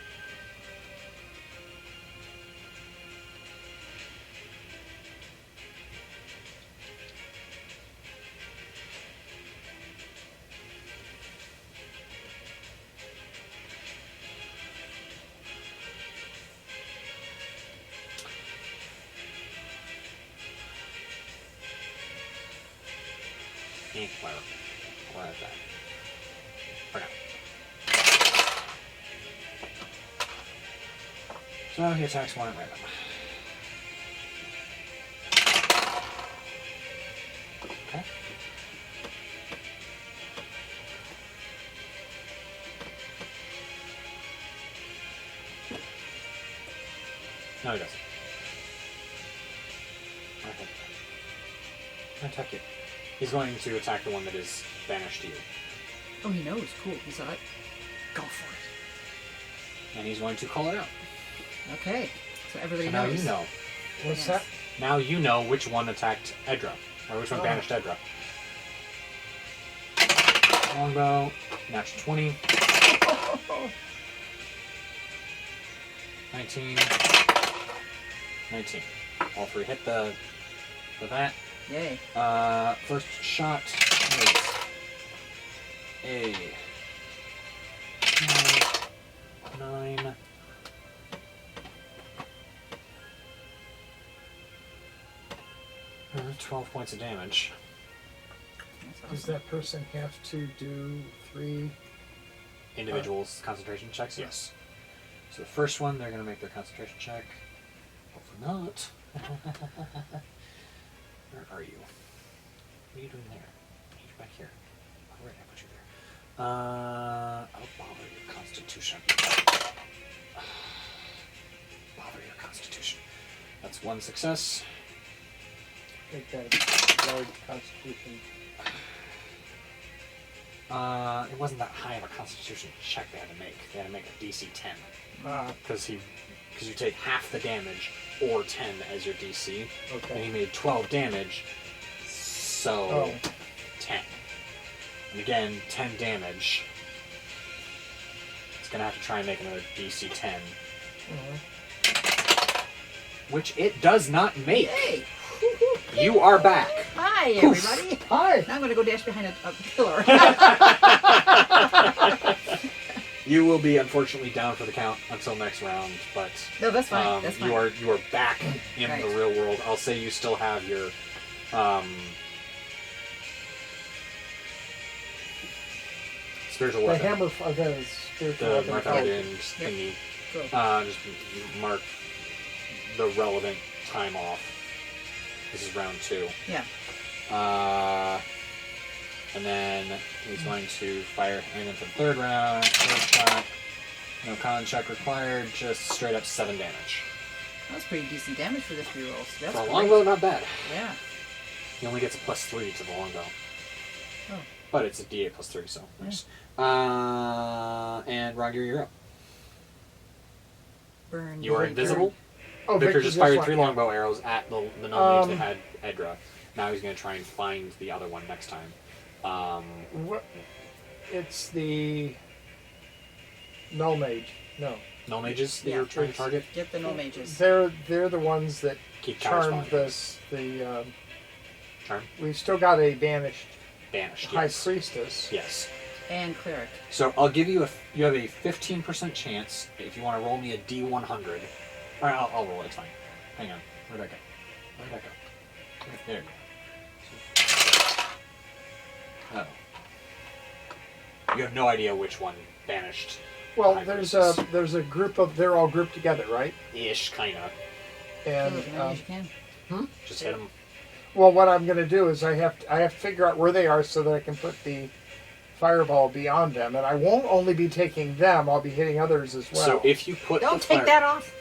Where is that? Forgot. So he attacks 1 at random. Okay. No, he doesn't. Okay. Attack you. He's going to attack the one that is banished to you. Oh, he knows. Cool. He saw it. Go for it. And he's going to call it out. Okay. So everybody So now knows. you know. What's Yes. that? Now you know which one attacked Edra. Or which one banished Edra. Longbow. Natural 20. 19. 19. All 3 hit the that. Yay. First shot is a 9. 12 points of damage. That's Does awesome. that person have to do 3? Individuals concentration checks? Yes. So the first one, they're going to make their concentration check. Hopefully not. Where are you? What are you doing there? You're back here. All right, I put you there. Oh, bother your constitution. Bother your constitution. That's one success. I think that guard constitution. It wasn't that high of a constitution check they had to make. They had to make a DC 10. Because you take half the damage or 10 as your DC. Okay. And he made 12 damage, so 10. And again, 10 damage. It's gonna have to try and make another DC 10. Which it does not make. Yay! You are back. Hi, everybody. Hi. Now I'm going to go dash behind a pillar. You will be unfortunately down for the count until next round, but No, that's fine. That's fine. you are back in Right. the real world. I'll say you still have your spiritual The weapon. hammer, the spiritual The weapon. Marthavian Yep. thingy. Cool. Just mark the relevant time off. This is round 2. Yeah. And then he's going to fire, and then for the third round, third shot, no con check required, just straight up 7 damage. That was pretty decent damage for this reroll. So that's For a great. longbow, not bad. Yeah. He only gets a +3 to the longbow. Oh. But it's a D8 +3, so nice. And Roger, you're up. Burn. You are Victor. invisible. Oh, Victor just fired went- 3 longbow arrows at the null mage that had Edra. Now he's going to try and find the other one next time. It's the null mage. No, Null mages that Yeah. you're trying to target? Get the no mages. they're the ones that Keep charmed corresponding. Charm. We've still got a banished Banished, high yes. priestess. Yes. And cleric. So I'll give you you have a 15% chance if you want to roll me a D100. All right, I'll roll it. It's fine. Hang on. Where'd that go? Where'd that go? There you go. Oh. You have no idea which one banished. Well, high there's priestess. a group of, they're all grouped together, right? Ish, kind of. And Kill as many as you can. Just hit them. well, what I'm going to do is I have to figure out where they are so that I can put the fireball beyond them, and I won't only be taking them; I'll be hitting others as well. So if you put Don't the take that off.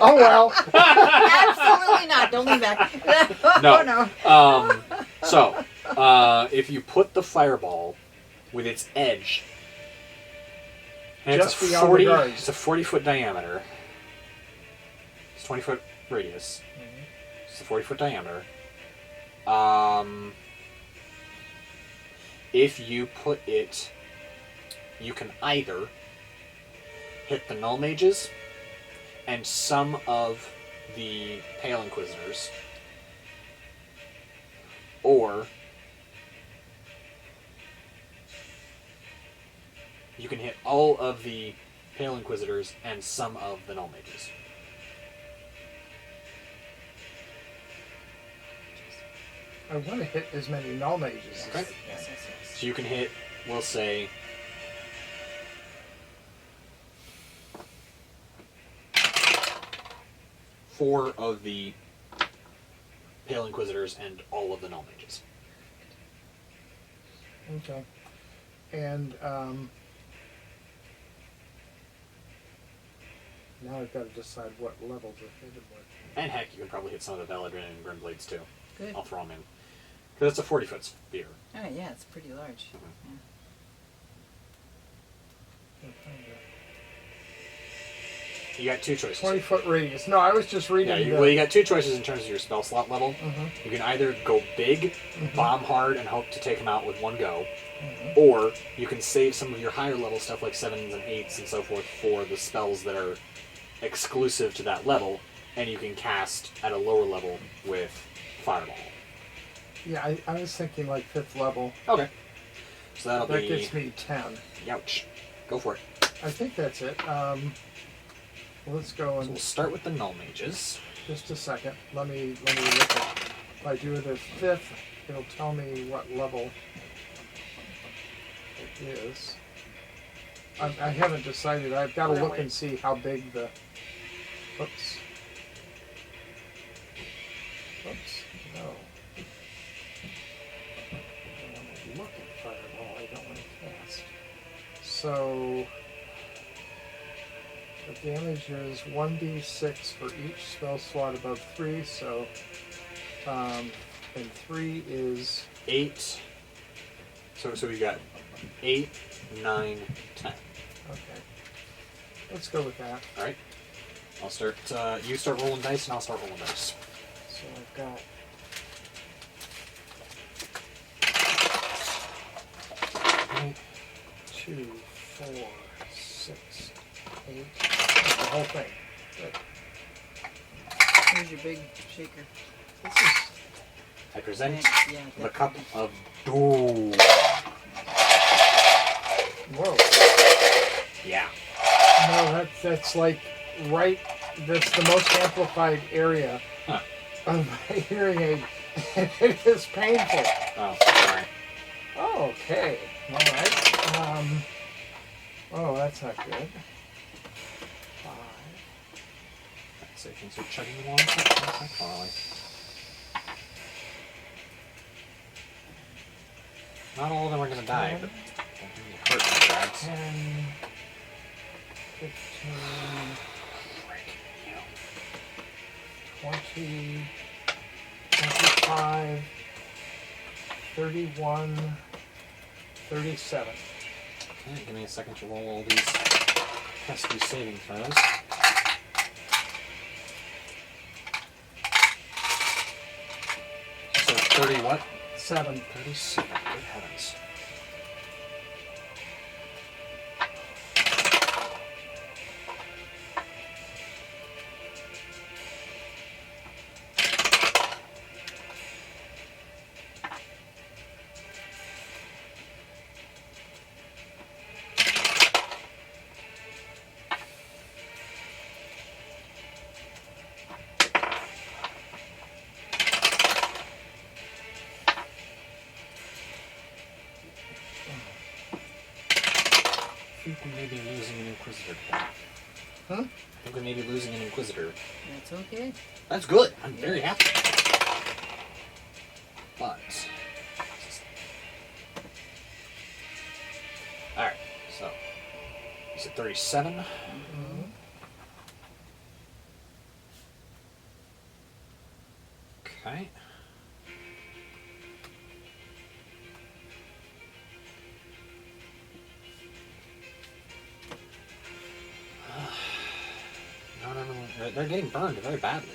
Oh well. Absolutely not. Don't lean back. No. Oh, no. So if you put the fireball with its edge, and Just it's a beyond the 40, guards. it's a 40-foot diameter. It's 20-foot radius. It's a 40-foot diameter. If you put it, you can either hit the null mages and some of the Pale Inquisitors, or you can hit all of the Pale Inquisitors and some of the null mages. I want to hit as many null mages. Okay. Yes. So you can hit, we'll say, 4 of the Pale Inquisitors and all of the null mages. Okay. And now I've got to decide what level to hit them with. And heck, you can probably hit some of the Belladrin and Grimblades too. Good. I'll throw them in. Because it's a 40-foot sphere. Oh, yeah, it's pretty large. You got 2 choices. 20-foot radius. No, I was just reading. Yeah, the, you got 2 choices in terms of your spell slot level. You can either go big, bomb hard, and hope to take them out with one go, or you can save some of your higher level stuff like 7s and 8s and so forth for the spells that are exclusive to that level, and you can cast at a lower level with Fireball. Yeah, I was thinking like 5th level. Okay. So that'll That be... gets me 10. Youch. Go for it. I think that's it. Let's go So and we'll start with the Null Mages. just a second. Let me look at. If I do the 5th, it'll tell me what level it is. I haven't decided. I've got to That look way. and see how big the. Oops. Oops. No. I want to look at fireball. I don't want to cast. So the damage is 1d6 for each spell slot above 3. So, and 3 is 8. So we got 8, 9, 10. okay. Let's go with that. All right. I'll start. You start rolling dice, and I'll start rolling dice. So I've got 2, 4, 6, 8. That's the whole thing. Good. Here's your big shaker. This is I present Yeah, the cup of doom. whoa. Yeah. No, that's like right. That's the most amplified area Huh. of my hearing aid. It is painful. Oh, sorry. Okay. All right. Oh, that's not good. 5. So you can start chugging along. That's Carly. Not all of them are going to die, but they're going to be hurt, 10, 15, 20, 25, 31, 37. Okay, give me a second to roll all these pesky saving throws. So 30 what? 7. 37. Good heavens. I think we may be losing an Inquisitor today. Huh? I think we may be losing an Inquisitor. That's okay. That's good. I'm very happy. But... Alright, so... Is it 37? Mm-hmm. Okay. No. They're getting burned very badly.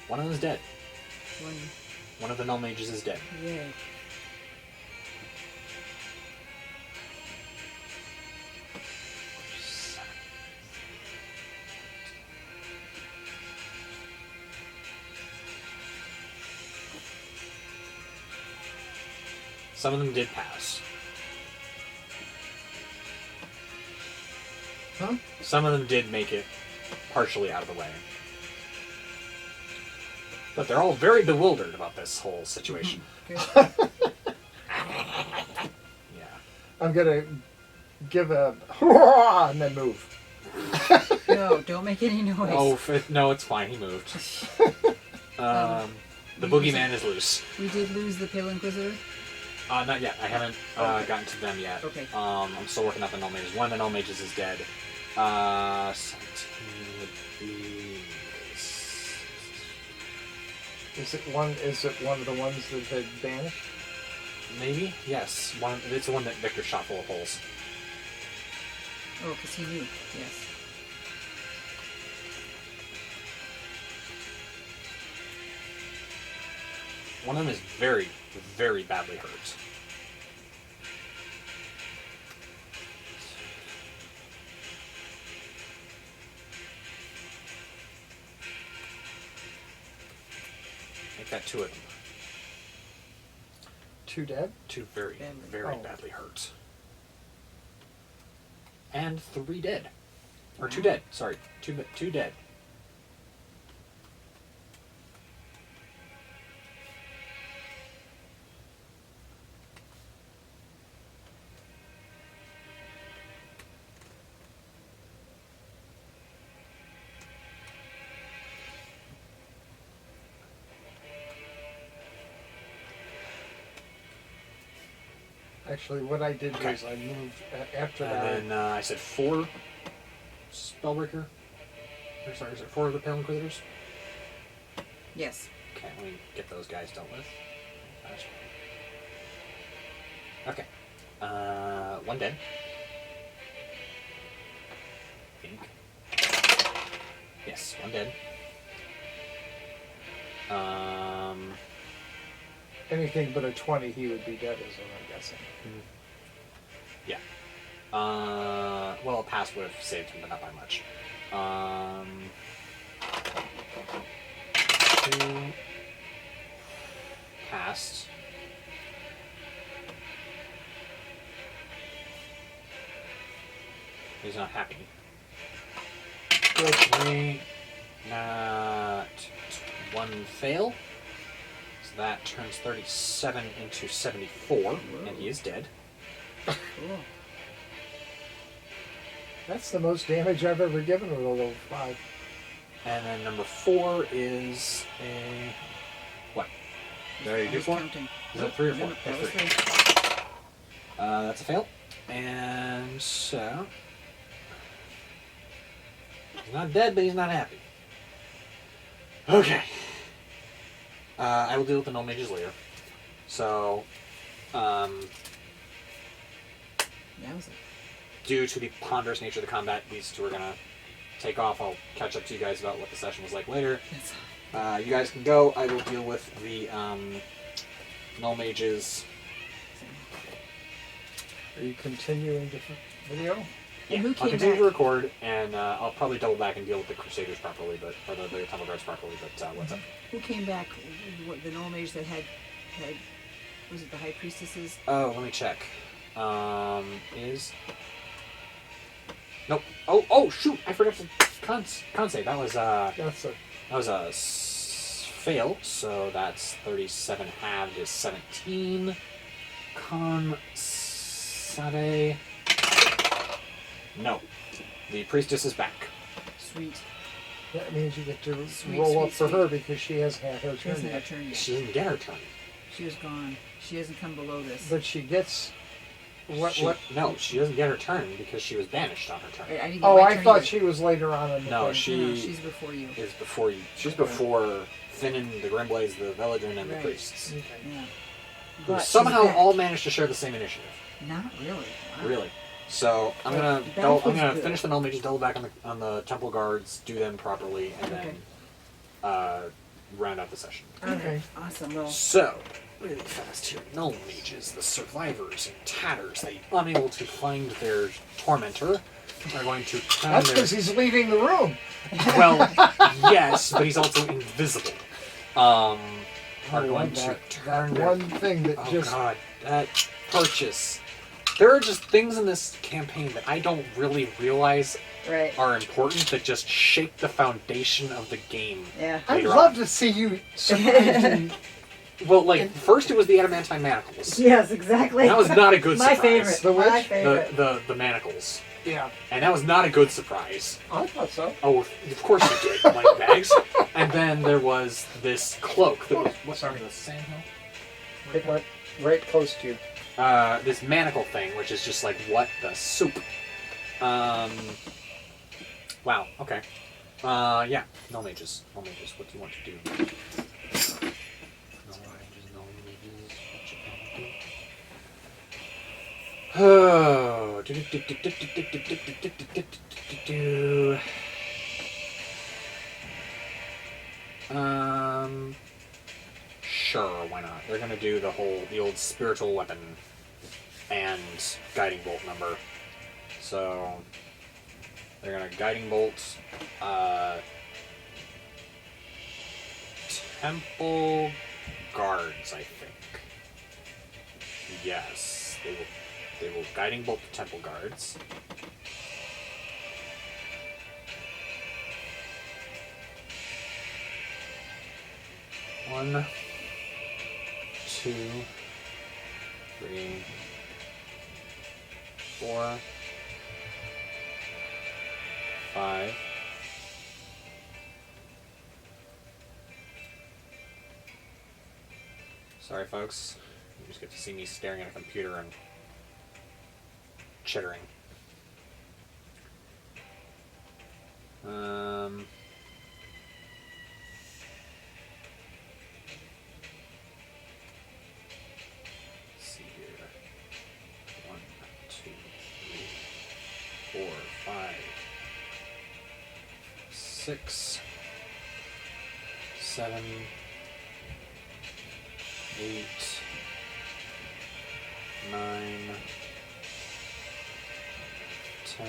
One of them is dead. One of the null mages is dead. Yay. Some of them did pass. Huh? Some of them did make it partially out of the way. But they're all very bewildered about this whole situation. Good. Yeah. I'm gonna give a hurrah and then move. No, don't make any noise. Oh, no, it's fine. He moved. The boogeyman is loose. We did lose the Pale Inquisitor. Not yet. I haven't gotten to them yet. Okay. I'm still working out the null mages. One of the null mages is dead. 17 would be... Is it one of the ones that had vanished? Maybe? Yes. It's the one that Victor shot full of holes. Oh, because he knew. Yes. One of them is very, very badly hurt. Make that 2 of them. 2 dead? 2 very, Badly. very Oh. badly hurt. and 3 dead. Or 2 dead. Sorry, 2 dead. Actually, what I did was I moved after that. And then I said 4 Spellbreaker. Or sorry, is it 4 of the Pale Inquisitors? Yes. Okay, let me get those guys dealt with. Okay. 1 dead. I think. Yes, 1 dead. Anything but a 20, he would be dead, is what I'm guessing. Yeah. Well, a pass would have saved him, but not by much. 2 passed. He's not happy. 3, not 1 fail. So that turns 37 into 74, and he is dead. Cool. That's the most damage I've ever given with a level 5. And then number 4 is a... What? Did I do 4? Counting. Is that 3 or 4? That That's was 3. 3. That's a fail. And so... He's not dead, but he's not happy. Okay. I will deal with the null mages later. So, That was it. due to the ponderous nature of the combat, these two are gonna take off. I'll catch up to you guys about what the session was like later. You guys can go. I will deal with the null mages. Are you continuing the video? Yeah, who I'll came continue to back? record, and I'll probably double back and deal with the Crusaders properly, or the Temple Guards properly. But what's up? Who came back? What, the null mage that had was it the high priestesses? Oh, let me check. Nope. Oh, shoot! I forgot to con save. That was That's a... That was a fail, so that's 37 halved is 17. Con save. No. The priestess is back. Sweet. That means you get to Sweet, roll sweet, up for sweet. her because she hasn't had her She turn hasn't had yet. a turn yet. She didn't get her turn. She was gone. She hasn't come below this. But she gets... What? No, she doesn't get her turn because she was banished on her turn. I didn't get Oh, my I turn thought either. she was later on in the No, thing. she No, she's before you. is before you. She's before Finnan, the Grimblades, the Veladrin, and the Right. priests. Okay. Yeah. Who But she's somehow back. all managed to share the same initiative. Not really. Wow. Really. So I'm gonna That was good. finish the null mages, double back on the temple guards, do them properly, and Okay. then round out the session. Okay. Awesome. Well, So really fast here. Null mages, the survivors in tatters, they unable to find their tormentor, are going to turn That's their... because he's leaving the room. Well, yes, but he's also invisible. Are I going love to that turn their... one thing that Oh just... god, that purchase. There are just things in this campaign that I don't really realize right. are important that just shape the foundation of the game. Yeah. I'd later love on. to see you surprised and... Well, like, first it was the adamantine manacles. Yes, exactly. That was not a good My surprise. favorite. The My which? favorite. The manacles. Yeah. And that was not a good surprise. I thought so. Oh, of course you did, like bags. And then there was this cloak that was, what's the sandhill? It went right close to you. This manacle thing, which is just like, what the soup? Wow, okay. Yeah, no mages. No mages, what do you want to do? No mages, no mages, what you want to do? Oh, sure, why not? They're gonna do the old spiritual weapon and guiding bolt number. So they're gonna guiding bolt temple guards, I think. Yes, they will They will guiding bolt the temple guards. One, 2, 3, 4, 5. Sorry, folks. You just get to see me staring at a computer and chittering. Let's see here. 1, 2, 3, 4, 5, 6, 7, 8, 9, 10,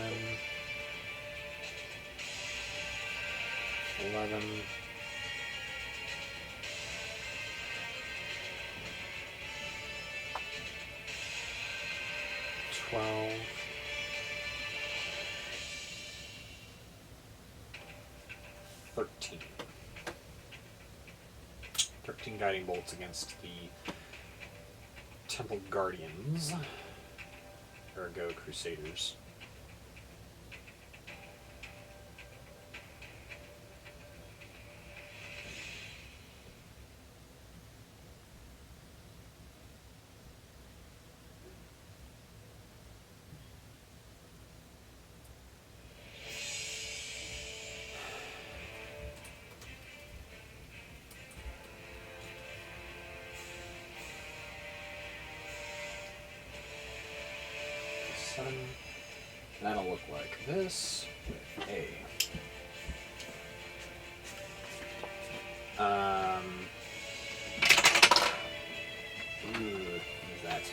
11, 12, 13. 13 guiding bolts against the Temple Guardians, ergo Crusaders. That'll look like this with a what is that?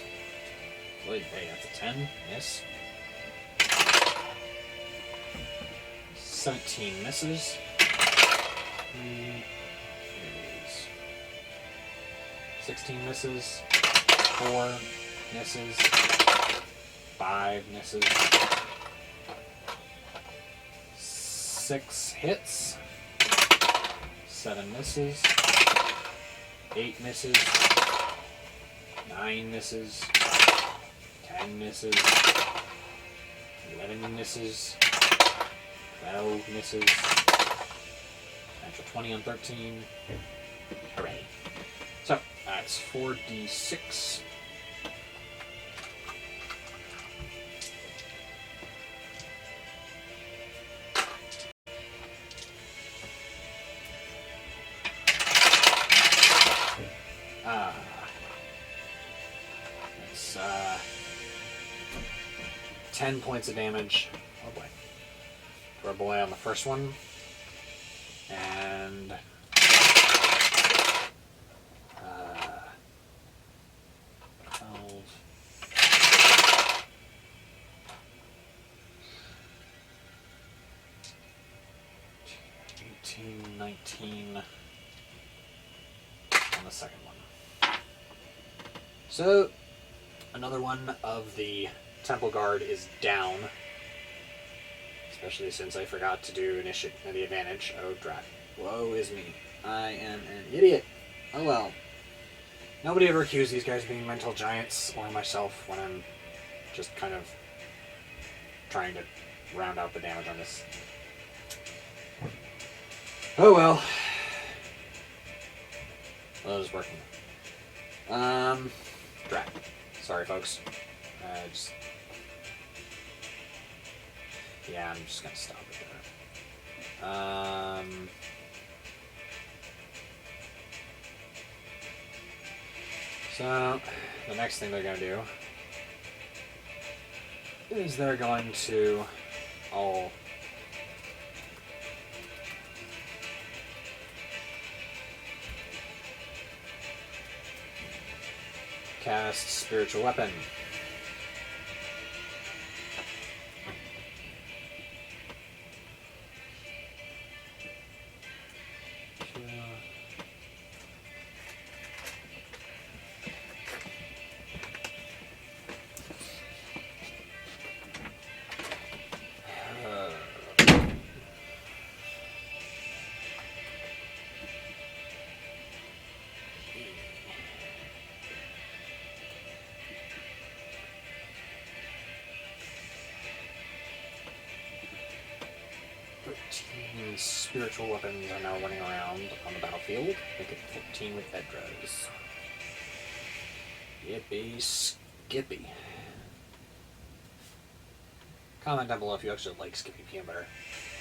Wait, hey, that's a 10. Miss. 17 misses. 16 misses. 4 misses. 5 misses. 6 hits. 7 misses. 8 misses. 9 misses. 10 misses. 11 misses. 12 misses. Natural 20 on 13. Hooray. So, that's 4d6. That's 10 points of damage. Oh boy. To our boy on the first one. And 12. 18, 19 on the second one. So, another one of the Temple Guard is down. Especially since I forgot to do the advantage. Oh, drat. Woe is me. I am an idiot. Oh well. Nobody ever accused these guys of being mental giants, or myself, when I'm just kind of trying to round out the damage on this. Oh well. Well, it was working. Drat. Sorry, folks. Yeah, I'm just gonna stop it there. So, the next thing they're gonna do is they're going to all cast Spiritual Weapon. 13 spiritual weapons are now running around on the battlefield. Make it 14 with Edras. Yippee Skippy. Comment down below if you actually like Skippy peanut butter.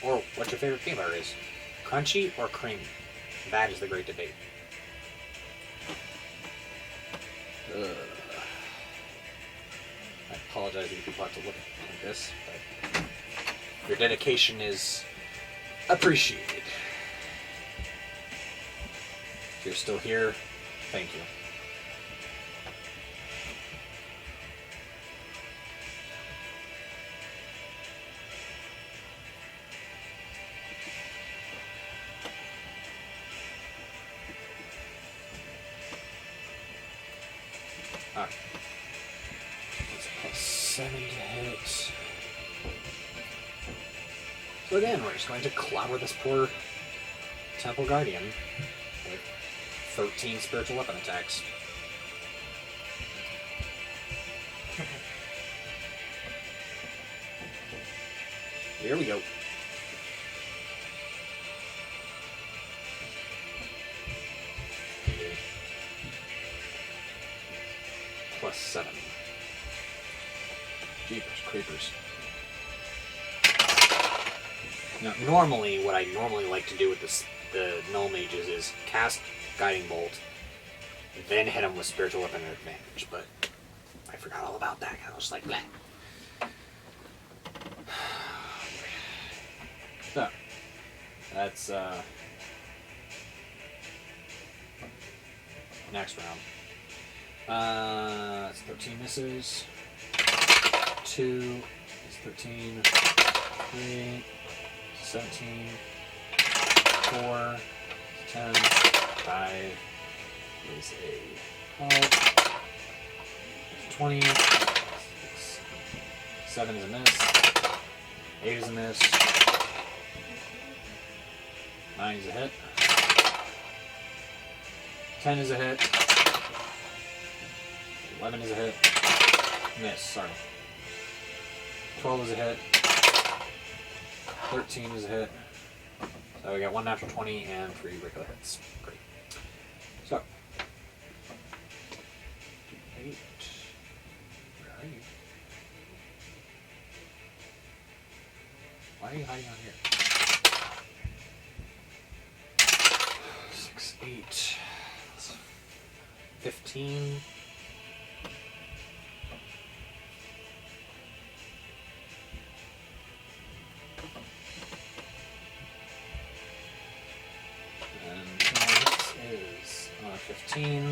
Or what your favorite peanut butter is. Crunchy or creamy? That is the great debate. Ugh. I apologize if people have to look at this, but your dedication is appreciated. If you're still here, thank you. Alright. That's plus 7 to hit. So again, we're just going to clobber this poor Temple Guardian with 13 spiritual weapon attacks. Here we go. Plus 7. Jeepers creepers. Now, normally, what I normally like to do with the Null Mages is cast Guiding Bolt, then hit them with Spiritual Weapon at advantage, but I forgot all about that. I was like, bleh. So, that's, next round. That's 13 misses. 2 is 13. 3, 17. 4, 10. 5 is a help. 20. 6, 7 is a miss. 8 is a miss. 9 is a hit. 10 is a hit. 11 is a hit. Miss, sorry. 12 is a hit. 13 is a hit. So we got 1 natural 20 and 3 regular hits. Great. So. 8. Where are you? Why are you hiding on here? 6, 8. 15. And 15.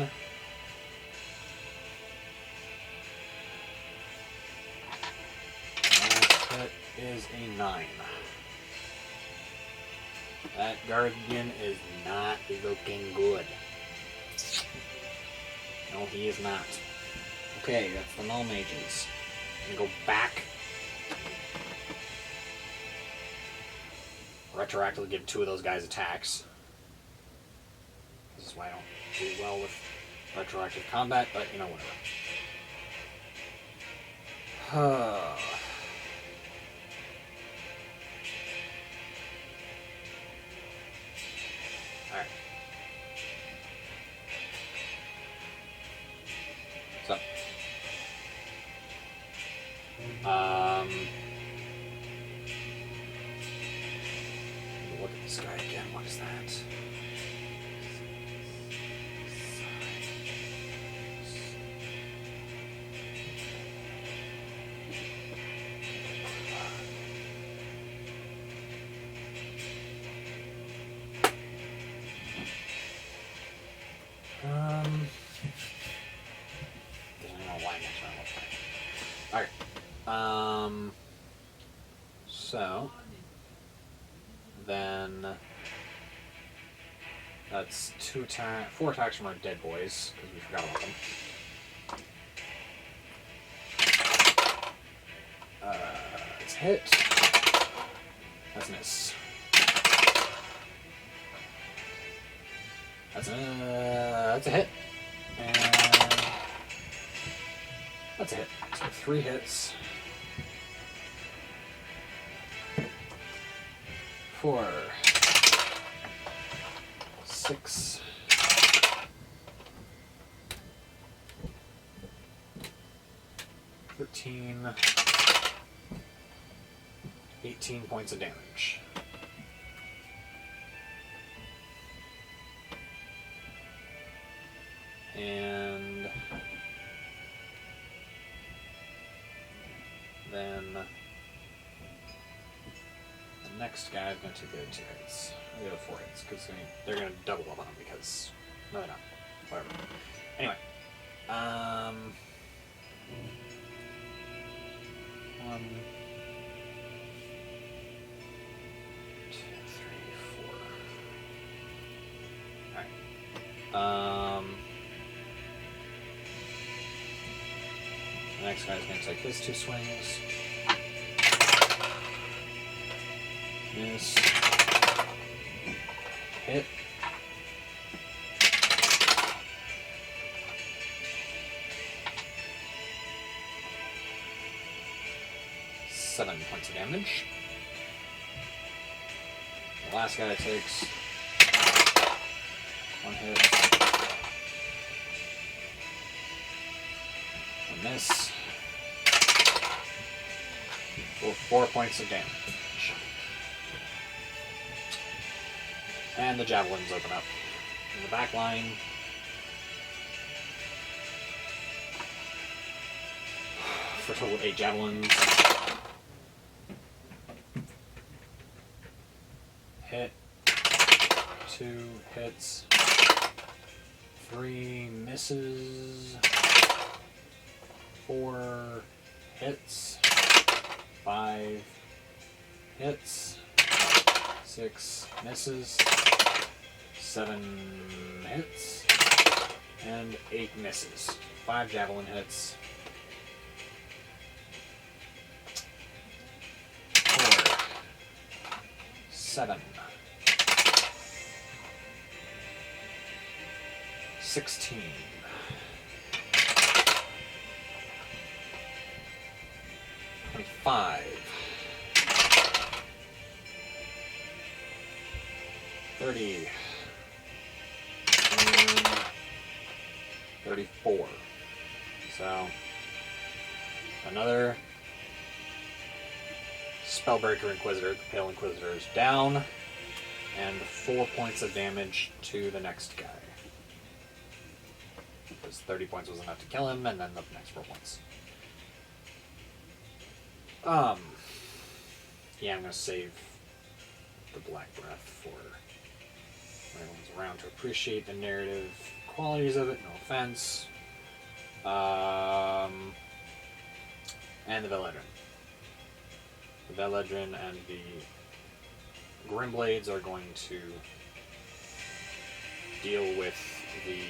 Last hit is a 9. That Guardian is not looking good. No, he is not. Okay, that's the Null Mages. I'm gonna go back. Retroactively give 2 of those guys attacks. This is why I don't do well with retroactive combat, but you know, whatever. Alright. So. Look at this guy again. What is that? So then that's 4 attacks from our dead boys because we forgot about them. It's a hit. That's a miss. That's a hit. And that's a hit. So 3 hits. 4, 6, 13, 18 points of damage. And then the next guy is going to take the 2 hits. The other 4 hits, because they're going to double up on him because... No, they're not. Whatever. Anyway. 1, 2, 3, 4. Alright. The next guy's going to take his 2 swings. Miss. Hit. Seven points of damage. The last guy takes 1 hit. A miss. For 4 points of damage. And the javelins open up in the back line. For a total of 8 javelins. Hit. 2 hits. 3 misses. 4 hits. 5 hits. 6 misses. 7 hits. And 8 misses. 5 javelin hits. 4. 7. 16. 25. 30. And 34. So, another Spellbreaker Inquisitor, the Pale Inquisitor, is down, and 4 points of damage to the next guy. Because 30 points was enough to kill him, and then the next 4 points. Yeah, I'm going to save the Black Breath for when everyone's around to appreciate the narrative qualities of it, no offense. And the Veledrin. The Veledrin and the Grimblades are going to deal with the...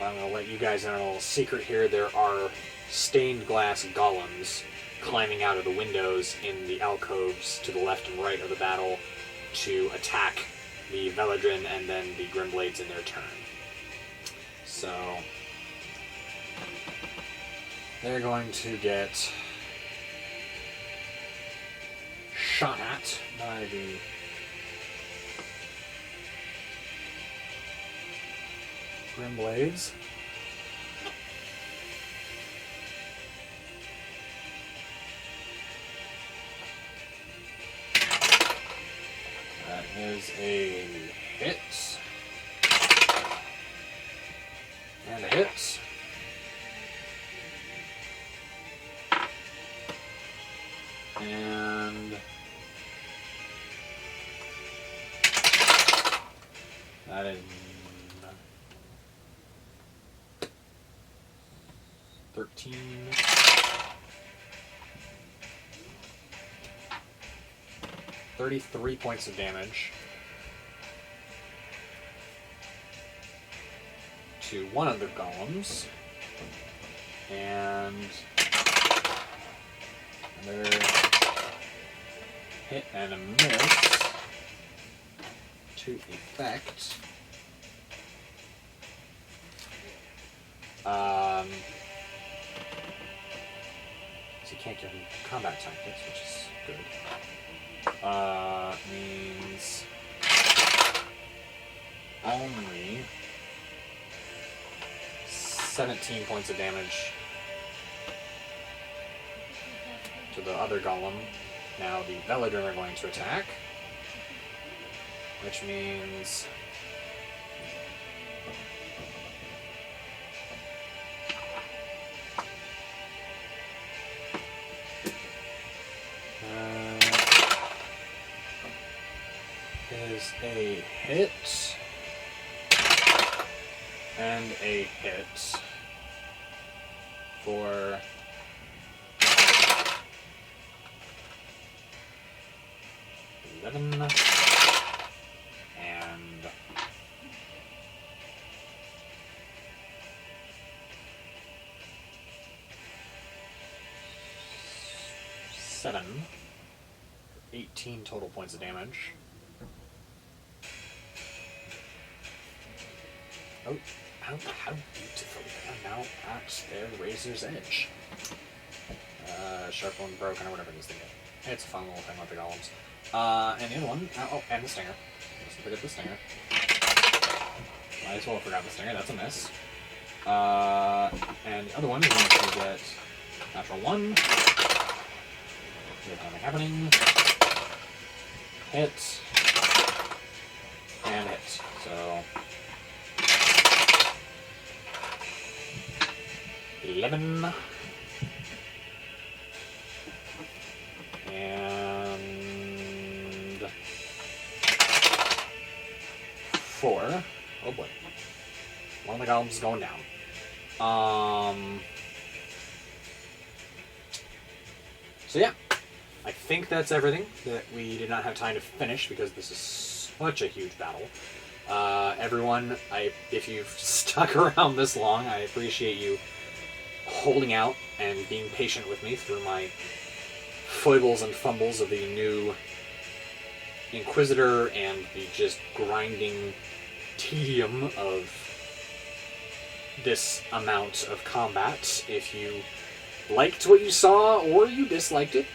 Well, I'm going to let you guys in on a little secret here. There are stained glass golems climbing out of the windows in the alcoves to the left and right of the battle to attack the Veledrin and then the Grimblades in their turn. So they're going to get shot at by the Grimblades. That is a hit. And a hit. And that is 13. 33 points of damage to one of the golems, and another hit and a miss to effect. So you can't give him combat tactics, which is good. Means only 17 points of damage to the other golem. Now the Veladrin are going to attack, which means is a hit and a hit for 11 and 7, 18 total points of damage. Oh, how beautiful. Now at their razor's edge. Sharp one broken or whatever this thing is. It's a fun little thing with the golems. And the other one, and the stinger. Let's forget the stinger. Might as well forgot the stinger, that's a miss. And the other one is going to get natural 1. Nothing happening. Hit. And hit. So 11 and 4. Oh boy. One of the golems is going down. So yeah, I think that's everything that we did not have time to finish because this is such a huge battle. Everyone, if you've stuck around this long, I appreciate you holding out and being patient with me through my foibles and fumbles of the new Inquisitor and the just grinding tedium of this amount of combat. If you liked what you saw or you disliked it,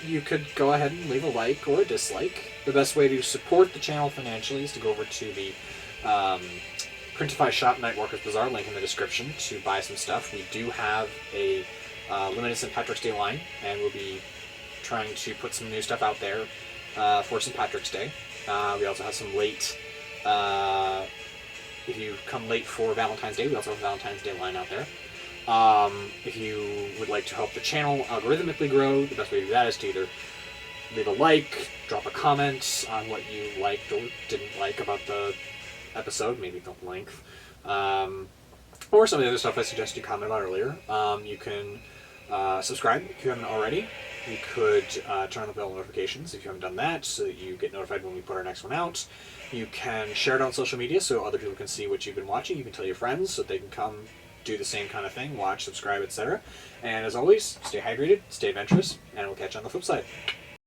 you could go ahead and leave a like or a dislike. The best way to support the channel financially is to go over to the Printify shop, Nightwalker's Bazaar, link in the description, to buy some stuff. We do have a limited St. Patrick's Day line, and we'll be trying to put some new stuff out there for St. Patrick's Day. We also have some late, if you come late for Valentine's Day, we also have a Valentine's Day line out there. If you would like to help the channel algorithmically grow, the best way to do that is to either leave a like, drop a comment on what you liked or didn't like about the episode, maybe the length, or some of the other stuff I suggested you comment about earlier. You can subscribe if you haven't already. You could turn on the bell notifications if you haven't done that, so that you get notified when we put our next one out. You can share it on social media so other people can see what you've been watching. You can tell your friends so they can come do the same kind of thing, watch, subscribe, etc. And as always, stay hydrated, stay adventurous, and we'll catch you on the flip side.